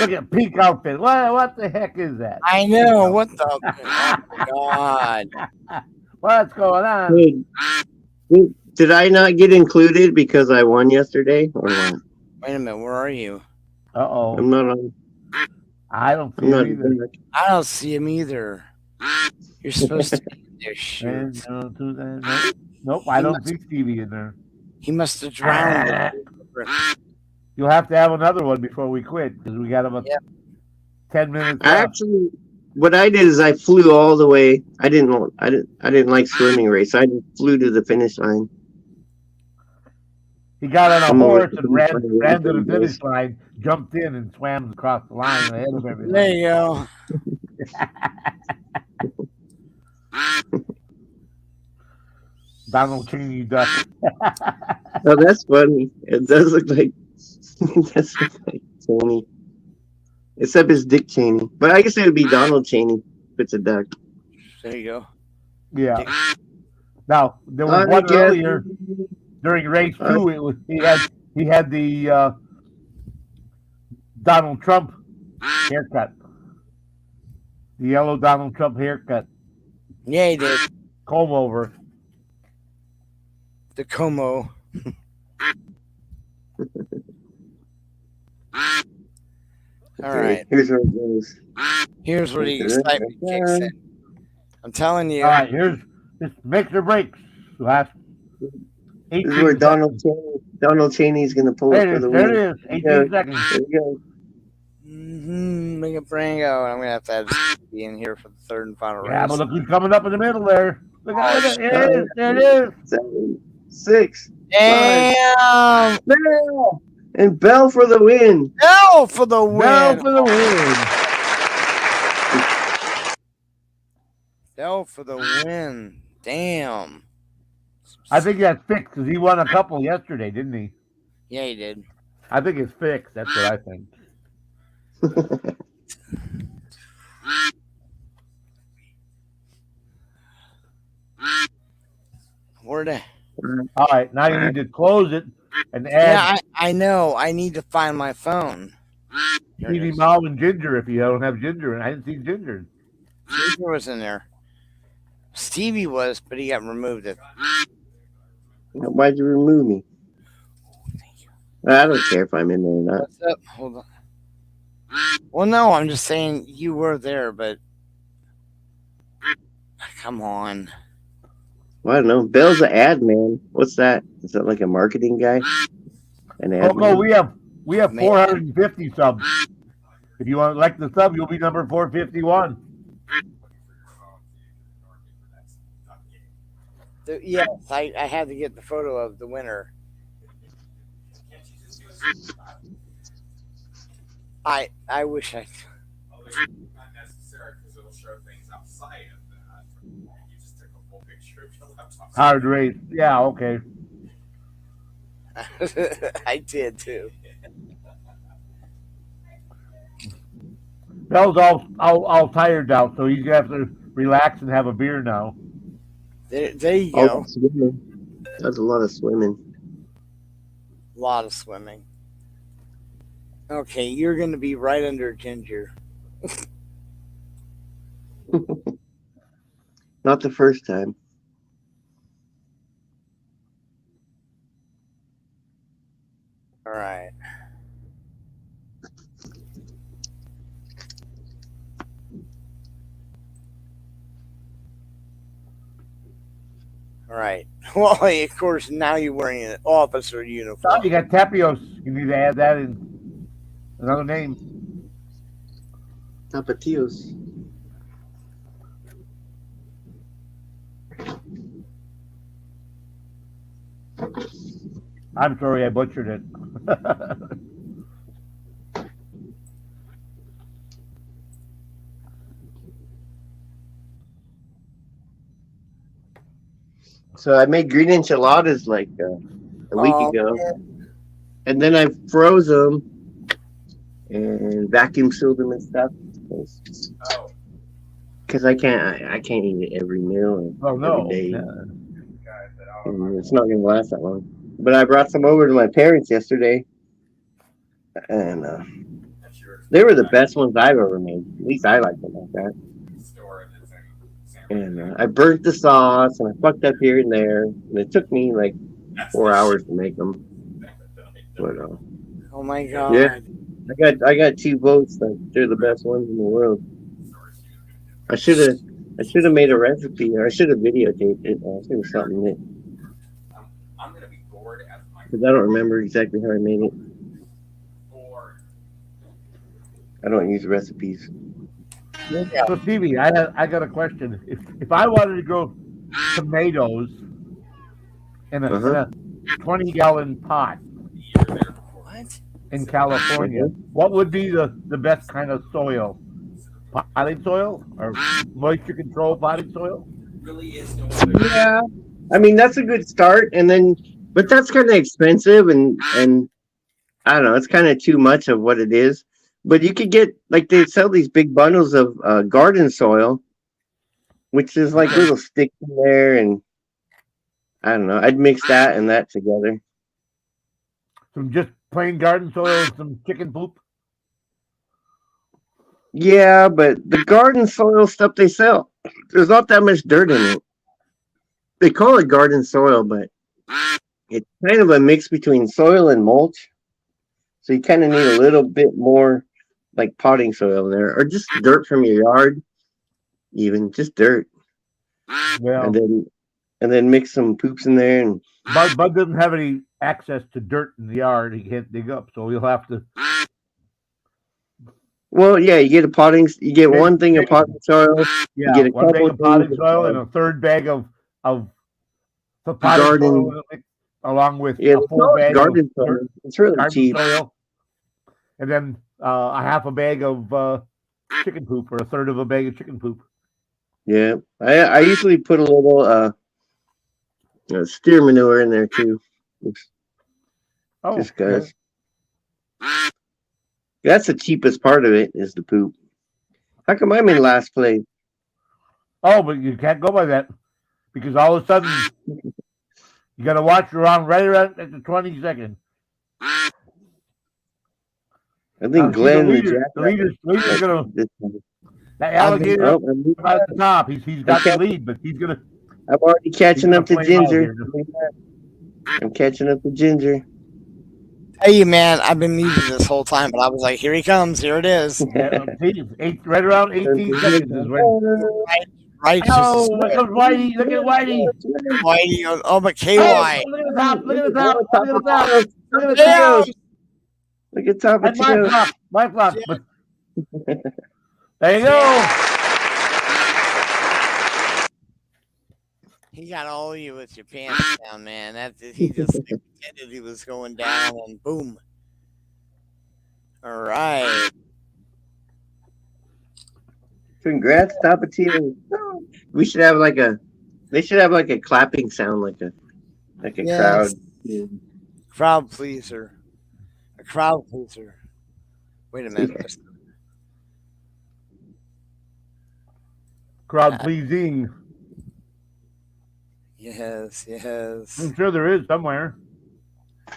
Speaker 1: Look at pink outfit. What the heck is that?
Speaker 2: I know. What the... Oh, my God.
Speaker 1: What's going on?
Speaker 3: Hey, did I not get included because I won yesterday, or what?
Speaker 2: Wait a minute. Where are you?
Speaker 1: Uh-oh.
Speaker 3: I'm not on.
Speaker 1: I don't see
Speaker 3: I'm not.
Speaker 1: it either.
Speaker 2: I don't see him either. You're supposed to be there. Shoot.
Speaker 1: Nope, I don't see Stevie in there.
Speaker 2: He must have drowned.
Speaker 1: You'll have to have another one before we quit because we got about 10 minutes left.
Speaker 3: Actually, what I did is I flew all the way. I didn't like swimming race. I just flew to the finish line.
Speaker 1: He got on a
Speaker 3: I'm
Speaker 1: horse
Speaker 3: always
Speaker 1: and ran
Speaker 3: looking
Speaker 1: to the
Speaker 3: for
Speaker 1: finish
Speaker 3: this.
Speaker 1: line, jumped in, and swam across the line ahead of
Speaker 2: There
Speaker 1: everybody.
Speaker 2: you go.
Speaker 1: Donald Cheney duck.
Speaker 3: Oh, that's funny. It does look like that's like Cheney, except it's Dick Cheney. But I guess it would be Donald Cheney if it's a duck.
Speaker 2: There you go.
Speaker 1: Yeah. Now there was
Speaker 3: I
Speaker 1: one
Speaker 3: guess-
Speaker 1: earlier during race 2. It was he had the Donald Trump haircut, the yellow Donald Trump haircut,
Speaker 2: Yeah, he did.
Speaker 1: comb over.
Speaker 2: The Como. All right.
Speaker 3: Here's where it goes.
Speaker 2: Here's where the excitement kicks in. I'm telling you.
Speaker 1: All right, here's this makes or breaks. Last
Speaker 3: This
Speaker 1: 18
Speaker 3: is where
Speaker 1: seconds.
Speaker 3: Donald Cheney's gonna pull up
Speaker 1: There
Speaker 3: for
Speaker 1: it
Speaker 3: the
Speaker 1: is.
Speaker 3: win.
Speaker 1: There it is. 18
Speaker 3: Yeah.
Speaker 1: seconds.
Speaker 3: There we go.
Speaker 2: Make a Brango. I'm gonna have to add Stevie in here for the third and final
Speaker 1: Yeah,
Speaker 2: race.
Speaker 1: but look who's coming up in the middle there. Look at it. There it is. There it is.
Speaker 3: 7, 6, 5.
Speaker 2: Damn!
Speaker 3: Bell! And Bell for the win.
Speaker 2: Bell for the win.
Speaker 1: Bell for the win.
Speaker 2: Bell for the win. Damn.
Speaker 1: I think that's fixed because he won a couple yesterday, didn't he?
Speaker 2: Yeah, he did.
Speaker 1: I think it's fixed. That's what I think.
Speaker 2: Where'd I?
Speaker 1: All right, now you need to close it and add
Speaker 2: Yeah, I know. I need to find my phone. Here it
Speaker 1: Stevie,
Speaker 2: is.
Speaker 1: Mal, and Ginger if you don't have Ginger. And I didn't see Ginger.
Speaker 2: Ginger was in there. Stevie was, but he got removed.
Speaker 3: Why'd you remove me? I don't care if I'm in there or not.
Speaker 2: What's up? Hold on. Well, no, I'm just saying you were there, but come on.
Speaker 3: Well, I don't know. Bell's an ad man. What's that? Is that like a marketing guy? An ad
Speaker 1: Coco,
Speaker 3: man?
Speaker 1: we have
Speaker 2: Man.
Speaker 1: 450 subs. If you want to like the sub, you'll be number 451.
Speaker 2: Yes, I had to get the photo of the winner. I wish I.
Speaker 4: Not necessary because it'll show things outside of that. You just took a full picture of your laptop.
Speaker 1: Hard race. Yeah, okay.
Speaker 2: I did too.
Speaker 1: Bell's all tired now, so he's gonna have to relax and have a beer now.
Speaker 2: There you
Speaker 3: Oh,
Speaker 2: go.
Speaker 3: swimming. That's a lot of swimming.
Speaker 2: A lot of swimming. Okay, you're going to be right under Ginger.
Speaker 3: Not the first time.
Speaker 2: All right. All right. Well, of course, now you're wearing an officer
Speaker 1: Oh,
Speaker 2: uniform.
Speaker 1: you got Tapios. You need to add that in. Another name.
Speaker 3: Tapatios.
Speaker 1: I'm sorry I butchered it.
Speaker 3: So I made green enchiladas like a week
Speaker 2: Oh,
Speaker 3: ago, and then I froze them and vacuum sealed them and stuff.
Speaker 4: Oh,
Speaker 3: Because I can't eat it every meal
Speaker 1: Oh,
Speaker 3: and
Speaker 1: no.
Speaker 3: every day.
Speaker 1: Yeah.
Speaker 4: guys, that
Speaker 3: And it's not gonna last that long. But I brought some over to my parents yesterday, and
Speaker 4: that's yours.
Speaker 3: they were the best ones I've ever made. At least I like them like that.
Speaker 4: Store it. It's in
Speaker 3: And
Speaker 4: sandwich.
Speaker 3: I burnt the sauce, and I fucked up here and there. And it took me like 4 hours to make them. But
Speaker 2: oh my God.
Speaker 3: Yeah. I got 2 votes. Like they're the best ones in the world. I should have made a recipe, or I should have videotaped it. I should have something that,
Speaker 4: I'm gonna be bored as my
Speaker 3: because I don't remember exactly how I made it.
Speaker 4: bored.
Speaker 3: I don't use recipes.
Speaker 1: So Stevie, I got a question. If I wanted to grow tomatoes in a,
Speaker 3: Uh-huh.
Speaker 1: in a 20-gallon pot
Speaker 2: What?
Speaker 1: in California, what would be the best kind of soil? Potting soil or moisture control potting soil?
Speaker 4: Really is no other.
Speaker 3: Yeah, I mean that's a good start, but that's kind of expensive, and I don't know, it's kind of too much of what it is. But you could get, like, they sell these big bundles of garden soil, which is like little sticks in there, and I don't know. I'd mix that and that together.
Speaker 1: Some just plain garden soil and some chicken poop?
Speaker 3: Yeah, but the garden soil stuff they sell, there's not that much dirt in it. They call it garden soil, but it's kind of a mix between soil and mulch. So you kind of need a little bit more like potting soil in there, or just dirt from your yard, even just dirt,
Speaker 1: Well,
Speaker 3: and then mix some poops in there. And
Speaker 1: Bud doesn't have any access to dirt in the yard. He can't dig up, so he'll have to
Speaker 3: Well, yeah, you get one thing of potting soil, you
Speaker 1: Yeah,
Speaker 3: get a
Speaker 1: one bag
Speaker 3: couple
Speaker 1: of potting
Speaker 3: things
Speaker 1: soil and a third bag of the
Speaker 3: of
Speaker 1: potting
Speaker 3: garden.
Speaker 1: soil along with
Speaker 3: Yeah,
Speaker 1: a
Speaker 3: they
Speaker 1: full
Speaker 3: call it
Speaker 1: bag of
Speaker 3: garden soil. It's really
Speaker 1: garden
Speaker 3: cheap.
Speaker 1: soil, and then a half a bag of chicken poop or a third of a bag of chicken poop.
Speaker 3: Yeah, I usually put a little steer manure in there too,
Speaker 1: Oh,
Speaker 3: just
Speaker 1: okay.
Speaker 3: because that's the cheapest part of it is the poop. How come I'm in last place?
Speaker 1: Oh, but you can't go by that because all of a sudden you got to watch around right around at the 20 second.
Speaker 3: I
Speaker 1: Now
Speaker 3: think
Speaker 1: see the
Speaker 3: Glenn the
Speaker 1: leader. The
Speaker 3: jackrabbit.
Speaker 1: leader's gonna
Speaker 3: This time.
Speaker 1: that
Speaker 2: I've been
Speaker 1: alligator
Speaker 3: Oh,
Speaker 1: at the top. He's
Speaker 3: I'm,
Speaker 1: got the lead, but
Speaker 3: I'm already
Speaker 1: he's
Speaker 3: catching
Speaker 1: gonna
Speaker 3: up to
Speaker 1: play him out
Speaker 3: Ginger.
Speaker 1: here.
Speaker 3: I'm catching up to Ginger.
Speaker 2: Hey, man, I've been muted this whole time, but I was like, here he comes. Here it is.
Speaker 1: Yeah, see, right around 18 seconds is when.
Speaker 2: Righteous.
Speaker 1: Oh, look at Whitey! Look at Whitey!
Speaker 2: Whitey. Oh, but
Speaker 1: Oh,
Speaker 2: KY.
Speaker 1: look at the top! Look at the top! Look at the top! Look at the
Speaker 3: Top
Speaker 1: top!
Speaker 3: of Look at top of
Speaker 1: And my
Speaker 3: Cheetos.
Speaker 1: flop, but there you go.
Speaker 2: He got all of you with your pants down, man. He just pretended he was going down, and boom. All right.
Speaker 3: Congrats, top of Cheetos. We should have they should have like a clapping sound, like a crowd.
Speaker 2: Yes. Crowd pleaser. A crowd pleaser. Wait a minute.
Speaker 1: Crowd pleasing.
Speaker 2: Yes.
Speaker 1: I'm sure there is somewhere.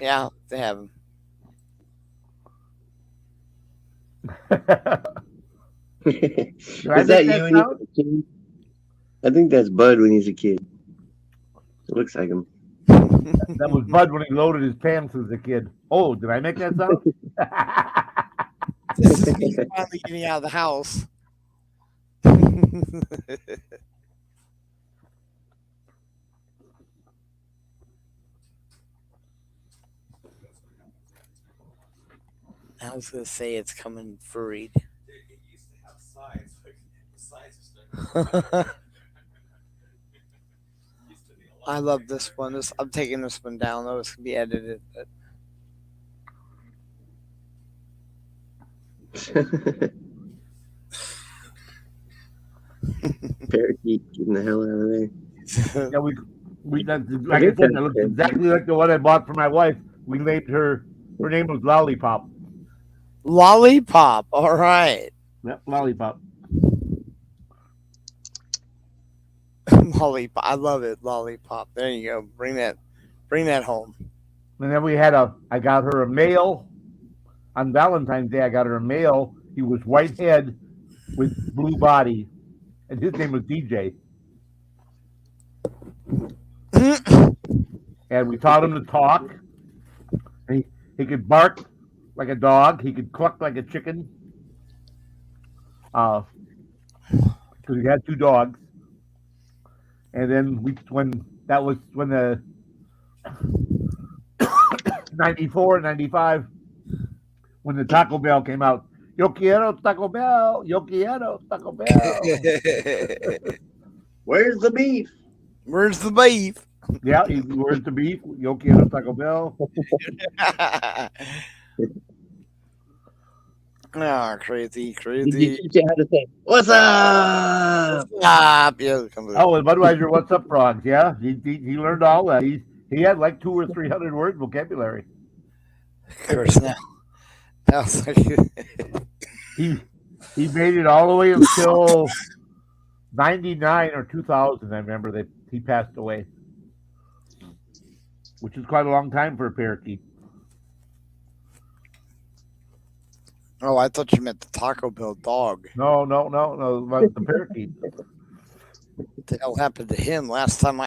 Speaker 2: Yeah, they have him.
Speaker 3: Is that you when you're a kid? I think that's Bud when he's a kid. It looks like him.
Speaker 1: That was Bud when he loaded his pants as a kid. Oh, did I make that sound?
Speaker 2: This is me finally getting out of the house. I was gonna say it's coming furried.
Speaker 4: It used to have sides, but the sides are starting. Used to be a lot
Speaker 2: I love
Speaker 4: bigger.
Speaker 2: this one. I'm taking this one down though. It's gonna be edited. But
Speaker 3: Parakeet getting the hell out of there.
Speaker 1: Yeah, that's, like I said, that looks exactly like the one I bought for my wife. We named her name was Lollipop.
Speaker 2: Lollipop. All right.
Speaker 1: Yep, Lollipop.
Speaker 2: Lollipop. I love it. Lollipop. There you go. Bring that home.
Speaker 1: And then I got her a male on Valentine's Day. I got her a male. He was white head with blue body, and his name was DJ. And we taught him to talk. He could bark like a dog. He could cluck like a chicken. Because he had two dogs. And then when the 94, 95, when the Taco Bell came out, Yo quiero Taco Bell, yo quiero Taco Bell.
Speaker 3: Where's the beef?
Speaker 2: Where's the beef?
Speaker 1: Yeah, where's the beef? Yo quiero Taco Bell.
Speaker 2: Oh, crazy.
Speaker 3: Did you teach you how to say, "What's up"?
Speaker 2: Stop. Yeah,
Speaker 1: Oh, and Budweiser, what's up, frogs? Yeah, he learned all that. He had like 200 or 300 word vocabulary.
Speaker 2: of course now. That was like,
Speaker 1: He made it all the way until 99 or 2000. I remember that he passed away, which is quite a long time for a parakeet.
Speaker 2: oh, I thought you meant the Taco Bell dog.
Speaker 1: No, the parakeet.
Speaker 2: What the hell happened to him last time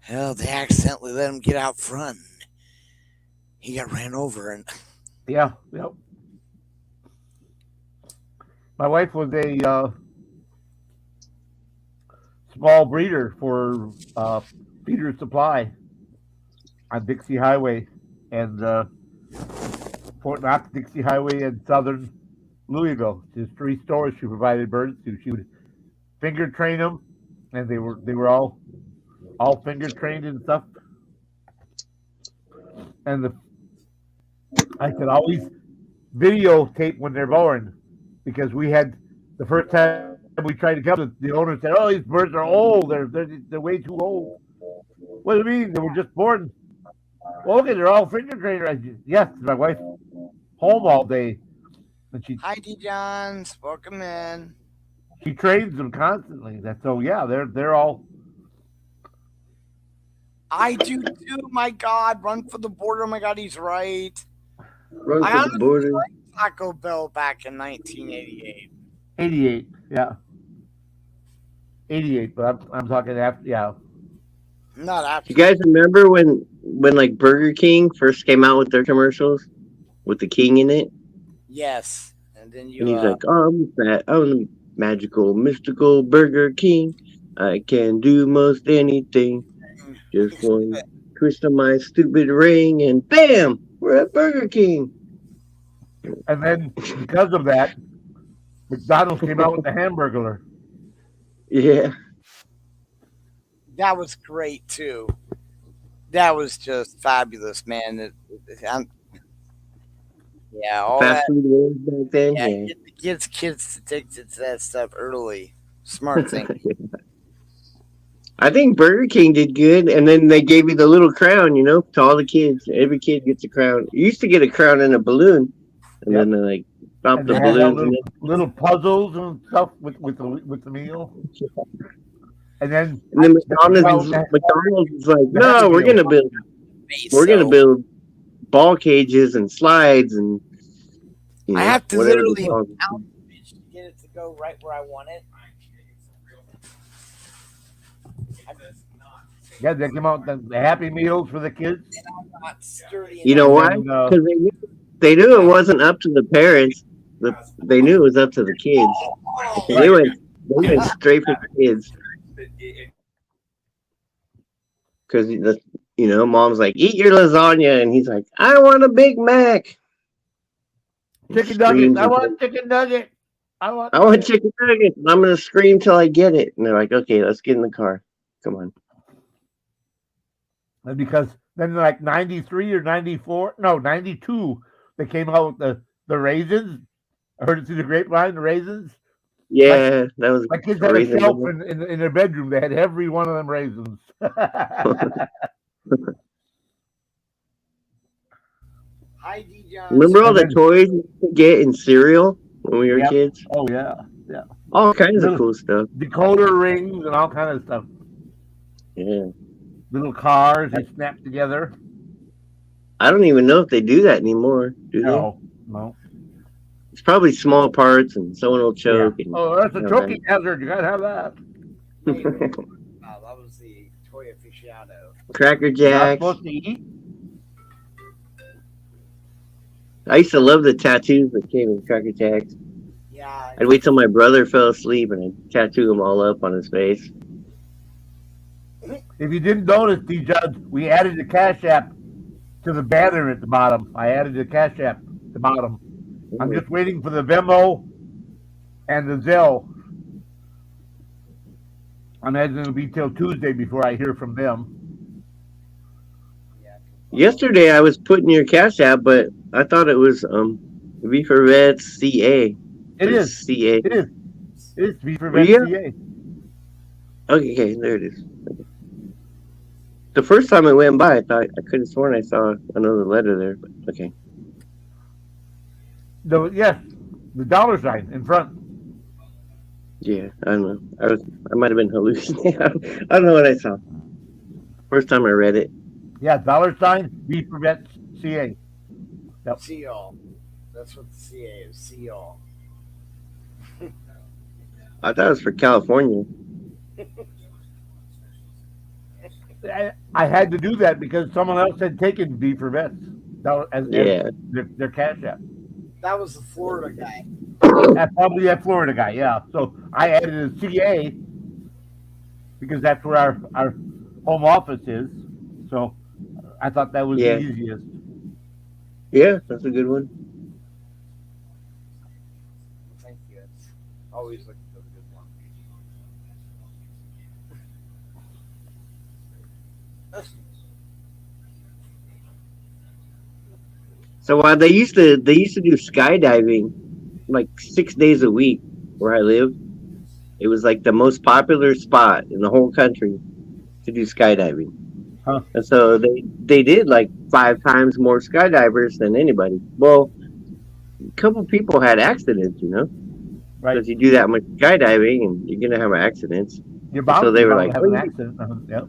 Speaker 2: Hell, they accidentally let him get out front. He got ran over and
Speaker 1: Yeah, yep. My wife was a small breeder for Peter's Supply on Dixie Highway and Fort Knox, Dixie Highway, and Southern Louisville. There's 3 stores she provided birds to. She would finger train them, and they were all finger trained and stuff. And I could always videotape when they're born because we had the first time we tried to come, the owner said, "Oh, these birds are old. They're way too old." What do you mean? They were just born. Well, okay, they're all finger trained. Yes, my wife home all day, and
Speaker 2: Hi, D. Johns. Welcome in.
Speaker 1: she trains them constantly. That's so yeah, they're all
Speaker 2: I do too. My God, run for the border. Oh my God, he's right.
Speaker 3: Run
Speaker 2: I
Speaker 3: for the
Speaker 2: honestly
Speaker 3: border.
Speaker 2: liked Taco Bell back in 1988.
Speaker 1: 88. Yeah, 88. But I'm talking after. Yeah,
Speaker 2: Not after.
Speaker 3: You guys remember when like Burger King first came out with their commercials with the king in it?
Speaker 2: Yes, and then
Speaker 3: And
Speaker 2: you.
Speaker 3: he's like, "Oh, I'm the magical, mystical Burger King. I can do most anything. Just one twist of my stupid ring, and bam, we're at Burger King."
Speaker 1: and then because of that, McDonald's came out with the Hamburglar.
Speaker 3: Yeah,
Speaker 2: That was great too. That was just fabulous, man. Yeah, all
Speaker 3: fast
Speaker 2: that.
Speaker 3: food wars back then.
Speaker 2: Yeah,
Speaker 3: Yeah.
Speaker 2: get the kids addicted to that stuff early. Smart thing.
Speaker 3: I think Burger King did good, and then they gave you the little crown, to all the kids. Every kid gets a crown. You used to get a crown in a balloon, and
Speaker 1: Yep.
Speaker 3: then they like stop
Speaker 1: And
Speaker 3: the
Speaker 1: they had all
Speaker 3: balloons, and
Speaker 1: little puzzles and stuff with the meal. And then
Speaker 3: then
Speaker 1: McDonald's
Speaker 3: McDonald's is like,
Speaker 1: the Happy
Speaker 3: no, we're
Speaker 1: Meal.
Speaker 3: gonna
Speaker 2: So
Speaker 3: build ball cages and slides and
Speaker 2: I have to
Speaker 3: whatever
Speaker 2: literally
Speaker 3: they call it.
Speaker 2: outreach to get it to go right where I want it.
Speaker 1: Yeah, they came out with the Happy Meals for the kids.
Speaker 2: I'm not sturdy
Speaker 3: You know
Speaker 2: enough.
Speaker 3: why?
Speaker 1: And
Speaker 3: Because they knew it wasn't up to the parents. They knew it was up to the kids. They went straight for the kids. Because mom's like, eat your lasagna, and he's like, I want a Big Mac. And
Speaker 1: chicken
Speaker 3: screams
Speaker 1: nuggets. I
Speaker 3: and
Speaker 1: want chicken nugget.
Speaker 3: I want chicken nuggets. And I'm gonna scream till I get it. And they're like, okay, let's get in the car. Come on.
Speaker 1: And because then like 93 or 94, no, 92, they came out with the raisins. I heard it through the grapevine, the raisins.
Speaker 3: Yeah, that was
Speaker 1: My kids had a
Speaker 3: raisin
Speaker 1: shelf
Speaker 3: ball.
Speaker 1: in their bedroom. They had every one of them raisins.
Speaker 2: Hi, D. Johns.
Speaker 3: Remember all
Speaker 1: And
Speaker 3: the
Speaker 1: then-
Speaker 3: toys we could get in cereal when we were
Speaker 1: Yep.
Speaker 3: kids?
Speaker 1: Oh yeah, yeah.
Speaker 3: All kinds of
Speaker 1: Little-
Speaker 3: cool stuff.
Speaker 1: Decoder rings and all kind of stuff.
Speaker 3: Yeah.
Speaker 1: Little cars they snap together.
Speaker 3: I don't even know if they do that anymore. Do they?
Speaker 1: No.
Speaker 3: It's probably small parts and someone will choke.
Speaker 1: Yeah.
Speaker 3: And,
Speaker 1: Oh, that's a
Speaker 3: you know,
Speaker 1: choking hazard. You gotta have that.
Speaker 2: That was the toy aficionado.
Speaker 3: Cracker
Speaker 1: You're not
Speaker 3: Jacks.
Speaker 1: supposed to eat.
Speaker 3: I used to love the tattoos that came with Cracker Jacks.
Speaker 2: Yeah.
Speaker 3: I'd wait till my brother fell asleep and I'd tattoo them all up on his face.
Speaker 1: If you didn't notice, D. Judge, we added the Cash App to the banner at the bottom. I added the Cash App at the bottom. I'm just waiting for the Venmo and the Zelle. I'm imagine it'll be till Tuesday before I hear from them.
Speaker 3: Yesterday I was putting your Cash App, but I thought it was V for Vets CA.
Speaker 1: It is.
Speaker 3: CA.
Speaker 1: It is. It is V for
Speaker 3: Well, yeah.
Speaker 1: CA.
Speaker 3: Okay, there it is. The first time I went by, I thought I could have sworn I saw another letter there, but okay.
Speaker 1: Yes, the dollar sign in front.
Speaker 3: Yeah, I don't know. I might have been hallucinating. I don't know what I saw. First time I read it.
Speaker 1: Yeah, dollar sign V for Vets CA. Yep.
Speaker 2: See y'all. That's what the CA is. See y'all.
Speaker 3: I thought it was for California.
Speaker 1: I had to do that because someone else had taken V for Vets. As
Speaker 3: Yeah.
Speaker 1: their Cash App.
Speaker 2: That was the Florida guy.
Speaker 1: That's probably that Florida guy, yeah. So I added a CA because that's where our home office is. So I thought that was
Speaker 3: Yeah.
Speaker 1: the easiest.
Speaker 3: Yeah, that's a good one.
Speaker 5: Always looking for the good one.
Speaker 3: So while they used to do skydiving like 6 days a week where I live. It was like the most popular spot in the whole country to do skydiving.
Speaker 1: Huh.
Speaker 3: And so they did like 5 times more skydivers than anybody. Well, a couple people had accidents,
Speaker 1: Right.
Speaker 3: because you do that much skydiving and you're gonna have accidents.
Speaker 1: You're
Speaker 3: And so
Speaker 1: bound,
Speaker 3: they
Speaker 1: you're
Speaker 3: were
Speaker 1: bound
Speaker 3: like,
Speaker 1: to have an accident. Yep.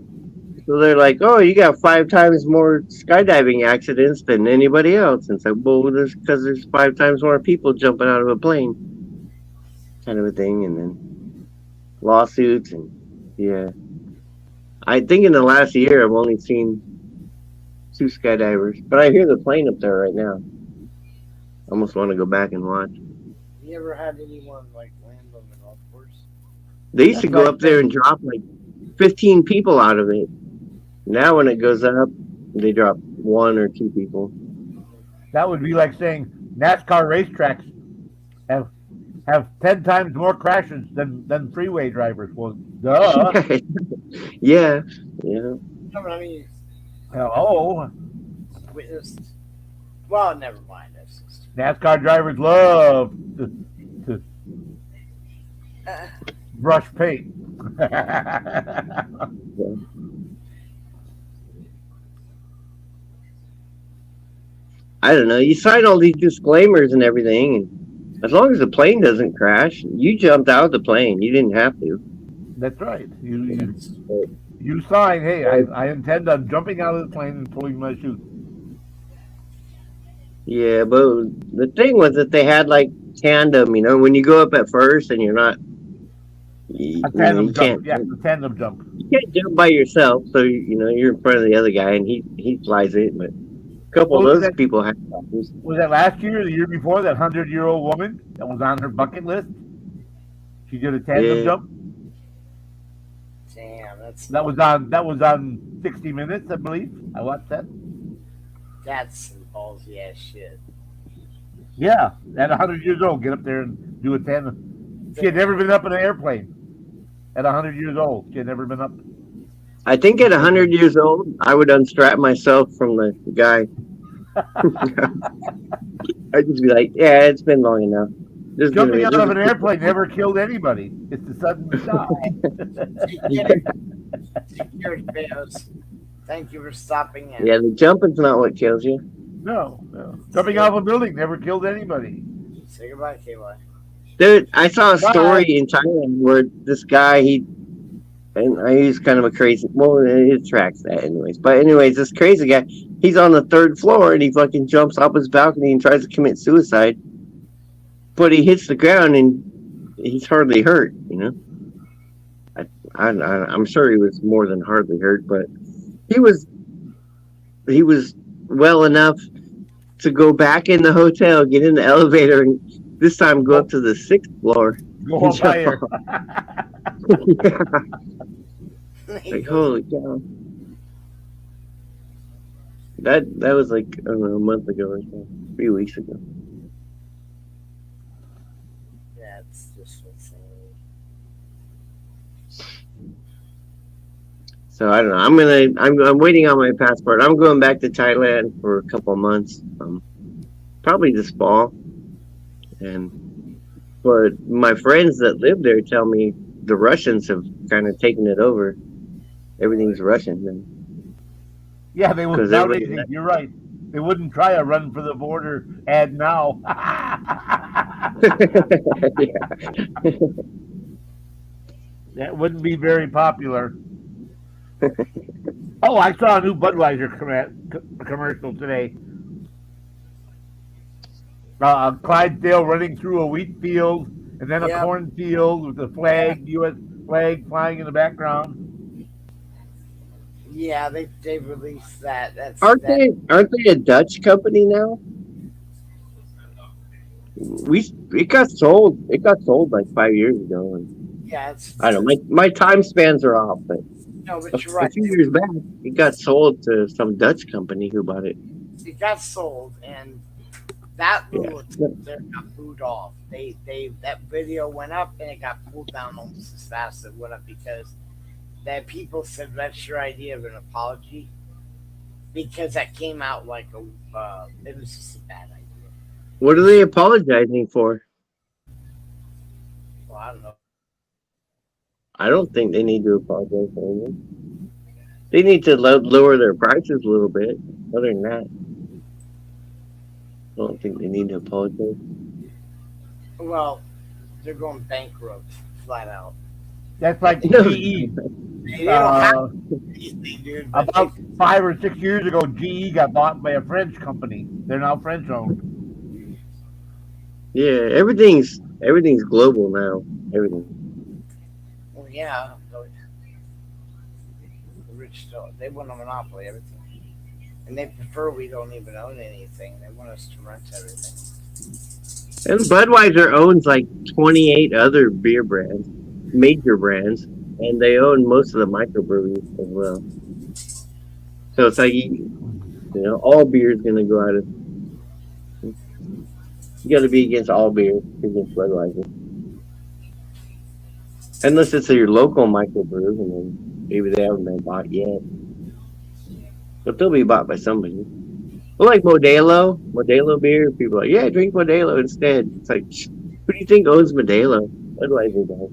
Speaker 3: so they're like, oh, you got 5 times more skydiving accidents than anybody else. And it's like, well, because there's 5 times more people jumping out of a plane, kind of a thing. And then lawsuits and yeah. I think in the last year I've only seen 2 skydivers, but I hear the plane up there right now. I almost want to go back and watch.
Speaker 5: You ever had anyone like land on the golf course?
Speaker 3: They used to go up there and drop like 15 people out of it. Now when it goes up, they drop 1 or 2 people.
Speaker 1: That would be like saying NASCAR racetracks have 10 times more crashes than freeway drivers. Well, duh.
Speaker 3: Yeah.
Speaker 5: No, but I mean,
Speaker 1: Hello.
Speaker 5: witnessed. Well, never mind. That's just,
Speaker 1: NASCAR drivers love to brush paint.
Speaker 3: I don't know. You sign all these disclaimers and everything, and as long as the plane doesn't crash, you jumped out of the plane. You didn't have to.
Speaker 1: That's right. You sign, hey, I intend on jumping out of the plane and pulling my chute.
Speaker 3: Yeah, but the thing was that they had like tandem. When you go up at first and you're not,
Speaker 1: A tandem jump. Yeah, the tandem jump.
Speaker 3: you can't jump by yourself. So you're in front of the other guy and he flies it. But a couple of those people had problems.
Speaker 1: Was that last year or the year before, that 100-year-old woman that was on her bucket list? She did a tandem jump.
Speaker 5: damn,
Speaker 1: That was on 60 Minutes, I believe. I watched that.
Speaker 5: that's some ballsy ass shit.
Speaker 1: Yeah, at 100 years old, get up there and do a tandem. She had never been up in an airplane. At 100 years old, she had never been up.
Speaker 3: I think at 100 years old, I would unstrap myself from the guy. I'd just be like, yeah, it's been long enough.
Speaker 1: Jumping out of an airplane never killed anybody. It's the sudden die.
Speaker 5: Take care, Bears. Thank you for stopping in.
Speaker 3: Yeah, the jumping's not what kills you.
Speaker 1: No. Jumping out of a building never killed anybody.
Speaker 5: Say goodbye, KY.
Speaker 3: Dude, I saw a story in Thailand where this guy, he's kind of a crazy, well, it tracks that anyways. But anyways, this crazy guy, he's on the 3rd floor and he fucking jumps off his balcony and tries to commit suicide. But he hits the ground and he's hardly hurt, I'm sure he was more than hardly hurt, but he was well enough to go back in the hotel, get in the elevator, and this time go up to the 6th floor.
Speaker 1: Go up higher.
Speaker 3: Like, holy cow. That was like, I don't know, a month ago or so, 3 weeks ago.
Speaker 5: That's just insane.
Speaker 3: So I don't know. I'm waiting on my passport. I'm going back to Thailand for a couple of months, probably this fall. But my friends that live there tell me the Russians have kind of taken it over. Everything's Russian.
Speaker 1: Yeah, they would. You're right. They wouldn't try a run for the border ad now. That wouldn't be very popular. Oh, I saw a new Budweiser commercial today. Clydesdale running through a wheat field and then a cornfield with the flag, U.S. flag flying in the background.
Speaker 5: Yeah, they released that.
Speaker 3: Aren't they a Dutch company now? It got sold. It got sold like 5 years ago. And
Speaker 5: yeah,
Speaker 3: I don't know. My time spans are off, but
Speaker 5: no, but you're right.
Speaker 3: A few years back, it got sold to some Dutch company who bought it.
Speaker 5: It got sold, and That
Speaker 3: Yeah.
Speaker 5: little there got booed off. That video went up and it got pulled down almost as fast as it went up because that people said that's your idea of an apology because that came out like it was just a bad idea.
Speaker 3: What are they apologizing for?
Speaker 5: Well, I don't know.
Speaker 3: I don't think they need to apologize for anything. They need to lower their prices a little bit. Other than that, I don't think they need to apologize.
Speaker 5: Well, they're going bankrupt flat out.
Speaker 1: That's like GE.
Speaker 5: They don't have anything, dude. But
Speaker 1: About 5 or 6 years ago, GE got bought by a French company. They're now French owned.
Speaker 3: Yeah, everything's global now. Everything.
Speaker 5: well, yeah, the rich they want a monopoly everything, and they prefer we don't even own anything. They want us to rent everything.
Speaker 3: And Budweiser owns like 28 other beer brands, major brands, and they own most of the microbreweries as well. So it's like, all beer is going to go out of. You got to be against all beer against Budweiser. Unless it's your local microbrew, and then maybe they haven't been bought yet. But they'll be bought by somebody. Well, like Modelo beer, people are like, yeah, drink Modelo instead. It's like, who do you think owns Modelo? Budweiser does.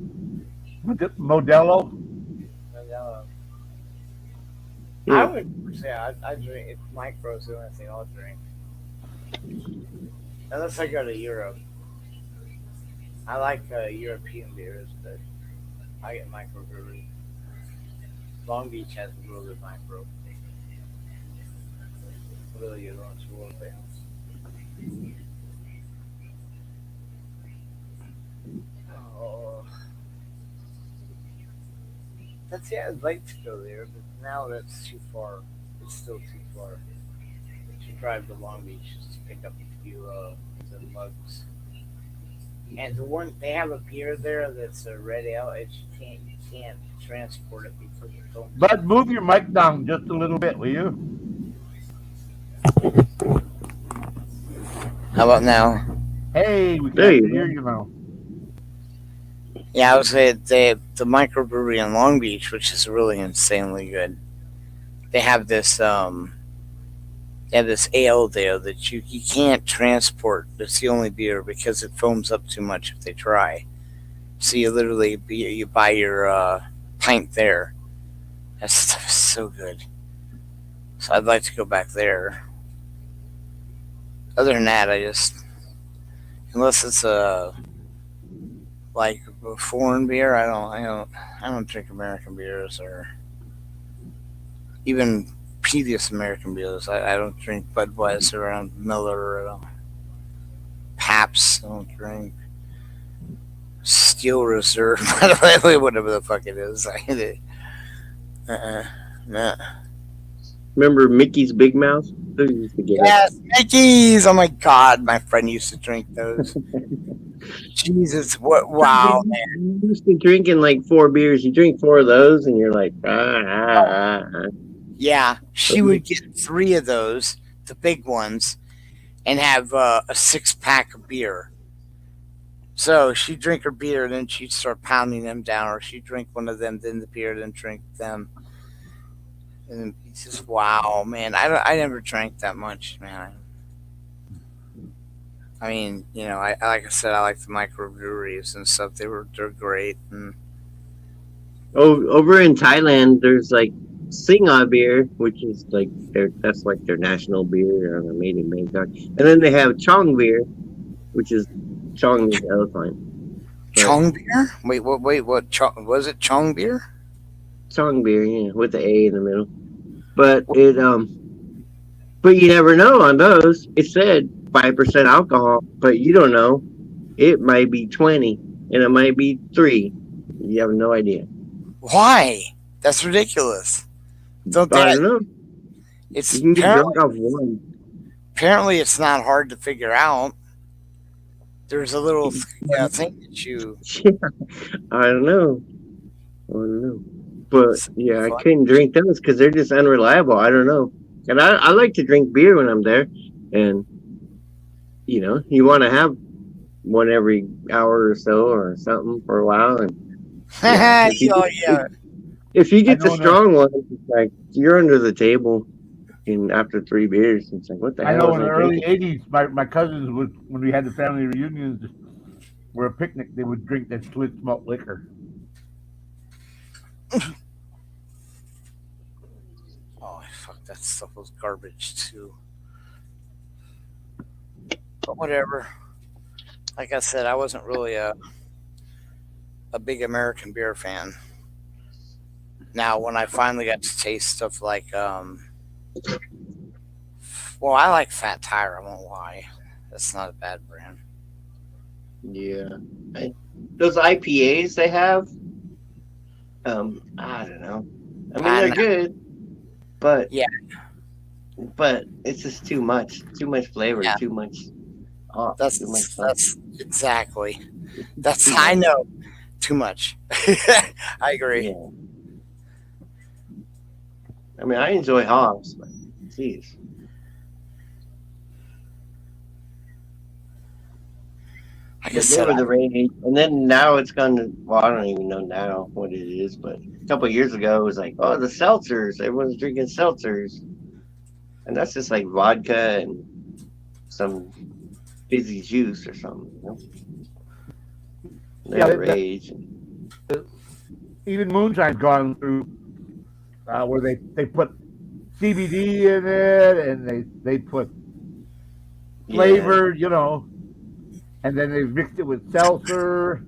Speaker 1: Modelo.
Speaker 5: And,
Speaker 3: Yeah.
Speaker 5: I would say I drink if micro's the only thing I'll drink, unless I go to Europe. I like European beers, but I get microbrewery. Long Beach has a really good micro. Really good ones, world famous. Oh, I'd like to go there, but now that's too far. It's still too far to drive to Long Beach just to pick up a few the mugs. And they have a beer there that's a red ale. You can't transport it because it don't.
Speaker 1: Bud, move your mic down just a little bit, will you?
Speaker 2: How about now?
Speaker 1: Hey, we
Speaker 3: There
Speaker 1: can't
Speaker 3: you
Speaker 1: hear
Speaker 3: go.
Speaker 1: you now.
Speaker 2: Yeah, I would say the microbrewery in Long Beach, which is really insanely good. They have this ale there that you can't transport. It's the only beer because it foams up too much if they try. So you literally you buy your pint there. That stuff is so good. So I'd like to go back there. Other than that, unless it's like a foreign beer, I don't drink American beers or even previous American beers. I don't drink Budweiser or Miller or Pabst. I don't drink Steel Reserve, whatever the fuck it is. Nah.
Speaker 3: Remember Mickey's Big Mouth? Those used to get up.
Speaker 2: Yes, Mickey's. Oh my god, my friend used to drink those. Jesus, what? Wow, man.
Speaker 3: You used to drinking like 4 beers. You drink 4 of those, and you're like, ah.
Speaker 2: Yeah, she would get 3 of those, the big ones, and have a 6-pack of beer. So she'd drink her beer, then she'd start pounding them down, or she'd drink one of them, then the beer, then drink them. And it's just wow, man. I never drank that much, man. I mean, I like I said, I like the microbreweries and stuff. They're great. And
Speaker 3: Oh, over in Thailand, there's like Singha beer, which is like that's like their national beer, or made in Bangkok. And then they have Chong beer, which is Chong is elephant.
Speaker 2: Chong beer? Wait, what? Was it Chong beer?
Speaker 3: Chong beer, yeah, with the A in the middle. But but you never know on those. It said 5% alcohol, but you don't know. It might be 20, and it might be 3. You have no idea.
Speaker 2: Why? That's ridiculous.
Speaker 3: I don't know.
Speaker 2: It's
Speaker 3: You can get drunk off one.
Speaker 2: apparently it's not hard to figure out. There's a little thing that you.
Speaker 3: I don't know. But yeah, I couldn't drink those because they're just unreliable. I don't know. And I like to drink beer when I'm there, and you want to have one every hour or so or something for a while, and yeah,
Speaker 2: Oh, yeah.
Speaker 3: if you
Speaker 1: I
Speaker 3: get the
Speaker 1: know in the
Speaker 3: strong one, it's like you're under the table. And after 3 beers, it's like, what the
Speaker 1: I
Speaker 3: hell
Speaker 1: know
Speaker 3: was
Speaker 1: in
Speaker 3: I
Speaker 1: the early
Speaker 3: drinking?
Speaker 1: '80s, my cousins would, when we had the family reunions or a picnic, they would drink that Schlitz malt liquor.
Speaker 2: Oh, fuck, that stuff was garbage, too. But whatever. Like I said, I wasn't really a big American beer fan. Now, when I finally got to taste stuff like, well, I like Fat Tire, I won't lie. That's not a bad brand.
Speaker 3: Yeah. Those IPAs they have, I don't know. I mean, they're
Speaker 2: And
Speaker 3: good, but
Speaker 2: yeah,
Speaker 3: it's just too much. Too much flavor.
Speaker 2: yeah,
Speaker 3: Too much. Oh, too much fun.
Speaker 2: that's exactly. That's,
Speaker 3: Too
Speaker 2: I
Speaker 3: much.
Speaker 2: know, too much. I agree.
Speaker 3: Yeah. I mean, I enjoy hops, but jeez.
Speaker 2: Like I
Speaker 3: But they
Speaker 2: said,
Speaker 3: were the rage, and then now it's gone to. Well, I don't even know now what it is, but a couple of years ago it was like, oh, the seltzers. Everyone's drinking seltzers, and that's just like vodka and some fizzy juice or something. They're
Speaker 1: Yeah,
Speaker 3: the rage.
Speaker 1: even moonshine's gone through where they put CBD in it and they put
Speaker 3: Yeah.
Speaker 1: flavor, and then they mixed it with seltzer,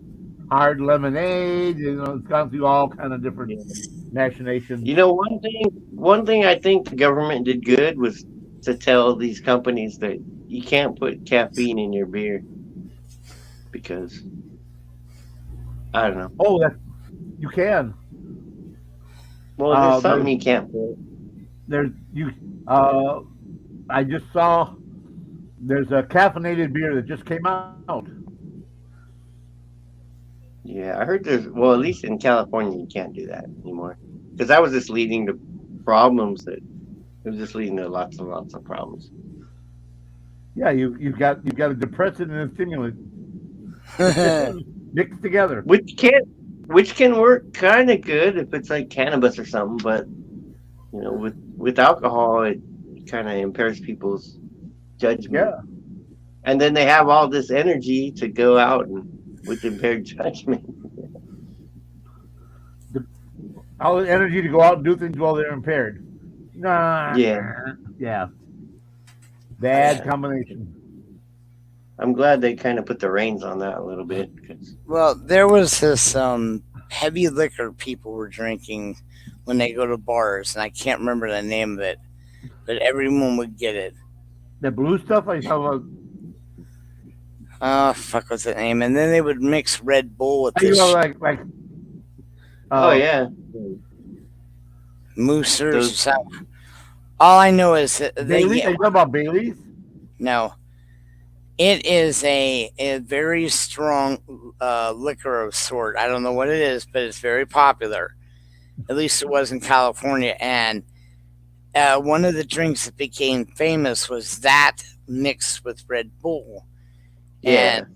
Speaker 1: hard lemonade. It's gone through all kind of different machinations.
Speaker 3: One thing I think the government did good was to tell these companies that you can't put caffeine in your beer because I don't know.
Speaker 1: Oh, that you can.
Speaker 3: Well, there's something
Speaker 1: There's
Speaker 3: you can't put.
Speaker 1: there's you. I just saw there's a caffeinated beer that just came out.
Speaker 3: Yeah, I heard there's at least in California you can't do that anymore because that was just leading to problems that it was just leading to lots and lots of problems.
Speaker 1: Yeah, you've got a depressant and a stimulant mixed together.
Speaker 3: Which can work kind of good if it's like cannabis or something, but with alcohol it kind of impairs people's judgment,
Speaker 1: Yeah,
Speaker 3: and then they have all this energy to go out and with impaired judgment.
Speaker 1: all the energy to go out and do things while they're impaired. Nah,
Speaker 3: Yeah,
Speaker 1: yeah, bad combination.
Speaker 3: I'm glad they kind of put the reins on that a little bit. 'Cause,
Speaker 2: well, there was this heavy liquor people were drinking when they go to bars, and I can't remember the name of it, but everyone would get it.
Speaker 1: The blue stuff I talk about.
Speaker 2: Oh, fuck, what's the name? And then they would mix Red Bull with
Speaker 1: You
Speaker 2: this
Speaker 1: know, like
Speaker 3: oh yeah,
Speaker 2: Moosers.
Speaker 3: those
Speaker 2: Something. All I know is that they
Speaker 1: Bailey's.
Speaker 2: get
Speaker 1: You talk about Bailey's?
Speaker 2: no. It is a very strong liquor of sort. I don't know what it is, but it's very popular. At least it was in California. And one of the drinks that became famous was that mixed with Red Bull.
Speaker 3: yeah.
Speaker 2: And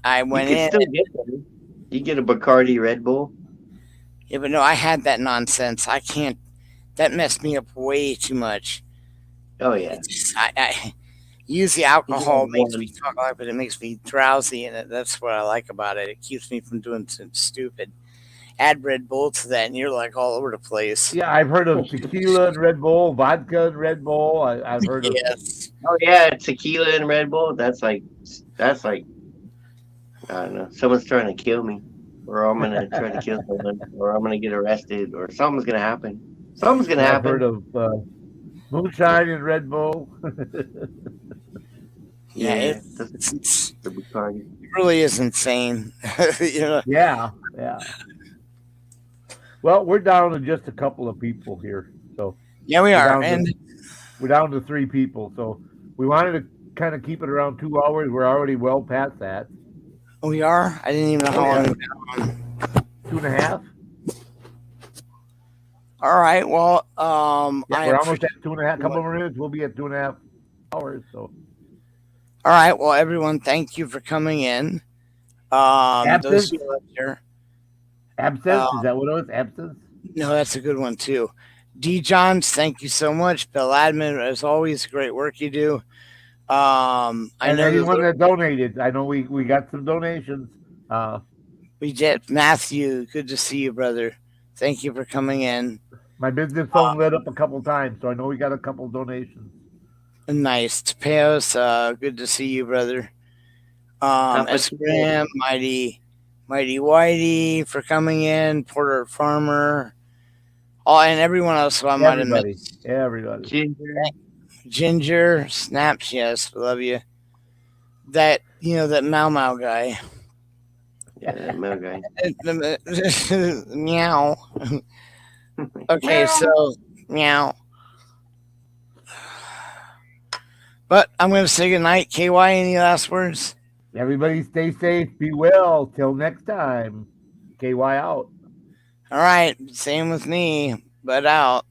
Speaker 2: I
Speaker 3: You
Speaker 2: went
Speaker 3: could
Speaker 2: in.
Speaker 3: still get them. You get a Bacardi Red Bull.
Speaker 2: Yeah, but no, I had that nonsense. I can't. That messed me up way too much.
Speaker 3: Oh yeah,
Speaker 2: It's just, I use the
Speaker 3: you can
Speaker 2: alcohol
Speaker 3: have
Speaker 2: makes me
Speaker 3: one.
Speaker 2: talk like, but it makes me drowsy, and that's what I like about it. It keeps me from doing something stupid. Add Red Bull to that, and you're like all over the place.
Speaker 1: Yeah, I've heard of tequila and Red Bull, vodka and Red Bull. I've heard of.
Speaker 2: Yes.
Speaker 3: Oh yeah, tequila and Red Bull. That's like I don't know. Someone's trying to kill me, or I'm gonna try to kill someone, or I'm gonna get arrested, or something's gonna happen. Something's gonna
Speaker 1: I've heard
Speaker 3: happen.
Speaker 1: of moonshine and Red Bull.
Speaker 2: Yeah,
Speaker 3: Yeah,
Speaker 2: it's
Speaker 3: the Bacardi.
Speaker 2: it really is insane. you know,
Speaker 1: Yeah, yeah. Well, we're down to just a couple of people here, so
Speaker 2: yeah, we
Speaker 1: we're
Speaker 2: are,
Speaker 1: down to
Speaker 2: and
Speaker 1: we're down to 3 people. So we wanted to kind of keep it around 2 hours. We're already well past that.
Speaker 2: we are. I didn't even know how
Speaker 1: Oh,
Speaker 2: long
Speaker 1: yeah.
Speaker 2: we've been on.
Speaker 1: 2.5.
Speaker 2: All right. Well,
Speaker 1: Yeah,
Speaker 2: I
Speaker 1: we're almost
Speaker 2: appreciate.
Speaker 1: at 2.5. Couple more minutes, we'll be at 2.5 hours. So
Speaker 2: All right. Well, everyone, thank you for coming in. Those
Speaker 1: Absence?
Speaker 2: who are here.
Speaker 1: Absence? Is that what it was? Absence?
Speaker 2: No, that's a good one too. D. Johns, thank you so much. Bill Admin, as always, great work you do. I
Speaker 1: And
Speaker 2: know
Speaker 1: anyone
Speaker 2: that
Speaker 1: that donated. I know we got some donations.
Speaker 2: we did. Matthew, good to see you, brother. Thank you for coming in.
Speaker 1: My business phone lit up a couple times, so I know we got a couple donations.
Speaker 2: Nice. Tepeos, good to see you, brother. Esgram, Mighty Whitey for coming in, Porter Farmer, and everyone else who I might have missed.
Speaker 3: Ginger.
Speaker 2: Ginger, Snaps, yes, love you. That Mau Mau guy.
Speaker 3: Yeah, my guy.
Speaker 2: Meow. Okay, so meow. But I'm going to say goodnight. KY, any last words?
Speaker 1: Everybody stay safe, be well. Till next time. KY out.
Speaker 2: All right, same with me, but out.